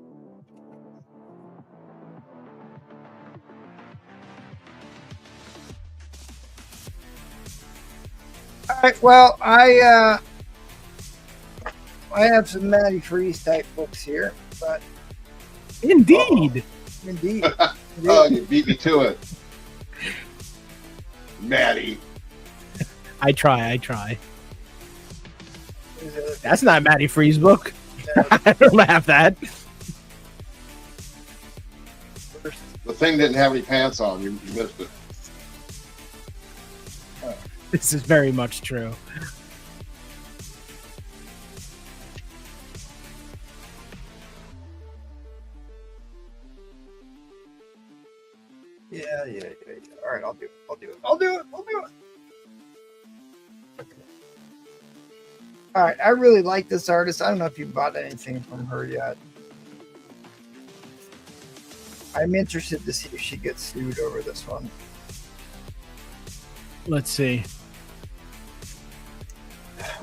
All right. Well, I have some Matty Freeze type books here, but Indeed. indeed, Oh, you beat me to it. Maddie. I try. That's not Matty Free's book. I don't have that. The thing didn't have any pants on. You missed it. This is very much true. Yeah. All right, I'll do it. All right, I really like this artist. I don't know if you bought anything from her yet. I'm interested to see if she gets sued over this one. Let's see.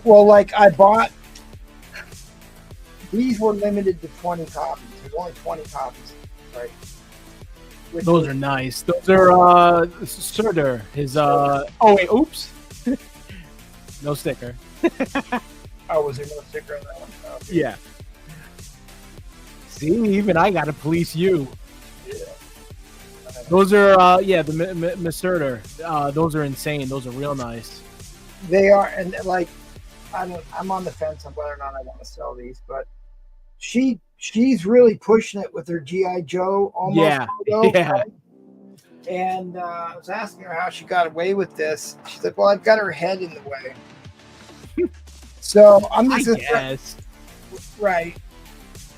Well, like I bought, these were limited to 20 copies. There's only 20 copies, right? Those are nice. Those are Surtur. His oh wait, oops. No sticker. Oh, was there no sticker on that one? Oh, okay. Yeah. See, even I gotta police you. Yeah. Those are the Surtur. Those are insane. Those are real nice. They are, and like I'm on the fence on whether or not I want to sell these, but she's really pushing it with her G.I. Joe almost. Yeah. Logo, Yeah. right? And I was asking her how she got away with this. She's like, "Well, I've got her head in the way." So I'm just Yes. right.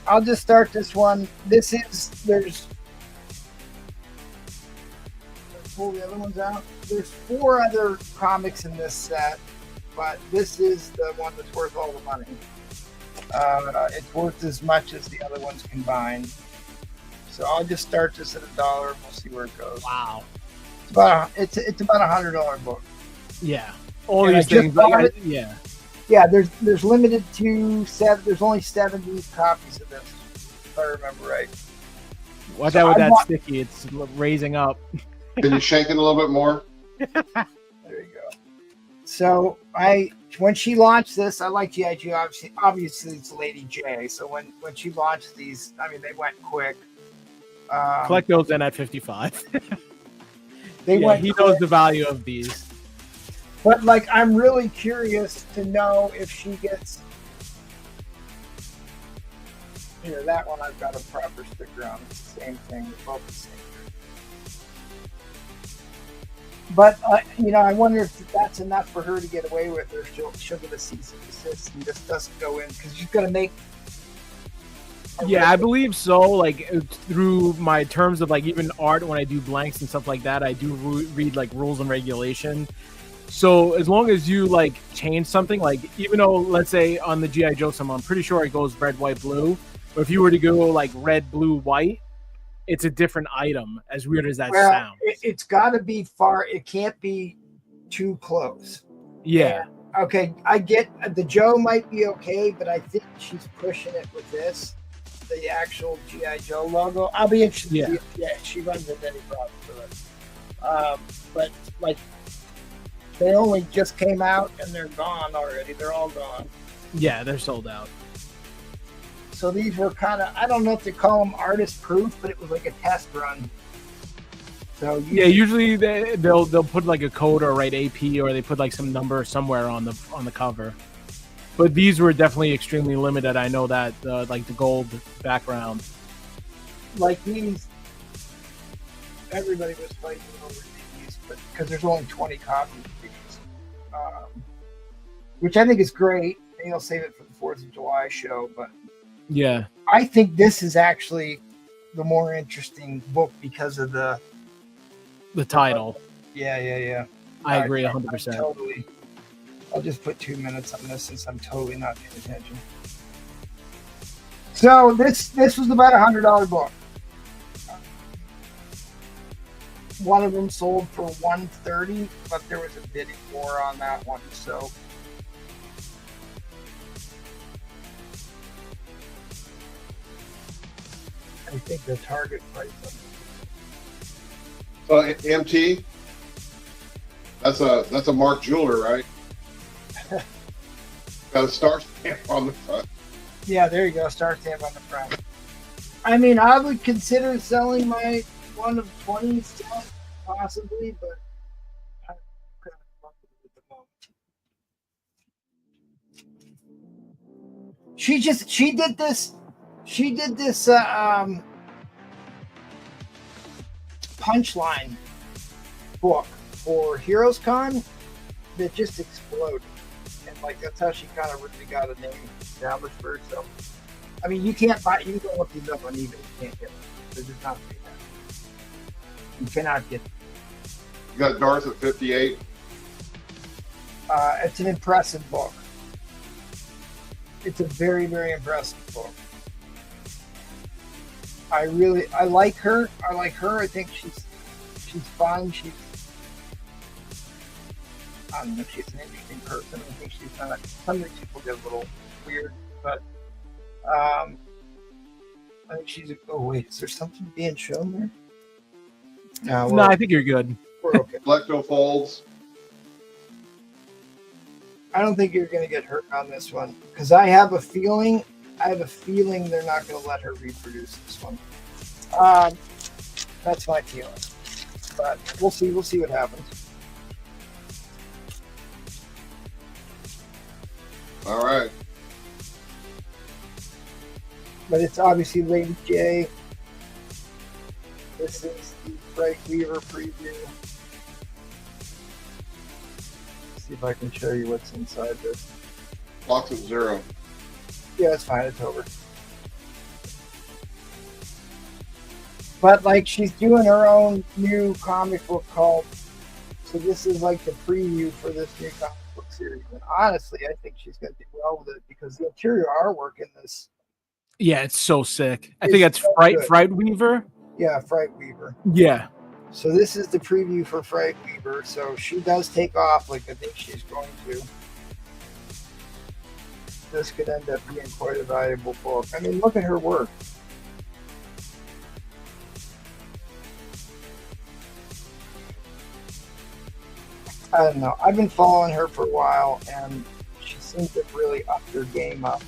I'll just start this one. There's pull the other ones out. There's 4 other comics in this set, but this is the one that's worth all the money. It's worth as much as the other ones combined. So I'll just start this at $1. We'll see where it goes. Wow. It's about $100 book. Yeah. All And I these just things. bought it. Yeah. Yeah, there's limited to 7. There's only 70 copies of this, if I remember right. Watch So out with I that want- sticky. It's raising up. Can you shake it a little bit more? There you go. So when she launched this, I like G.I. Joe. Obviously, it's Lady J. So when she launched these, I mean, they went quick. Collect those in at 55. They went. He quick. knows the value of these. But like, I'm really curious to know if she gets. Here, that one I've got a proper sticker on. It's the same thing. They're both the same. But I wonder if that's enough for her to get away with, or she'll get a cease and desist and just doesn't go in because she's gonna make. Yeah, I believe so. Like through my terms of like even art, when I do blanks and stuff like that, I do read like rules and regulation. So as long as you like change something, like even though let's say on the GI Joe I'm pretty sure it goes red, white, blue. But if you were to go like red, blue, white, it's a different item. As weird as that sounds. It's got to be far. It can't be too close. Yeah. And, okay, I get the Joe might be okay, but I think she's pushing it with this, the actual GI Joe logo. I'll be interested. Yeah. To see if she runs into any problems with it. But like, they only just came out and they're gone already. They're all gone. Yeah, they're sold out. So these were kind of, I don't know if they call them artist proof, but it was like a test run. So usually they'll put like a code or write AP or they put like some number somewhere on the cover. But these were definitely extremely limited. I know that like the gold background. Like these, everybody was fighting over these, but because there's only 20 copies of these, which I think is great. Maybe I'll save it for the 4th of July show, but Yeah. I think this is actually the more interesting book because of the title. Yeah. I agree 100%. Totally. I'll just put 2 minutes on this since I'm totally not paying attention. So this was about $100 book. One of them sold for $130, but there was a bidding war on that one. So I think the target price of it. MT. That's a Mark Jeweler, right? Got a star stamp on the front. Yeah, there you go. Star stamp on the front. I mean, I would consider selling my one of 20 set, possibly, but I'm kind of lucky at the moment. She did this punchline book for Heroes Con that just exploded. And like that's how she kind of really got a name established for herself. I mean, you can't buy. You can go look these up on eBay. You can't get them. They're just not free now. You cannot get them. You got Darth at 58. It's an impressive book. It's a very, very impressive book. I like her. I think she's fun. I don't know if she's an interesting person. I think she's not. Some of these people get a little weird, but I think she's. Oh wait, is there something being shown there? No, I think you're good. We're okay. Lecto folds. I don't think you're going to get hurt on this one because I have a feeling they're not going to let her reproduce this one. That's my feeling, but we'll see. We'll see what happens. All right. But it's obviously Lady J. This is the Frank Weaver preview. See if I can show you what's inside this. Box at 0. Yeah, it's fine. It's over. But like she's doing her own new comic book called. So this is like the preview for this new comic book series. And honestly, I think she's going to do well with it because the interior artwork in this. Yeah, it's so sick. I think that's Fright Weaver. Yeah, Fright Weaver. Yeah. So this is the preview for Fright Weaver. So she does take off like I think she's going to. This could end up being quite a valuable book. I mean, look at her work. I don't know. I've been following her for a while, and she seems to really up her game up.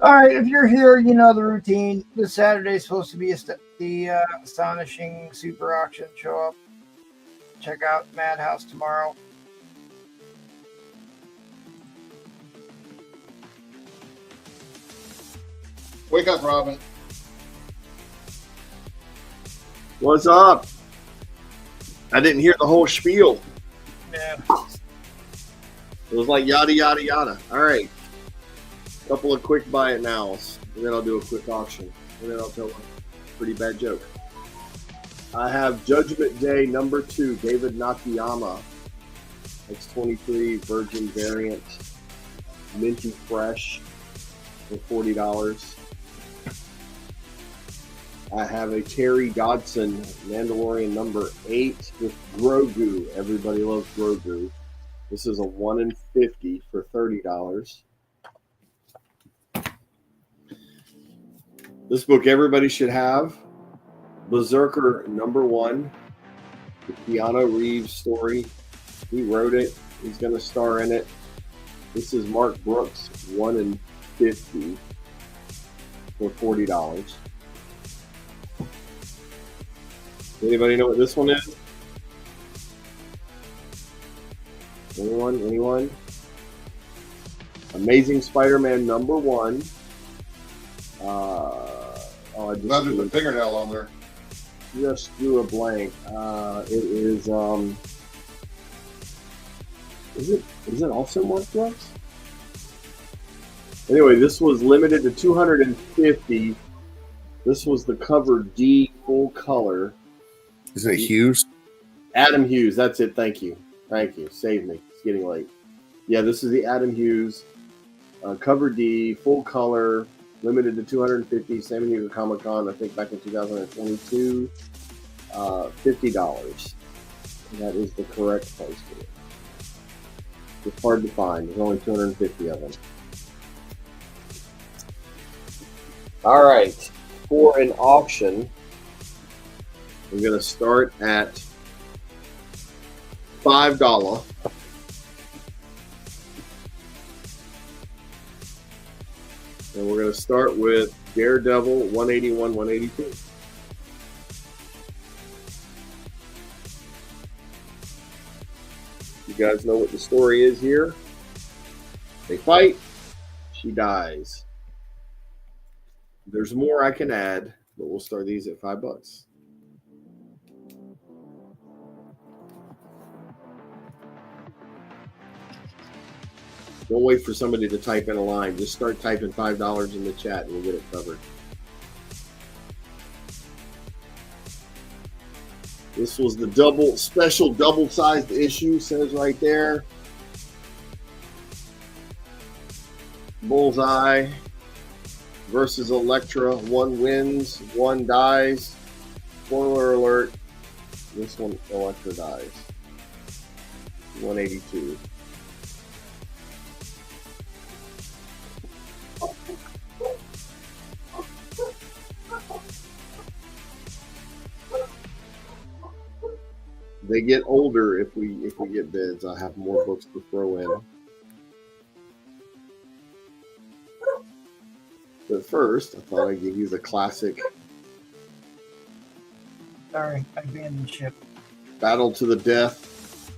All right, if you're here, you know the routine. This Saturday is supposed to be the Astonishing Super Auction. Show up. Check out Madhouse tomorrow. Wake up, Robin. What's up? I didn't hear the whole spiel. Yeah. It was like yada, yada, yada. All right. Couple of quick buy it nows, and then I'll do a quick auction, and then I'll tell a pretty bad joke. I have Judgment Day number 2, David Nakayama, X23 Virgin variant, minty fresh for $40. I have a Terry Dodson Mandalorian number 8 with Grogu. Everybody loves Grogu. This is a 1 in 50 for $30. This book everybody should have. Berserker number 1. The Keanu Reeves story. He wrote it. He's going to star in it. This is Mark Brooks, 1 in 50 for $40. Anybody know what this one is? Anyone? Amazing Spider-Man number 1. I Now there's a fingernail on there. just drew a blank. It is it also Mark Brooks? Anyway, this was limited to 250. This was the cover D full color. Isn't it Hughes? Adam Hughes, that's it. Thank you. Save me. It's getting late. Yeah, this is the Adam Hughes cover D full color, limited to 250. San Diego Comic Con, I think back in 2022. $50. That is the correct price for it. It's hard to find. There's only 250 of them. All right, for an auction, we're going to start at $5. And we're going to start with Daredevil 181, 182. You guys know what the story is here. They fight. She dies. There's more I can add, but we'll start these at $5. Don't wait for somebody to type in a line. Just start typing $5 in the chat and we'll get it covered. This was the special double-sized issue, says right there. Bullseye versus Elektra. One wins, one dies. Spoiler alert, this one, Elektra dies. 182. They get older if we get bids. I'll have more books to throw in. But first, I thought I'd give you the classic Sorry, I abandoned ship. Battle to the Death.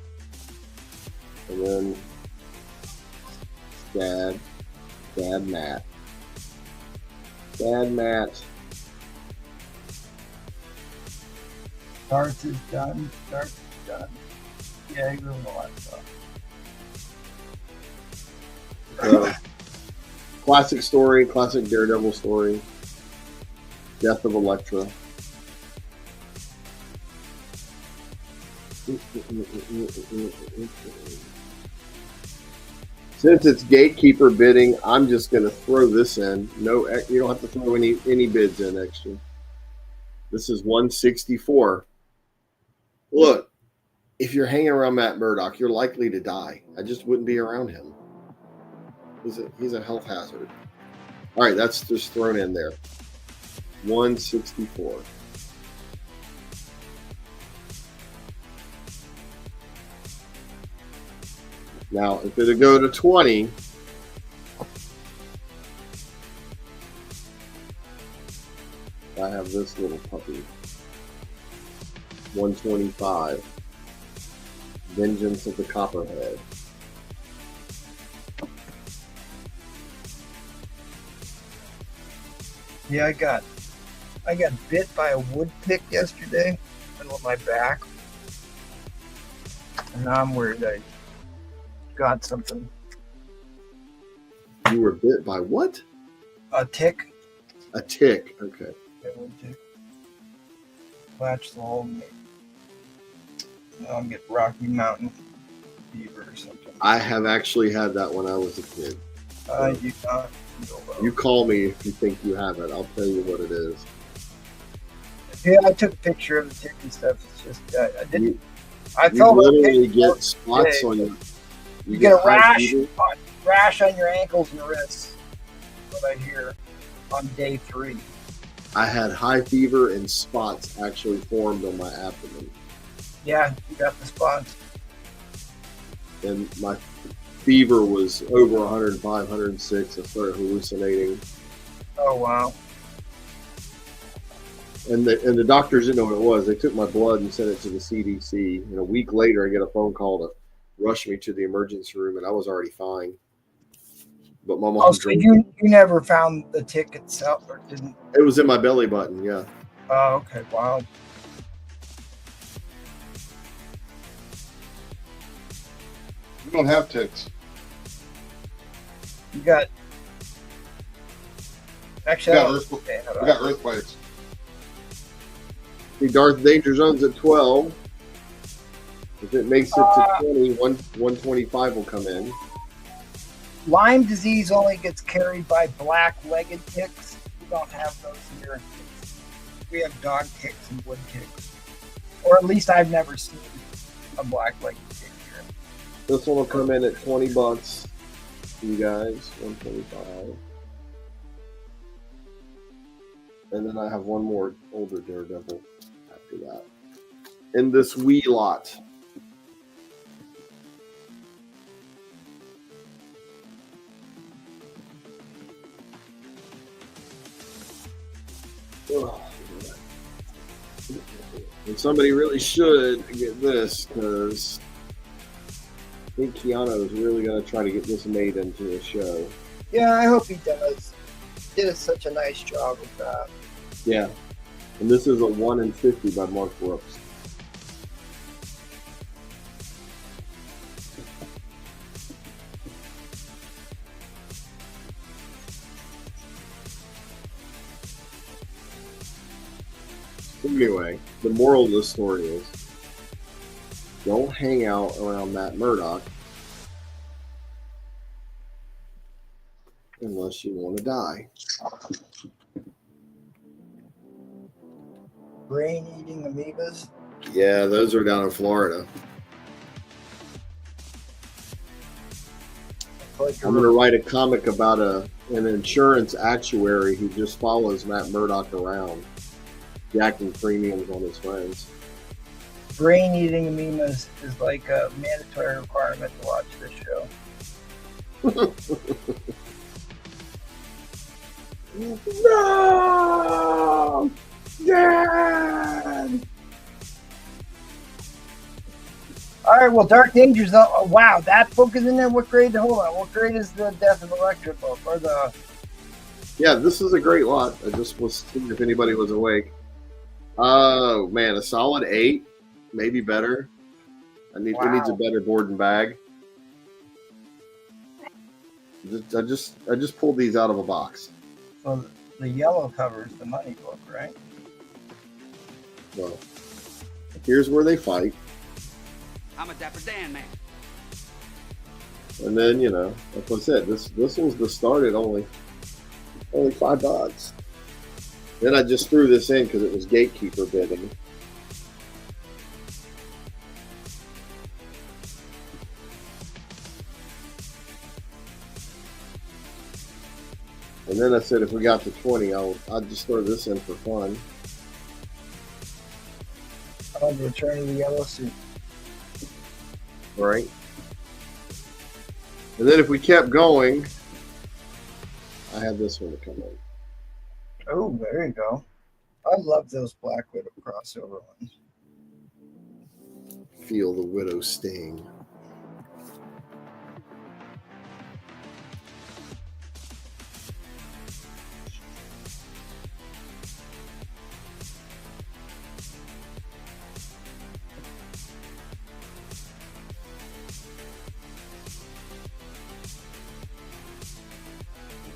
And then Dad Matt. Darts is done. Yeah, he ruined a lot of stuff. Classic story, classic Daredevil story. Death of Elektra. Since it's gatekeeper bidding, I'm just going to throw this in. No, you don't have to throw any bids in extra. This is 164. Look, if you're hanging around Matt Murdock, you're likely to die. I just wouldn't be around him. He's a health hazard. All right, that's just thrown in there. 164. Now, if it'll go to 20, I have this little puppy. 125. Vengeance of the Copperhead. Yeah, I got I got bit by a wood pick yesterday, middle of my back. And now I'm worried I got something. You were bit by what? A tick. A tick. Okay. A wood tick. Latched the whole me. Now I'm getting Rocky Mountain fever or something. I have actually had that when I was a kid. You not. You call me if you think you have it. I'll tell you what it is. Yeah, I took a picture of the tick and stuff. It's just I didn't. I You felt literally okay get spots today. on your. You get a high rash, fever. rash on your ankles and wrists. What I hear on day 3. I had high fever and spots actually formed on my abdomen, Yeah, you got the spots. and my fever was over 105, 106. I started hallucinating, Oh wow. and the doctors didn't know what it was. They took my blood and sent it to the CDC. And a week later, I get a phone call to rush me to the emergency room, and I was already fine. But my mom Oh, so drove. you never found the tick itself, or didn't? It was in my belly button. Yeah. Oh, okay. Wow. We don't have ticks. You got. Actually, We I got, don't earth, understand we about got it. earthquakes. The Darth Danger Zone's at 12. If it makes it to 20, 125 will come in. Lyme disease only gets carried by black-legged ticks. We don't have those here. We have dog ticks and wood ticks, or at least I've never seen a black-legged tick here. This one will come in at $20. You guys, 125. And then I have one more older Daredevil after that. In this wee lot. And somebody really should get this, because I think Keanu is really going to try to get this made into a show. Yeah, I hope he does. He did such a nice job with that. Yeah. And this is a 1 in 50 by Mark Brooks. Anyway, the moral of the story is don't hang out around Matt Murdock unless you want to die. Brain-eating amoebas. Yeah, those are down in Florida. Like I'm going to write a comic about an insurance actuary who just follows Matt Murdock around, jacking premiums on his friends. brain-eating amoebas is like a mandatory requirement to watch this show. No! Dad! All right, well, Dark Danger Zone. Oh, wow, that book is in there. What grade? Hold on. What grade is the Death of Electra book? Or the? Yeah, this is a great lot. I just was seeing if anybody was awake. Oh man, a solid 8, maybe better. It needs a better board and bag. I just pulled these out of a box. So the yellow cover is the money book, right? Well, here's where they fight, I'm a Dapper Dan man. and then like I said, this was the start at only $5. Then I just threw this in because it was gatekeeper bidding. And then I said, if we got to 20, I'll just throw this in for fun. Oh, the Return of the Yellow Suit. Right? And then if we kept going, I had this one to come in. Oh, there you go. I love those Black Widow crossover ones. Feel the widow sting.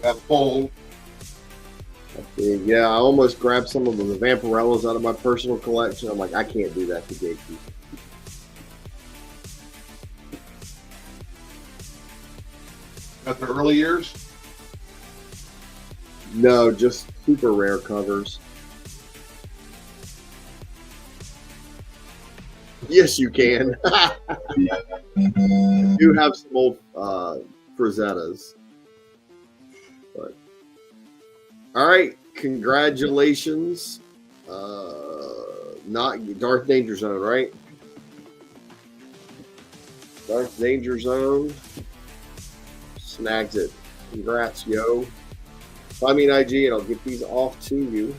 That fold. Yeah, I almost grabbed some of the Vampirellas out of my personal collection. I'm like, I can't do that to Gatekeeper. At the early years? No, just super rare covers. Yes, you can. I do have some old Frazettas. But all right, congratulations. Not Dark Danger Zone, right? Dark Danger Zone snags it. Congrats, yo. Find me an IG and I'll get these off to you.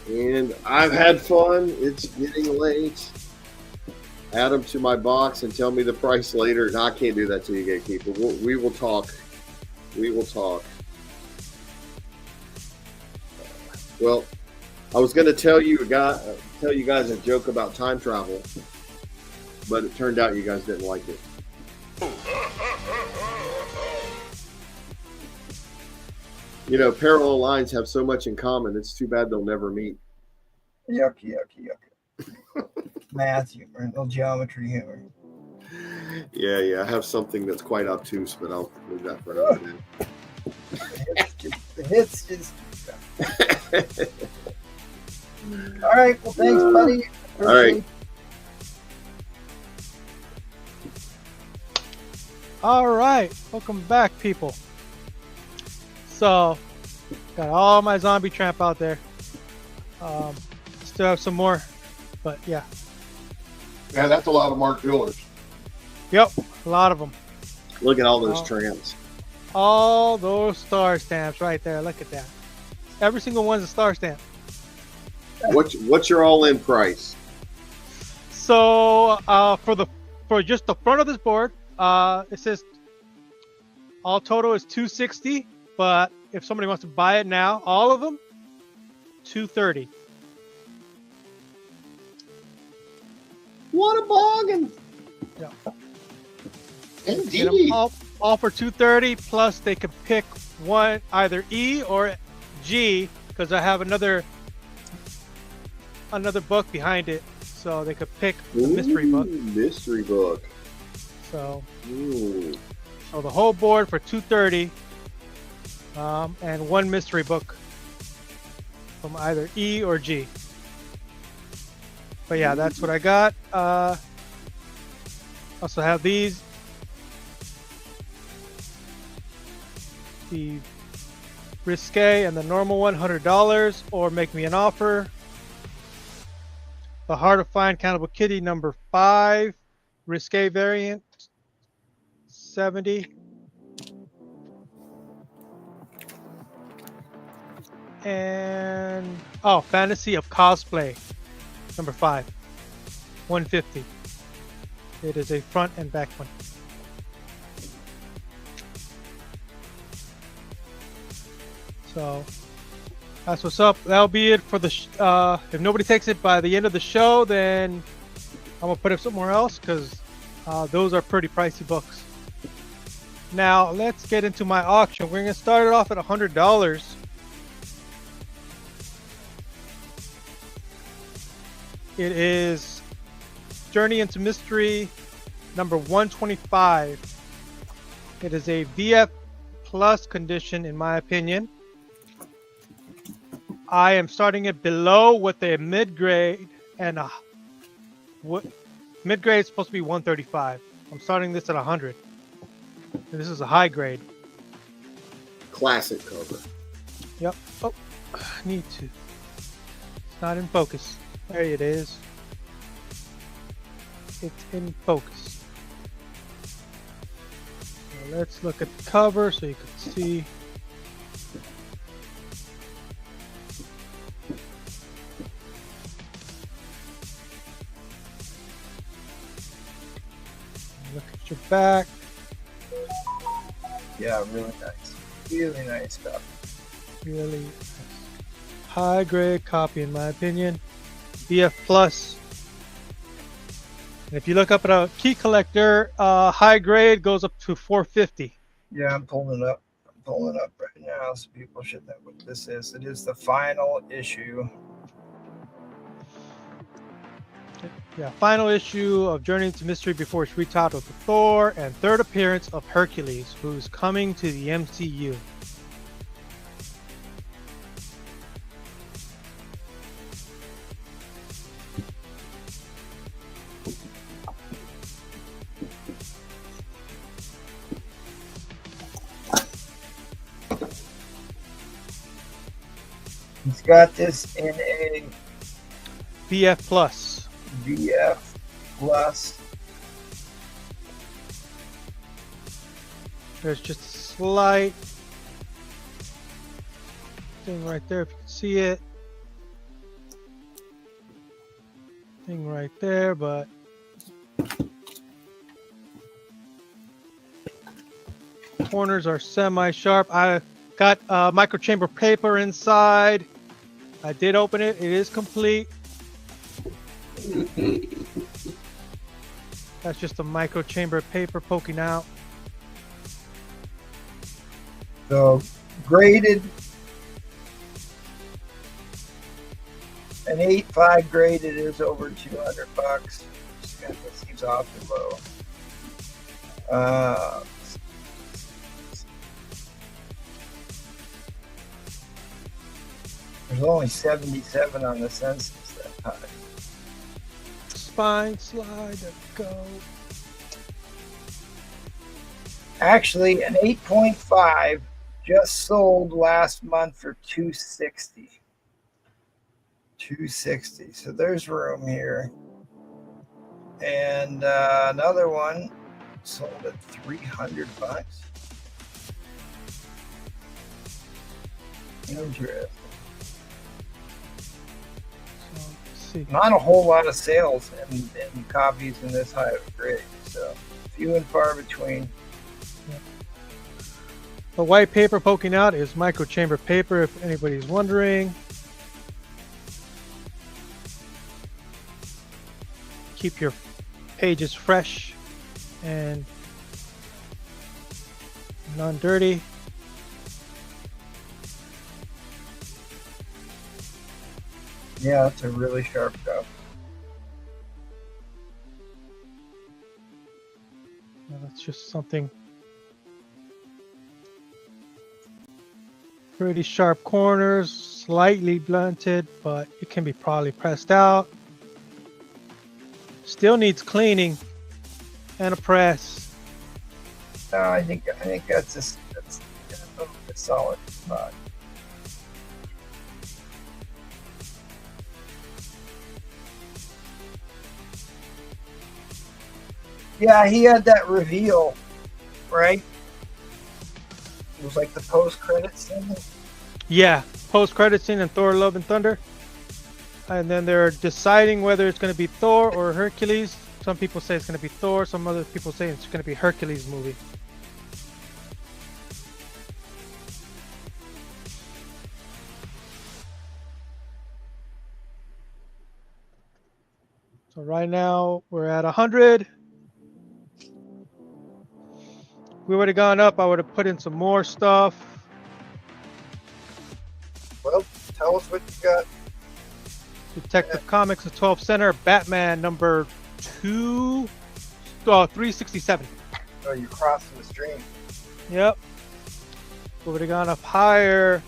And I've had fun. It's getting late. Add them to my box and tell me the price later. No, I can't do that to you, Gatekeeper. We will talk. We will talk. Well, I was going to tell you guys a joke about time travel, but it turned out you guys didn't like it. You know, parallel lines have so much in common. It's too bad they'll never meet. Yuck, yuck, yuck. Math humor, little geometry humor. Yeah. I have something that's quite obtuse, but I'll leave that for another day. The hits just. All right. Well, thanks, buddy. All right. All right, welcome back, people. So, got all my zombie tramp out there. Still have some more, but yeah. Yeah, that's a lot of Mark Jewelers. Yep, a lot of them. Look at all those tramps. All those star stamps right there. Look at that. Every single one's a star stamp. What's your all-in price? So for just the front of this board, it says all total is $260, but if somebody wants to buy it now, all of them, $230. What a bargain! Yeah. Indeed. All for $230, plus they can pick one, either E or G, because I have another book behind it, so they could pick the mystery book. Mystery book. So, Ooh. So the whole board for $230, and one mystery book from either E or G. But yeah, that's what I got. Also have these. The risque and the normal one, $100, or make me an offer. The Hard to Find Cannibal Kitty number 5, risque variant, $70. And Fantasy of Cosplay number 5, $150. It is a front and back one. So that's what's up. That'll be it for the if nobody takes it by the end of the show, then I'm gonna put it somewhere else, because those are pretty pricey books. Now let's get into my auction. We're gonna start it off at $100. It is Journey into Mystery number 125. It is a VF Plus condition, in my opinion. I am starting it below what the mid-grade, and mid-grade is supposed to be 135. I'm starting this at 100. And this is a high grade. Classic cover. Yep. Oh, I need to. It's not in focus. There it is. It's in focus. Now let's look at the cover so you can see. Look at your back. Yeah, really nice. Really nice stuff. Really nice. High grade copy, in my opinion. BF Plus. And if you look up at a key collector, high grade goes up to 450. Yeah, I'm pulling it up. I'm pulling it up right now so people should know what this is. It is the final issue. Yeah, final issue of Journey into Mystery before it's retitled with Thor, and third appearance of Hercules, who's coming to the MCU. He's got this in a BF Plus. VF Plus. There's just a slight thing right there, if you can see it. Thing right there, but corners are semi-sharp. I got micro chamber paper inside. I did open it. It is complete. That's just a micro chamber paper poking out. So graded, an 8.5 graded is over $200. That seems awfully low. There's only 77 on the census that high. Spine slide, there we go. Actually, an 8.5 just sold last month for $260. $260. So there's room here. And another one sold at $300. Interesting. See. Not a whole lot of sales and copies in this high of grade, so few and far between. The white paper poking out is micro chamber paper, if anybody's wondering. Keep your pages fresh and non-dirty. Yeah, it's a really sharp copy. Yeah, that's just something pretty sharp corners, slightly blunted, but it can be probably pressed out. Still needs cleaning and a press. I think that's a solid spot. Yeah, he had that reveal, right? It was like the post-credit scene. Yeah, post-credit scene in Thor: Love and Thunder. And then they're deciding whether it's going to be Thor or Hercules. Some people say it's going to be Thor. Some other people say it's going to be Hercules movie. So right now we're at 100. We would have gone up, I would have put in some more stuff. Well, tell us what you got. Detective Comics, the 12th Center, Batman number 367. Oh, you're crossing the stream. Yep. We would have gone up higher.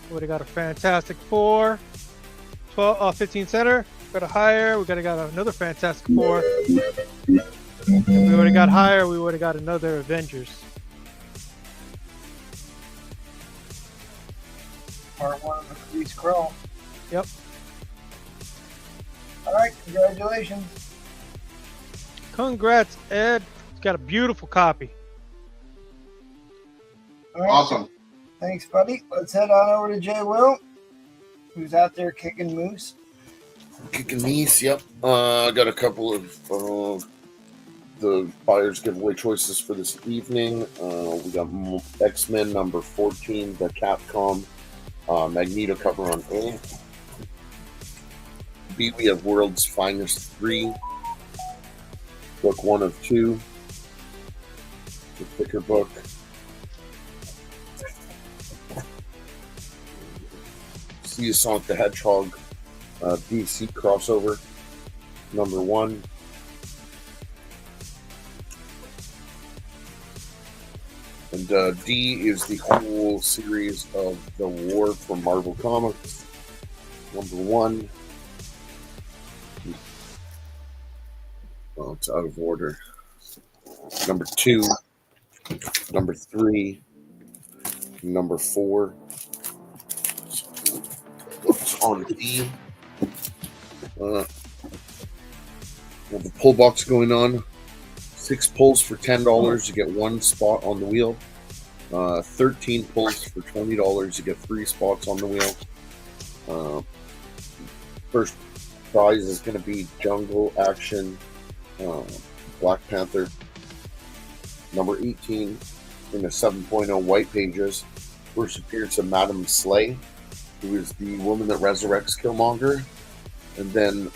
We would have got a Fantastic Four. 15 Center. Got a higher. We got another Fantastic Four. If we would have got higher, we would have got another Avengers. Part one of the Police Crawl. Yep. All right, congratulations. Congrats, Ed. He's got a beautiful copy. All right. Awesome. Thanks, buddy. Let's head on over to Jay Will, who's out there kicking moose. Kicking these, yep. I got a couple of the buyer's giveaway choices for this evening. We got X-Men number 14, the Capcom Magneto cover on A. B, we have World's Finest 3. book 1 of 2, the thicker book. See Sonic the Hedgehog DC crossover number 1. And D is the whole series of the War for Marvel Comics number 1. Oh, it's out of order. Number 2, number 3, number 4. What's on D? We have the pull box going on. 6 pulls for $10, you get 1 spot on the wheel. 13 pulls for $20, you get 3 spots on the wheel. First prize is going to be Jungle Action Black Panther. Number 18 in the 7.0 white pages. First appearance of Madame Slay, who is the woman that resurrects Killmonger. And then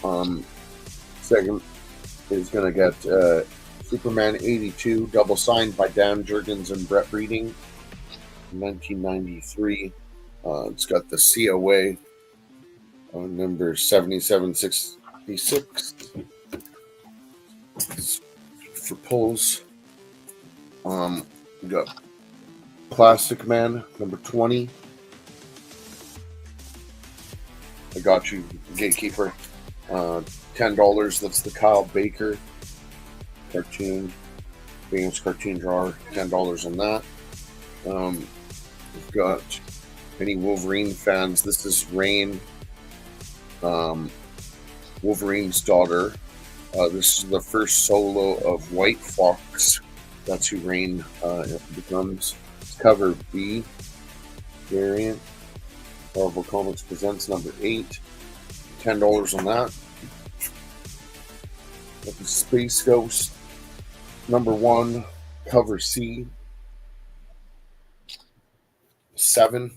second is going to get Superman 82, double signed by Dan Jurgens and Brett Breeding, 1993. It's got the COA on number 7766 for pulls. We got Plastic Man number 20. I got you, Gatekeeper. $10. That's the Kyle Baker cartoon, famous cartoon drawer. $10 on that. We've got any Wolverine fans. This is Rain, Wolverine's daughter. This is the first solo of White Fox. That's who Rain becomes. It's cover B variant. Marvel Comics presents number 8. $10 on that. Got the Space Ghost number 1, cover C, 7.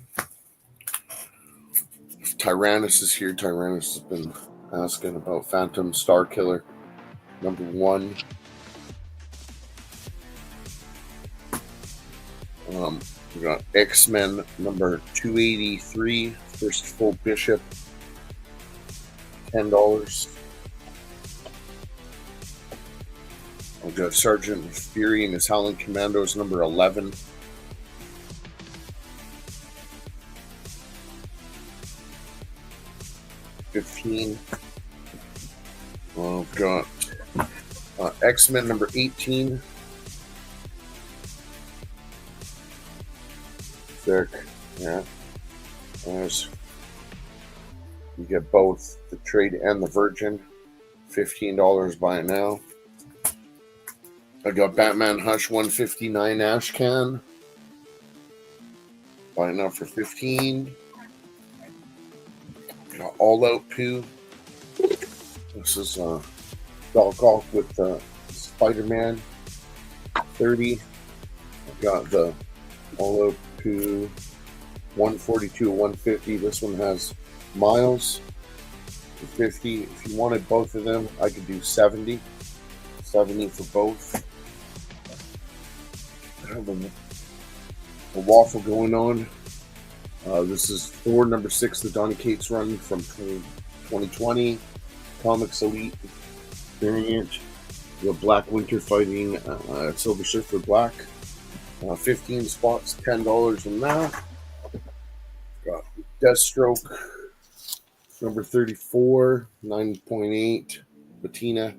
Tyrannus is here. Tyrannus has been asking about Phantom Star Killer number 1. We got X-Men number 283, first full Bishop, $10. We've got Sergeant Fury and his Howling Commandos number 11. $15. We've got X-Men number 18. Sick. Yeah. There's, you get both the Trade and the Virgin. $15 buy it now. I got Batman Hush 159 Ashcan. Buy it now for $15. Got All Out Poo. This is Doc Ock with Spider-Man. $30. I got the All Out Poo 142 150. This one has Miles for $50. If you wanted both of them, I could do $70. $70 for both. I have a waffle going on. This is Thor number 6, the Donny Cates run from 2020. Comics Elite variant. The Black Winter fighting Silver Surfer Black. 15 spots, $10 on that. Got Deathstroke number 34, 9.8. Bettina,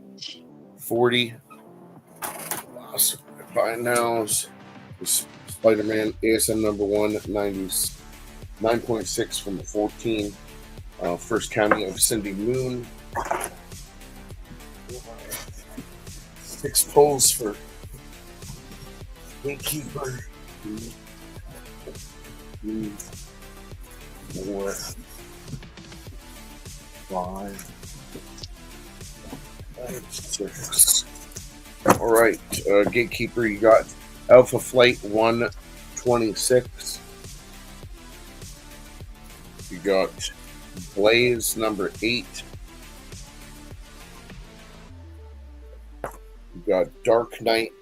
$40. Last buy now's Spider-Man ASM number 1, 90s, 9.6 from 14. First cameo of Cindy Moon. 6 pulls for Gatekeeper. 4, 5, 6. All right, Gatekeeper, you got Alpha Flight 126. You got Blaze number 8. We got Dark Knight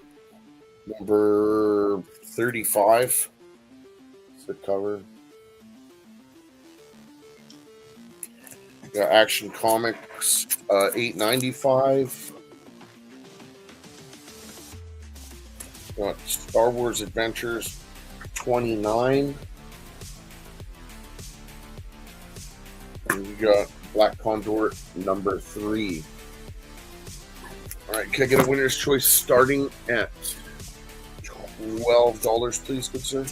number 35. It's the cover. We got Action Comics $8.95. Got Star Wars Adventures $29. And we got Black Condor number 3. All right, can I get a winner's choice starting at $12, please, good sir?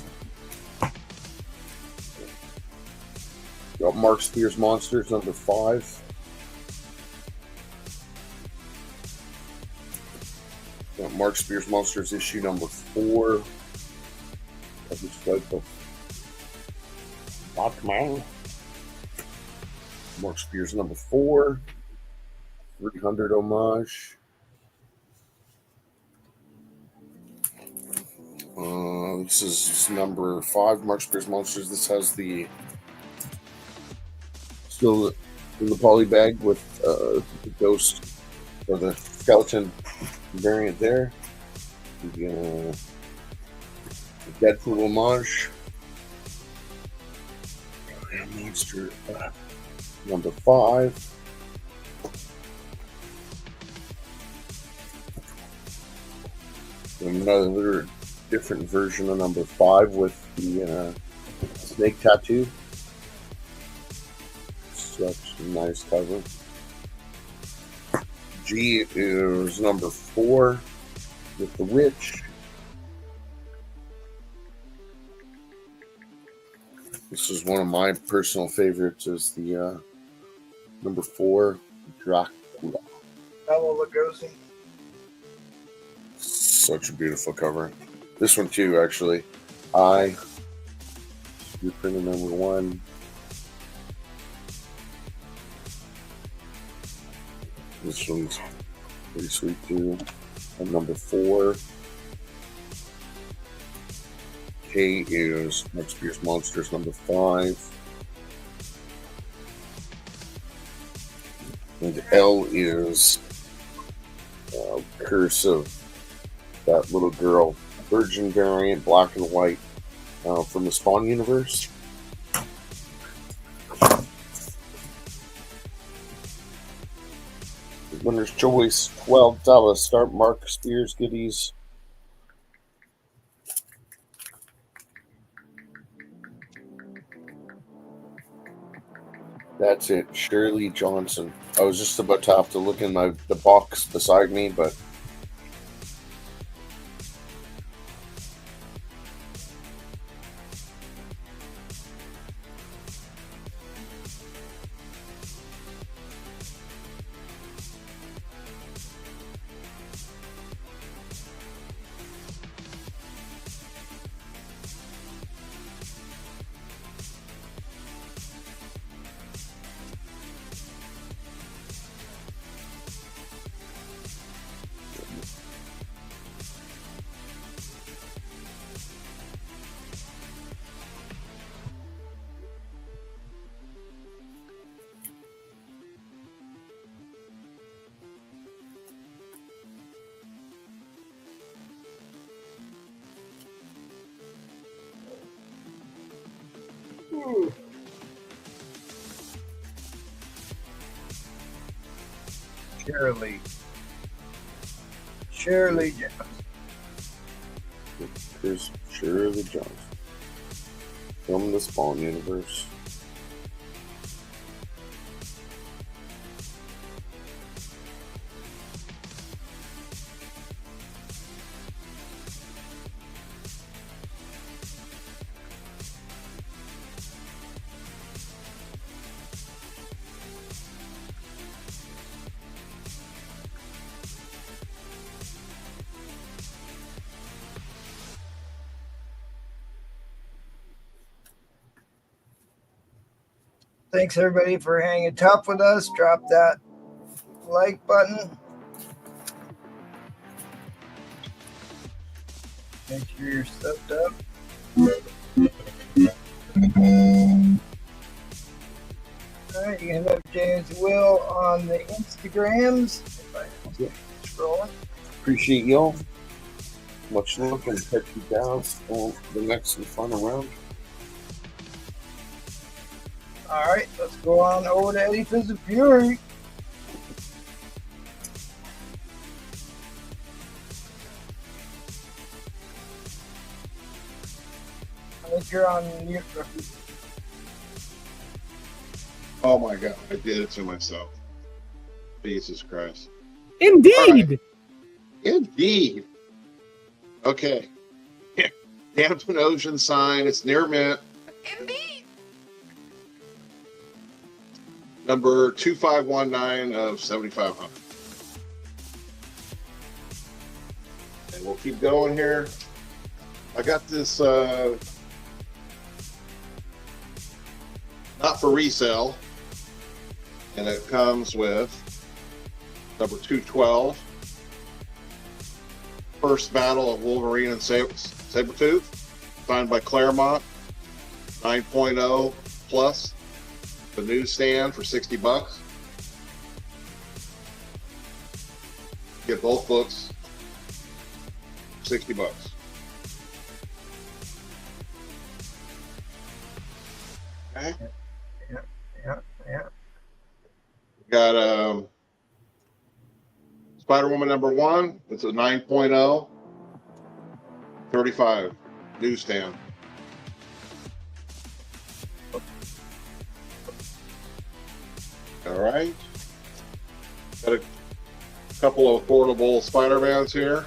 Got Mark Spears Monsters number 5. Got Mark Spears Monsters issue number 4. That looks like the Batman. Mark Spears number 4. 300 homage. This is number 5, Mark Spears Monsters. This has the still in the poly bag with the ghost or the skeleton variant there. The Deadpool homage. Monster number 5. Another different version of number 5 with the snake tattoo. Such a nice cover. G is number 4 with the witch. This is one of my personal favorites. Is the number 4 Dracula. Bela Lugosi. Such a beautiful cover. This one too, actually. You're printing number 1. This one's pretty sweet too. And number 4. K is Mark Spears Monsters number 5. And L is Curse of that little girl. Virgin variant, black and white, from the Spawn universe. Winner's choice, $12. Start Mark Spears goodies. That's it, Shirley Johnson. I was just about to have to look in the box beside me, but Shirley Johnson. here's Shirley Johnson from the Spawn universe. Thanks everybody for hanging tough with us. Drop that like button. Make sure you're stepped up. Alright, you can have James Will on the Instagrams. If I keep scrolling. Appreciate y'all. Much love and catch you guys on the next and final round. All right, let's go on over to Eddie Fizz of Fury. I think you're on mute. Oh my God, I did it to myself. Jesus Christ. Indeed. Indeed. Okay. Hampton Ocean sign. It's near mint. Indeed. Number 2519 of 7,500. And we'll keep going here. I got this not for resale. And it comes with number 212. First Battle of Wolverine and Sabretooth, signed by Claremont, 9.0 plus, the newsstand for $60. Get both books, $60. Okay. Yeah. Got Spider-Woman number 1. It's a 9.0, 35 newsstand. All right. Got a couple of affordable Spider-Mans here.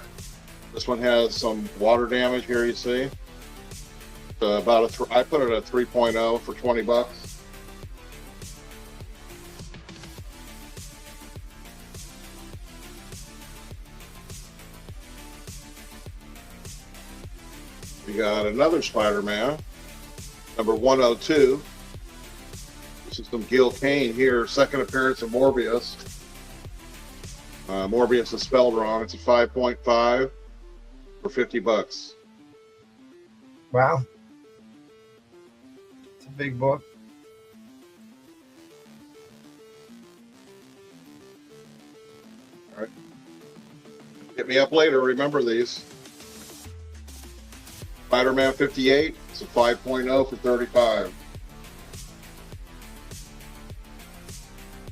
This one has some water damage here, you see. About I put it at 3.0 for $20. We got another Spider-Man, number 102. This is some Gil Kane here, second appearance of Morbius. Morbius is spelled wrong. It's a 5.5 for $50. Wow. It's a big book. All right. Hit me up later. Remember these. Spider-Man 58. It's a 5.0 for $35.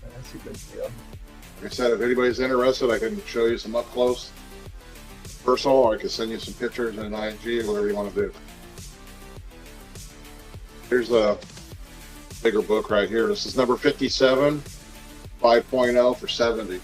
That's a good deal. Like I said, if anybody's interested, I can show you some up close, personal, or I can send you some pictures in IG, whatever you want to do. Here's a bigger book right here. This is number 57, 5.0 for $70.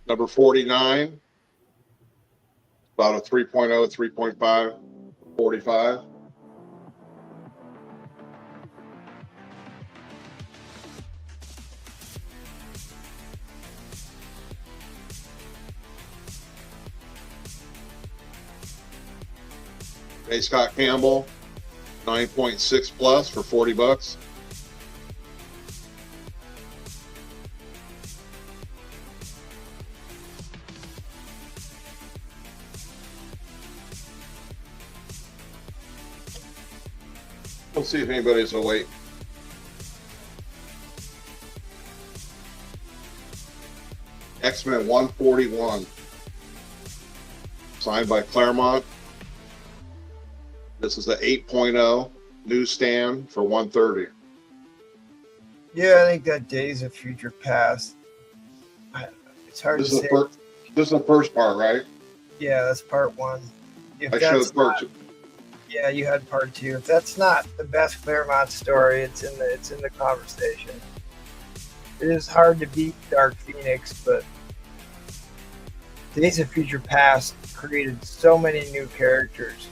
Number 49, about a 3.0, 3.5, 45. A. Scott Campbell, 9.6 plus for $40. Let's see if anybody's awake. X-Men 141, signed by Claremont. This is the 8.0 newsstand for $130. Yeah, I think that Days of Future Past. It's hard This to is say. this is the first part, right? Yeah, that's part one. If I showed that's part not, yeah, you had part two. If that's not the best Claremont story, it's in the conversation. It is hard to beat Dark Phoenix, but Days of Future Past created so many new characters.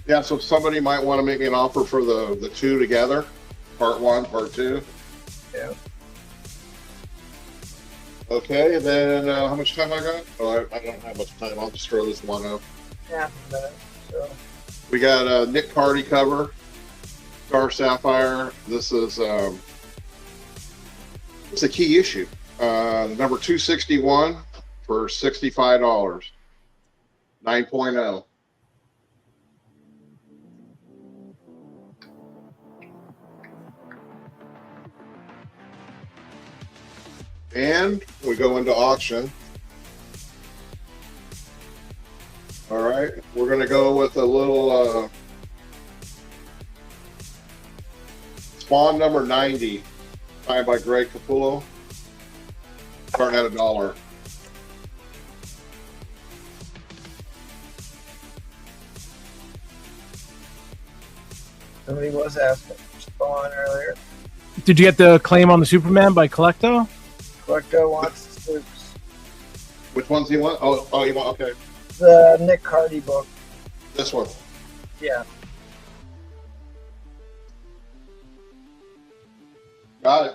Yeah, so somebody might want to make me an offer for the two together, part one, part two. Yeah. Okay, and then how much time I got? Oh, I don't have much time. I'll just throw this one up. Half a minute. So We got a Nick Cardy cover, Star Sapphire. This is it's a key issue. Number 261 for $65. 9.0. And we go into auction. All right, we're going to go with a little Spawn number 90, signed by Greg Capullo, starting at $1. Somebody was asking for Spawn earlier. Did you get the claim on the Superman by Collecto? Collecto wants the Supes. Which ones do you want? Oh, you want, okay. The Nick Hardy book. This one. Yeah. Got it.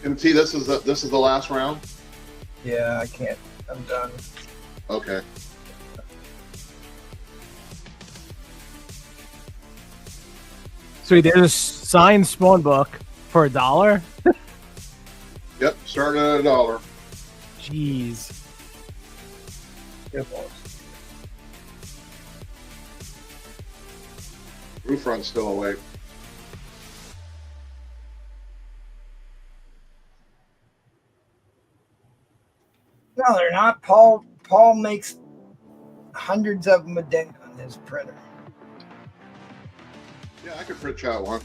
And see, this is the last round. Yeah, I can't. I'm done. Okay. So there's a signed Spawn book for $1. Yep, starting at $1. Jeez. It was. Roof front's still awake. No, they're not. Paul makes hundreds of them a day on his printer. Yeah, I could print you out one.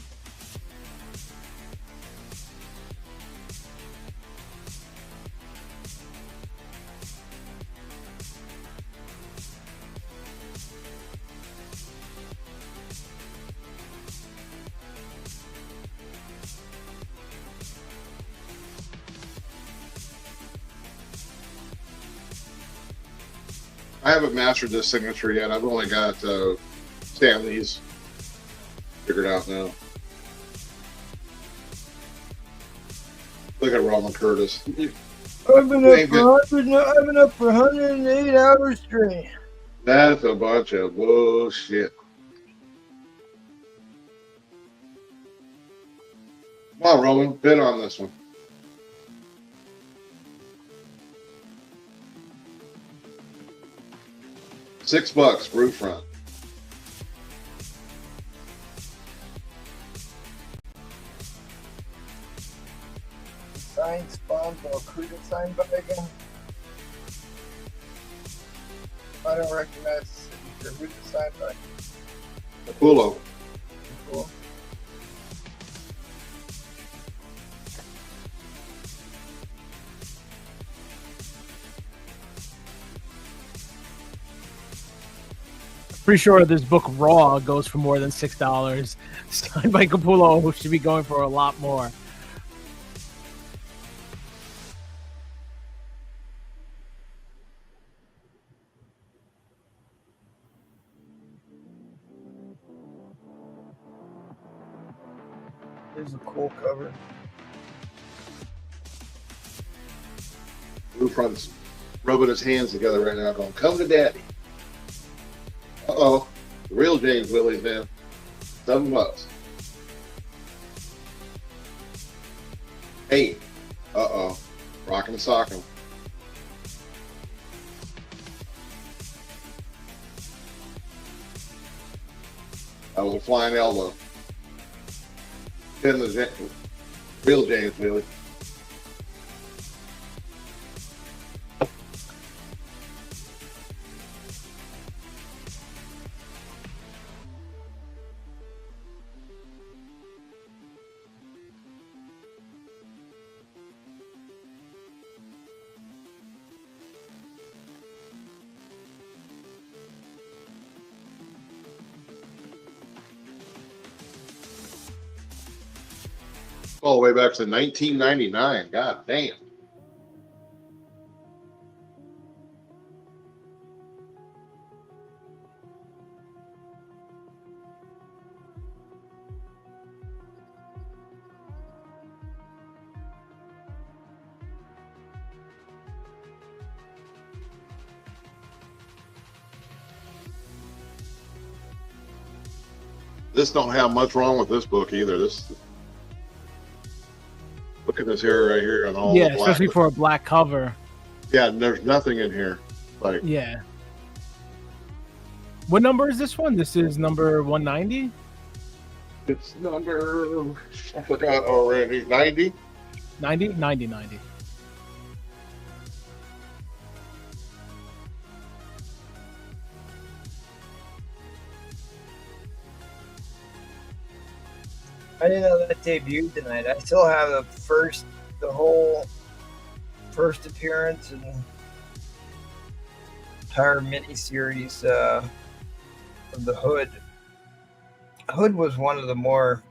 I haven't mastered this signature yet. I've only got Stanley's figured out now. Look at Roman Curtis. I've been up for 108 hours straight. That's a bunch of bullshit. Come on, Roman, bid on this one. $6, roof front. Signed Spawn book. Who's it signed by again? I don't recognize the signature. Who's it signed by? Capullo. Cool. Pretty sure this book Raw goes for more than $6. Signed by Capullo should be going for a lot more. There's a cool cover. Roof front's rubbing his hands together right now going, come to daddy. Uh-oh. The real James Willie's now. $7. 8. Uh-oh. Rockin' sockin'. That was a flying elbow. 10 the real James Willie. All the way back to 1999. God damn. This don't have much wrong with this book either. Look at this hair right here and all Yeah, the black. especially for a black cover. Yeah, there's nothing in here. Like, Yeah. What number is this one? This is number 190? it's number, I forgot already, 90? 90? 90. I didn't know that debuted tonight. I still have the whole first appearance and entire miniseries of the Hood. Hood was one of the more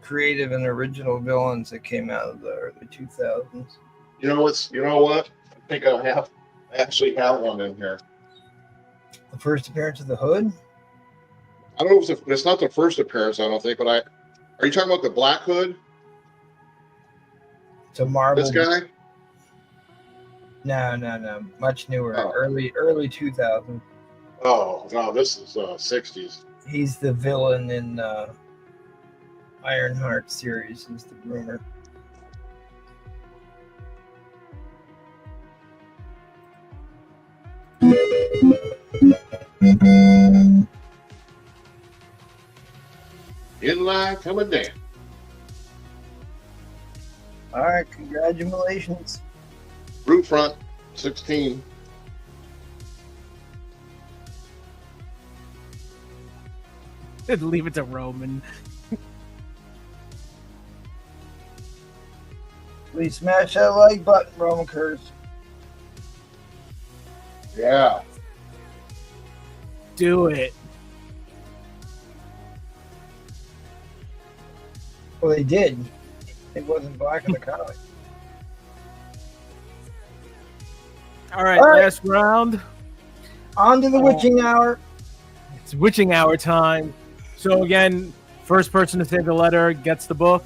creative and original villains that came out of the early 2000s. You know what? I think I actually have one in here. The first appearance of the Hood? I don't know if it's not the first appearance, I don't think, but are you talking about the Black Hood? It's a Marvel. This guy? No. Much newer. Oh. Early 2000s. Oh, no, this is 60s. He's the villain in Ironheart series. He's the groomer. In line coming down. All right, congratulations. Root front, 16. Leave it to Roman. Please smash that like button, Roman Curse. Yeah. Do it. Well, they did. It wasn't black in the comic. All right, All right. last round. On to the witching hour. It's witching hour time. So again, first person to say the letter gets the book.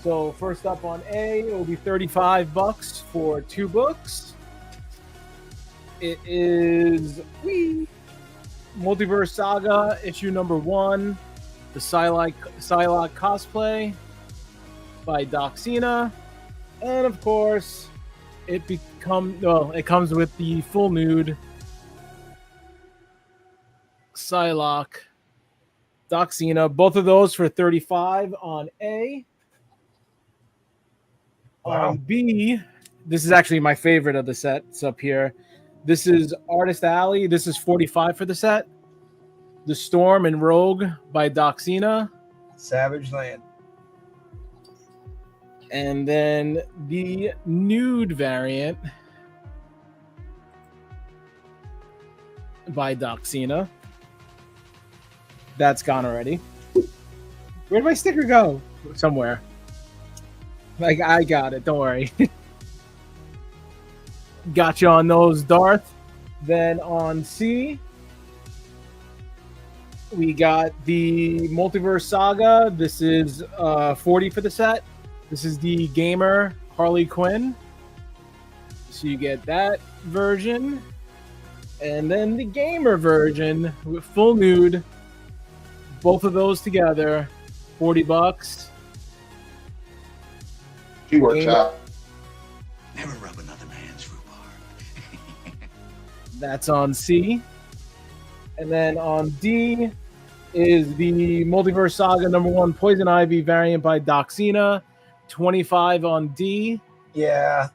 So first up on A, it will be $35 for 2 books. It is Multiverse Saga, issue number 1, the Psylocke cosplay by Doxina, and of course, it comes with the full nude Psylocke Doxina. Both of those for $35 on A. Wow. On B, this is actually my favorite of the sets up here. This is Artist Alley. This is $45 for the set. The Storm and Rogue by Doxina. Savage Land. And then the nude variant by Doxina. That's gone already. Where'd my sticker go? Somewhere. Like, I got it. Don't worry. Got you on those, Darth. Then on C, we got the Multiverse Saga. This is $40 for the set. This is the Gamer Harley Quinn. So you get that version. And then the Gamer version with full nude. Both of those together, $40. She works out. Never rub another man's rhubarb. That's on C. And then on D is the Multiverse Saga number 1 Poison Ivy variant by Doxina. $25 on D. Yeah.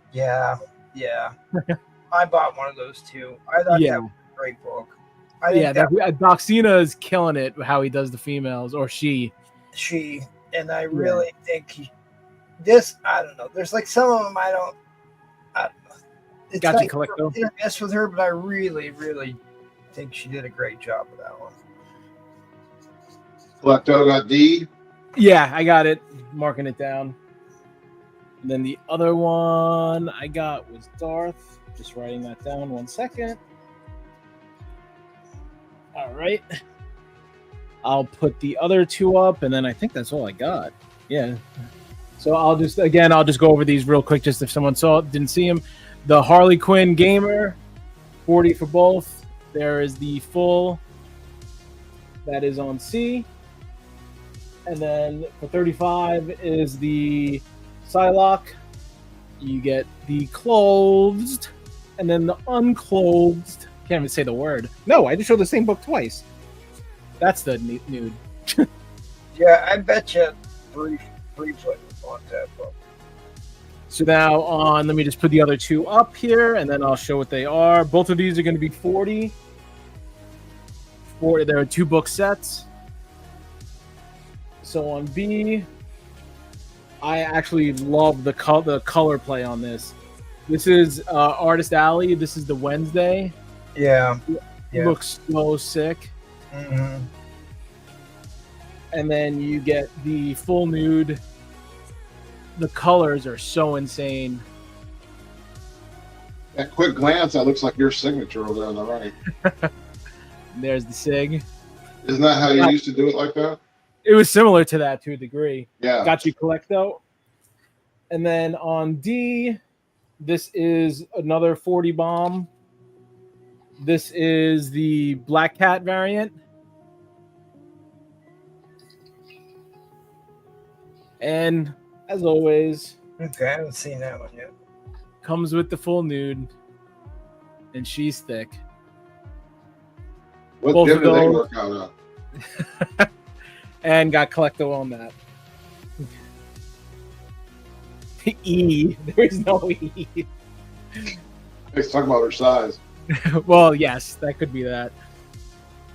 I bought one of those too. I thought that was a great book. I think Doxina is killing it how he does the females, or she. And I really think I don't know. There's like some of them I don't know. It's Got like you, Collecto. hit or miss with her, but I really, really think she did a great job with that one. Collecto got D. Yeah, I got it. Marking it down. And then the other one I got was Darth. Just writing that down 1 second. All right. I'll put the other 2 up, and then I think that's all I got. Yeah. So I'll just go over these real quick, just if someone didn't see them. The Harley Quinn Gamer, $40 for both. There is the full, that is on C. And then for 35 is the Psylocke. You get the clothed, and then the unclothed. Can't even say the word. No, I just showed the same book twice. That's the nude. Yeah, I bet you 3 foot on that book. So now on, let me just put the other two up here, and then I'll show what they are. Both of these are going to be 40. There are 2 book sets. So on B, I actually love the color play on this. This is Artist Alley. This is the Wednesday. Yeah. It looks so sick. Mm-hmm. And then you get the full nude. The colors are so insane. At quick glance, that looks like your signature over there on the right. There's the SIG. Isn't that how you used to do it like that? It was similar to that to a degree. Yeah. Got you Collecto. And then on D, this is another 40 bomb. This is the Black Cat variant. And as always, Okay, I haven't seen that one yet. comes with the full nude. And she's thick. What Both dim of do they those. work out at? And got Collecto on that. E. There is no E. Let's talk about her size. Well, yes, that could be that.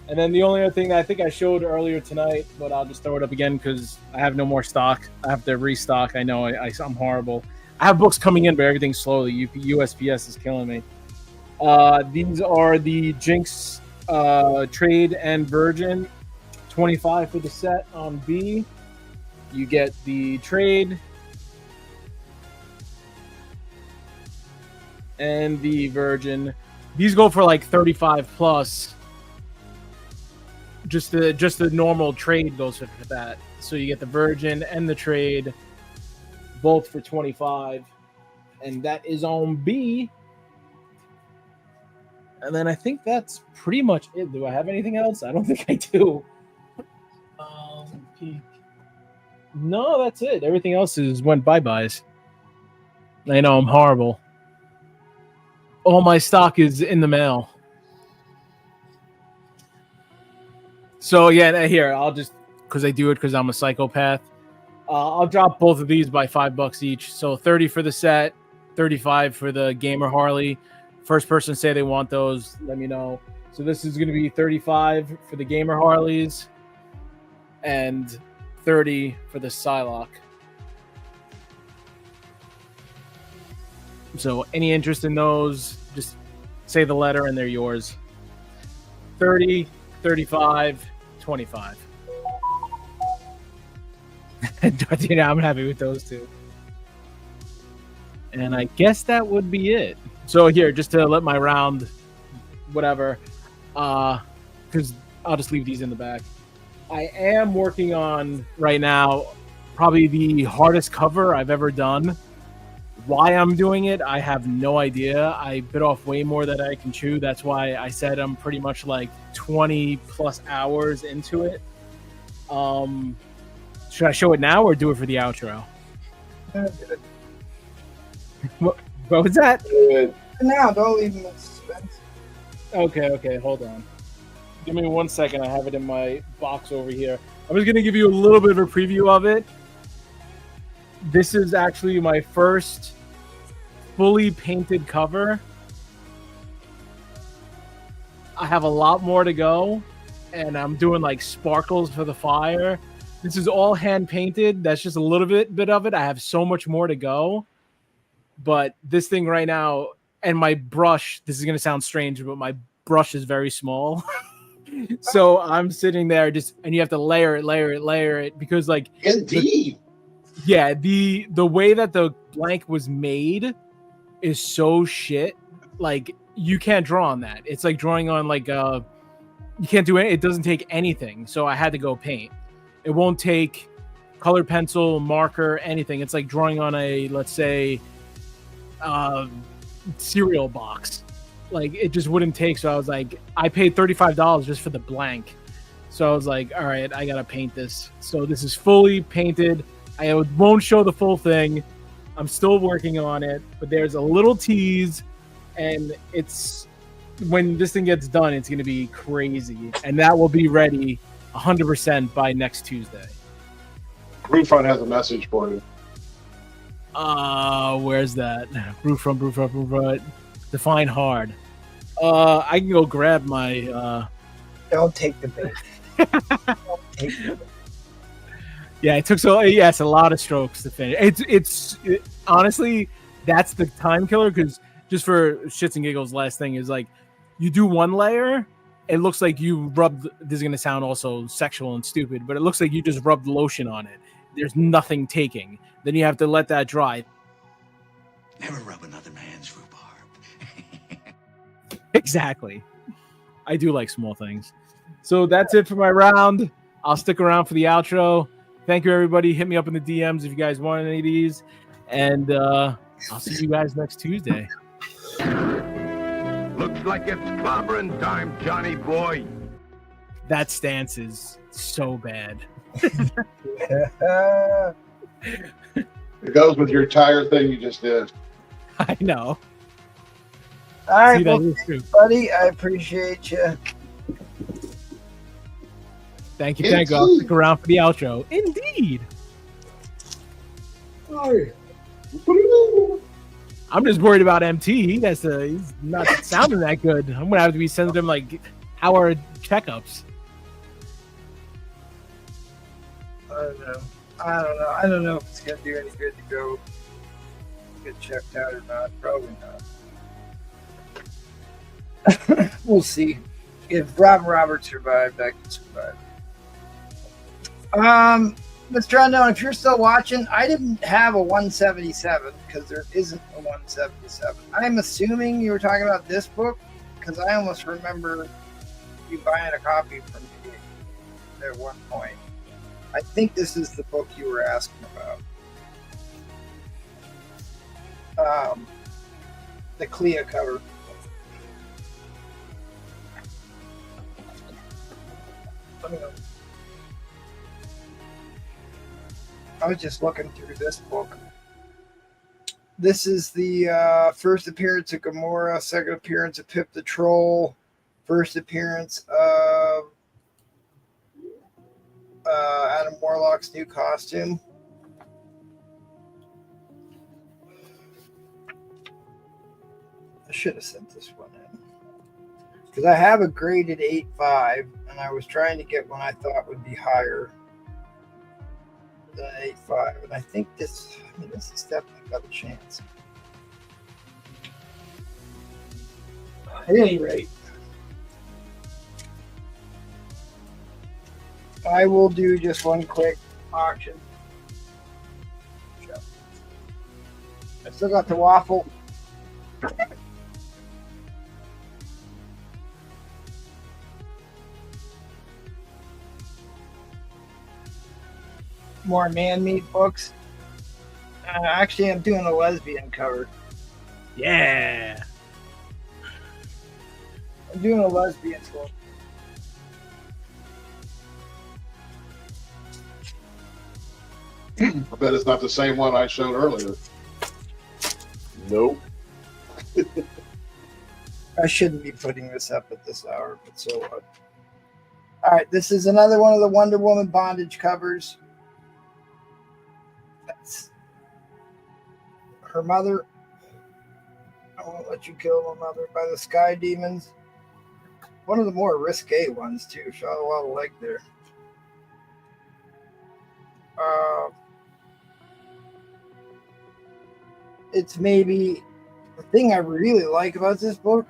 And then the only other thing that I think I showed earlier tonight, but I'll just throw it up again because I have no more stock. I have to restock. I know I'm horrible. I have books coming in, but everything's slowly. USPS is killing me. These are the Jinx Trade and Virgin. 25 for the set on B. You get the trade and the Virgin. These go for like 35 plus. Just the normal trade goes for that. So you get the Virgin and the trade, both for 25, and that is on B. And then I think that's pretty much it. Do I have anything else? I don't think I do. No, that's it. Everything else went bye-byes. I know I'm horrible. All my stock is in the mail. So yeah, here I'll just because I do it because I'm a psychopath. I'll drop both of these by $5 each. So 30 for the set, 35 for the Gamer Harley. First person say they want those, let me know. So this is going to be 35 for the Gamer Harleys and 30 for the Psylocke. So any interest in those, just say the letter and they're yours. 30, 35, 25. I'm happy with those two. And I guess that would be it. So here, just to let my round, whatever, because I'll just leave these in the back. I am working on, right now, probably the hardest cover I've ever done. Why I'm doing it, I have no idea. I bit off way more than I can chew. That's why I said I'm pretty much like 20 plus hours into it. Should I show it now or do it for the outro? What was that? Now, don't leave them in suspense. Okay, hold on. Give me 1 second. I have it in my box over here. I was going to give you a little bit of a preview of it. This is actually my first fully painted cover. I have a lot more to go, and I'm doing like sparkles for the fire. This is all hand painted. That's just a little bit of it. I have so much more to go. But this thing right now, and my brush, this is going to sound strange, but my brush is very small. So I'm sitting there and you have to layer it because like Indeed. The way that the blank was made is so shit. Like you can't draw on that. It's like drawing on like you can't do it. It doesn't take anything. So I had to go paint. It won't take color pencil, marker, anything. It's like drawing on a, let's say, cereal box. Like it just wouldn't take. So I was like, I paid $35 just for the blank. So I was like, all right, I gotta paint this. So this is fully painted. I won't show the full thing. I'm still working on it, but there's a little tease, and it's when this thing gets done, it's gonna be crazy, and that will be ready 100% by next Tuesday. Brewfront has a message for you. Where's that? Brewfront. Define hard. I can go grab my. Don't take the bait. Don't take the bait. Yeah, it took it's a lot of strokes to finish. It's honestly, that's the time killer, because just for shits and giggles, last thing is like, you do one layer, it looks like you rubbed. This is gonna sound also sexual and stupid, but it looks like you just rubbed lotion on it. There's nothing taking. Then you have to let that dry. Never rub another man's rhubarb. Exactly. I do like small things. So that's it for my round. I'll stick around for the outro. Thank you, everybody. Hit me up in the DMs if you guys want any of these. And I'll see you guys next Tuesday. Looks like it's clobbering time, Johnny boy. That stance is so bad. It goes with your entire thing you just did. I know. All right, See, that well, is true. buddy. I appreciate you. Thank you. I'll stick around for the outro. Indeed. I'm just worried about MT. He's not sounding that good. I'm gonna have to be sending him like hour checkups. I don't know if it's gonna do any good to go get checked out or not. Probably not. We'll see. If Robert survived, I can survive. Mr. Unknown, if you're still watching, I didn't have a 177 because there isn't a 177. I'm assuming you were talking about this book because I almost remember you buying a copy from me at one point. I think this is the book you were asking about. The Clea cover. I was just looking through this book. This is the first appearance of Gamora, second appearance of Pip the Troll, first appearance of Adam Warlock's new costume. I should have sent this one in. Because I have a graded 8.5, and I was trying to get one I thought would be higher than 8.5. And I think this has definitely got a chance. At any rate, I will do just one quick auction. I still got the waffle. More man-meat books. Actually, I'm doing a lesbian cover. Yeah. I'm doing a lesbian book. I bet it's not the same one I showed earlier. Nope. I shouldn't be putting this up at this hour, but so what? All right, this is another one of the Wonder Woman bondage covers. That's her mother. I won't let you kill my mother by the Sky Demons. One of the more risque ones too. Shot a lot of leg there. It's maybe the thing I really like about this book.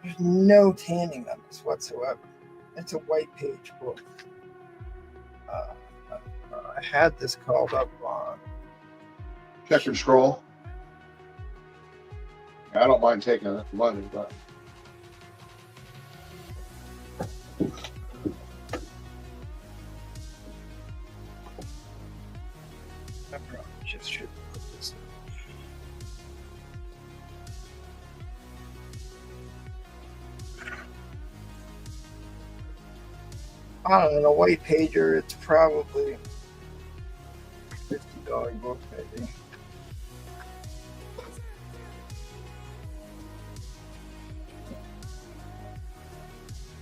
There's no tanning on this whatsoever. It's a white page book. I had this called up on. Check your scroll. I don't mind taking money, but I probably just should put this in. I don't know, white pager, it's probably $50 book, maybe.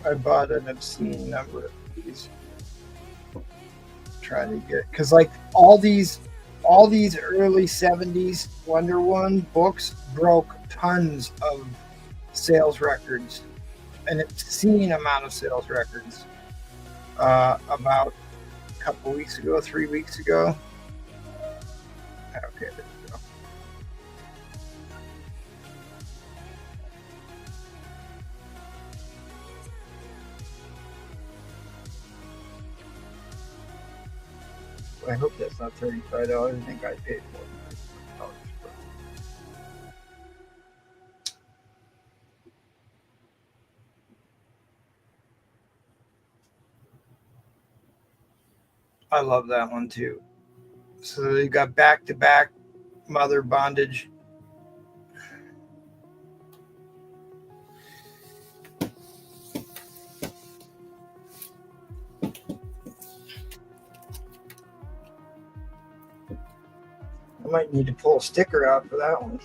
I bought an obscene number of these. Trying to get, because like all these early 70s Wonder Woman books broke tons of sales records, an obscene amount of sales records. About a couple weeks ago, 3 weeks ago. Okay, there we go. I hope that's not $35. I think I paid more than $35 for it. I love that one too. So you got back-to-back mother bondage. I might need to pull a sticker out for that one.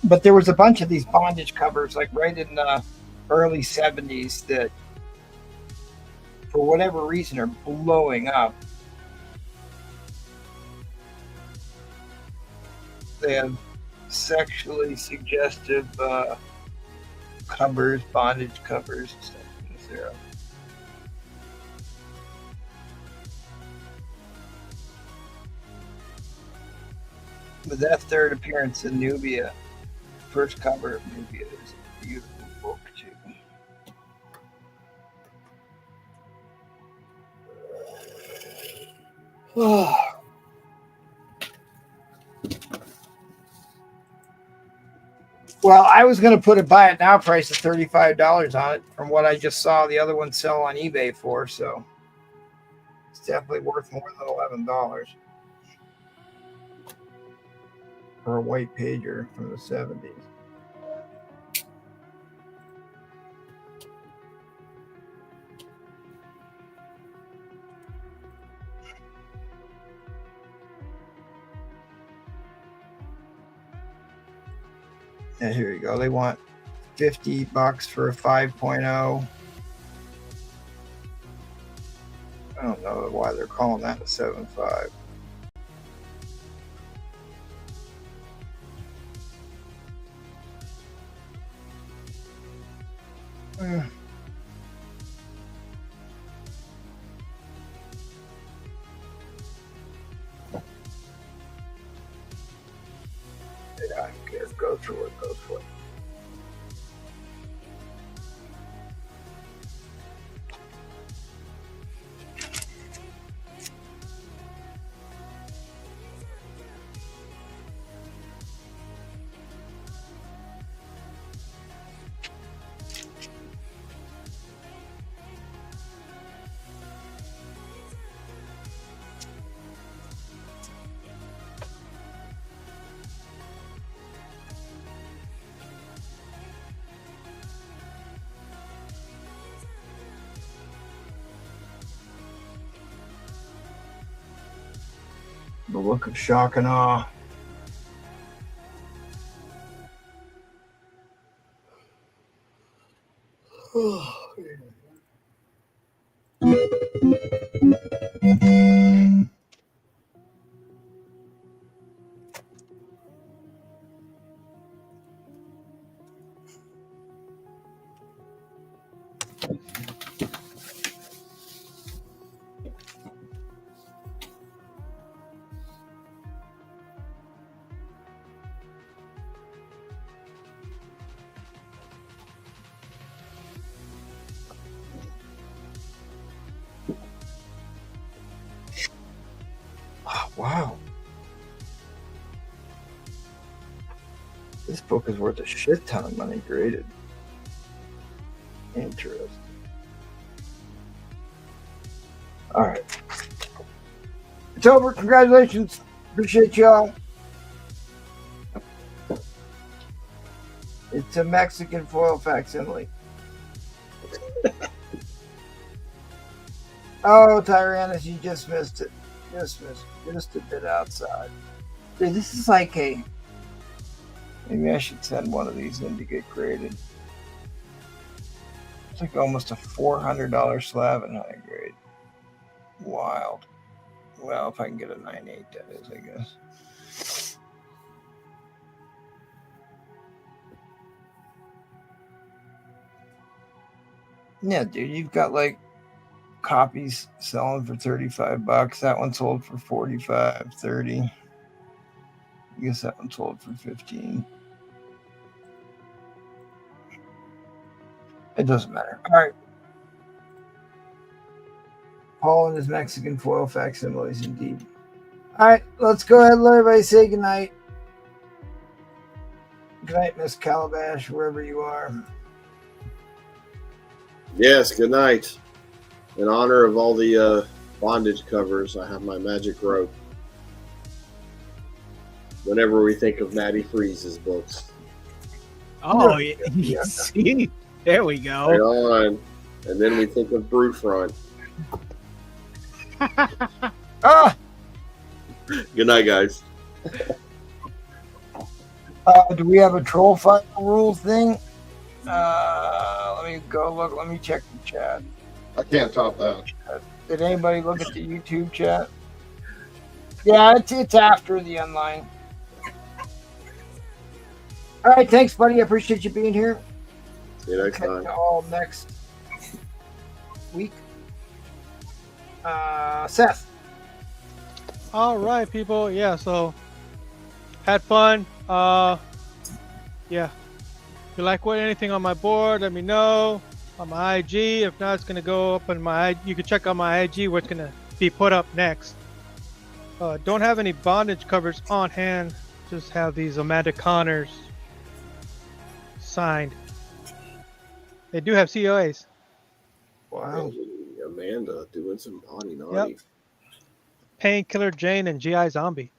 But there was a bunch of these bondage covers, like right in the early 70s, that for whatever reason are blowing up. They have sexually suggestive covers, bondage covers, and stuff. There. But that third appearance in Nubia, first cover of Nubia, is a beautiful book too. Oh. Well, I was going to put a buy it now price of $35 on it from what I just saw the other one sell on eBay for, so it's definitely worth more than $11 for a white pager from the 70s. Yeah, here you go. They want $50 for a 5.0. I don't know why they're calling that a 7.5. Yeah, I don't care. Go through it. Go for it. The look of shock and awe. Wow. This book is worth a shit ton of money graded. Interesting. All right. It's over. Congratulations. Appreciate y'all. It's a Mexican foil facsimile. Oh, Tyrannus, you just missed it. Just a bit outside. Dude, this is like a... Maybe I should send one of these in to get graded. It's like almost a $400 slab in high grade. Wild. Well, if I can get a 9.8, that is, I guess. Yeah, dude, you've got like copies selling for $35. That one sold for 45, 30. I guess that one sold for 15. It doesn't matter. All right. Paul and his Mexican foil facsimiles, indeed. All right, let's go ahead and let everybody say goodnight. Good night, Miss Calabash, wherever you are. Yes, good night. In honor of all the bondage covers, I have my magic rope. Whenever we think of Maddie Freeze's books. Oh, yeah. See? There we go. Right on. And then we think of Brewfront. Ah! Good night, guys. Do we have a troll fight rules thing? Let me go look. Let me check the chat. I can't top that. Did anybody look at the YouTube chat? Yeah, it's after the online. All right, thanks, buddy. I appreciate you being here. See you next time. All next week. Seth. All right, people. Yeah, so had fun. Yeah. If you like anything on my board, let me know on my IG. If not, it's gonna go up on my. You can check out my IG. What's gonna be put up next. Don't have any bondage covers on hand. Just have these Amanda Connors signed. They do have COAs. Wow. Amanda doing some naughty. Yep. Painkiller Jane and GI Zombie.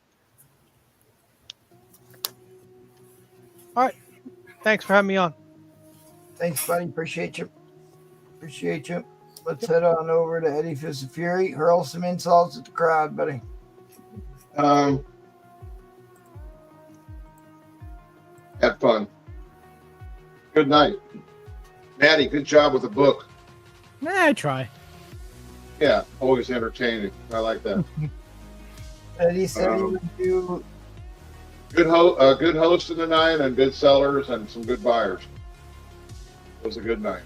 All right. Thanks for having me on. Thanks, buddy. Appreciate you. Let's head on over to Eddie Fist of Fury. Hurl some insults at the crowd, buddy. Had fun. Good night. Maddie, good job with the book. I try. Yeah, always entertaining. I like that. Eddie said he would do. Good host of the night and good sellers and some good buyers. It was a good night.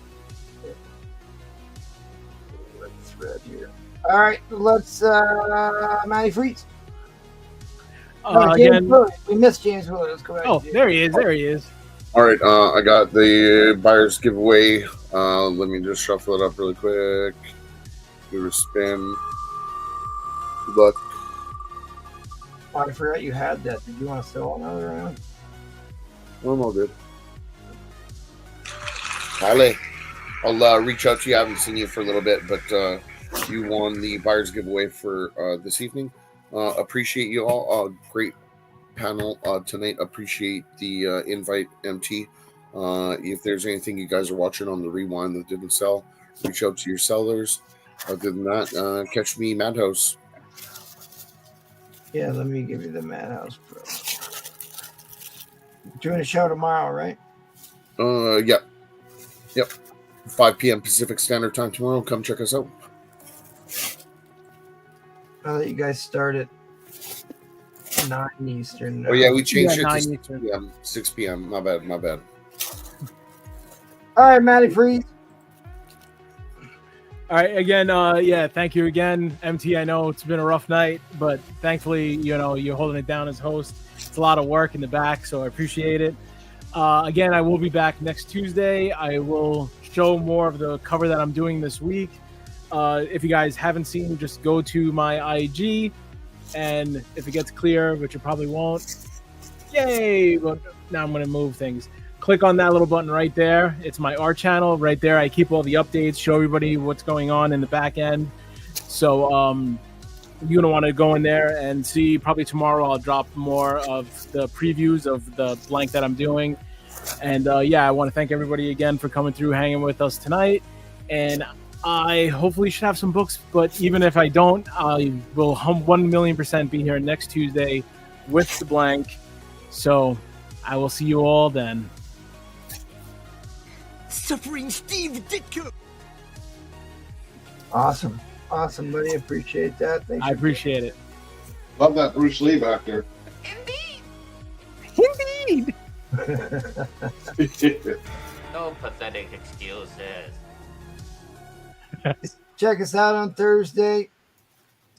Let's read here. All right, let's Matty Freeze. Again, we missed James Willard. Let's go back. Oh, there he is. All right, I got the buyer's giveaway. Let me just shuffle it up really quick. Give it a spin. Good luck. Oh, I forgot you had that. Did you want to sell another round? I'm all good. Halle, I'll reach out to you. I haven't seen you for a little bit, but you won the buyer's giveaway for this evening. Appreciate you all. Great panel tonight. Appreciate the invite, MT. If there's anything you guys are watching on the rewind that didn't sell, reach out to your sellers. Other than that, catch me Madhouse. Yeah, let me give you the Madhouse Pro. Doing a show tomorrow, right? Yep. 5 p.m. Pacific Standard Time tomorrow. Come check us out. I'll let you guys start at 9 Eastern. Oh yeah, we changed it to 9 6 Eastern. p.m. 6 p.m. My bad. All right, Matty Freeze. All right, again, yeah, thank you again, MT. I know it's been a rough night, but thankfully, you're holding it down as host. It's a lot of work in the back, so I appreciate it. Again, I will be back next Tuesday. I will show more of the cover that I'm doing this week. If you guys haven't seen, just go to my IG, and if it gets clear, which it probably won't, yay! But now I'm going to move things. click on that little button right there. It's my art channel right there. I keep all the updates, show everybody what's going on in the back end. So you're gonna want to go in there and see. Probably tomorrow I'll drop more of the previews of the blank that I'm doing. And yeah, I want to thank everybody again for coming through, hanging with us tonight. And I hopefully should have some books, but even if I don't, I will 1,000,000% be here next Tuesday with the blank. So I will see you all then. Suffering Steve Ditko. Awesome, buddy. Appreciate that. Thanks. I appreciate it. Love that Bruce Lee back there. Indeed. No pathetic excuses. Check us out on Thursday.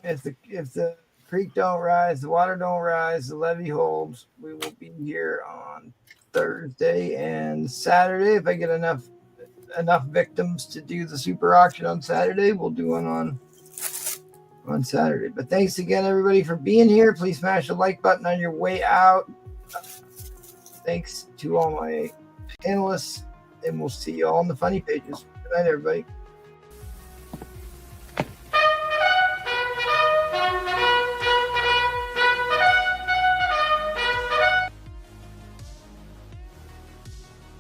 If the creek don't rise, the water don't rise, the levee holds, we will be here on Thursday and Saturday. If I get enough victims to do the super auction on Saturday, we'll do one on Saturday. But thanks again, everybody, for being here. Please smash the like button on your way out. Thanks to all my panelists, and we'll see you all on the funny pages. Good night, everybody.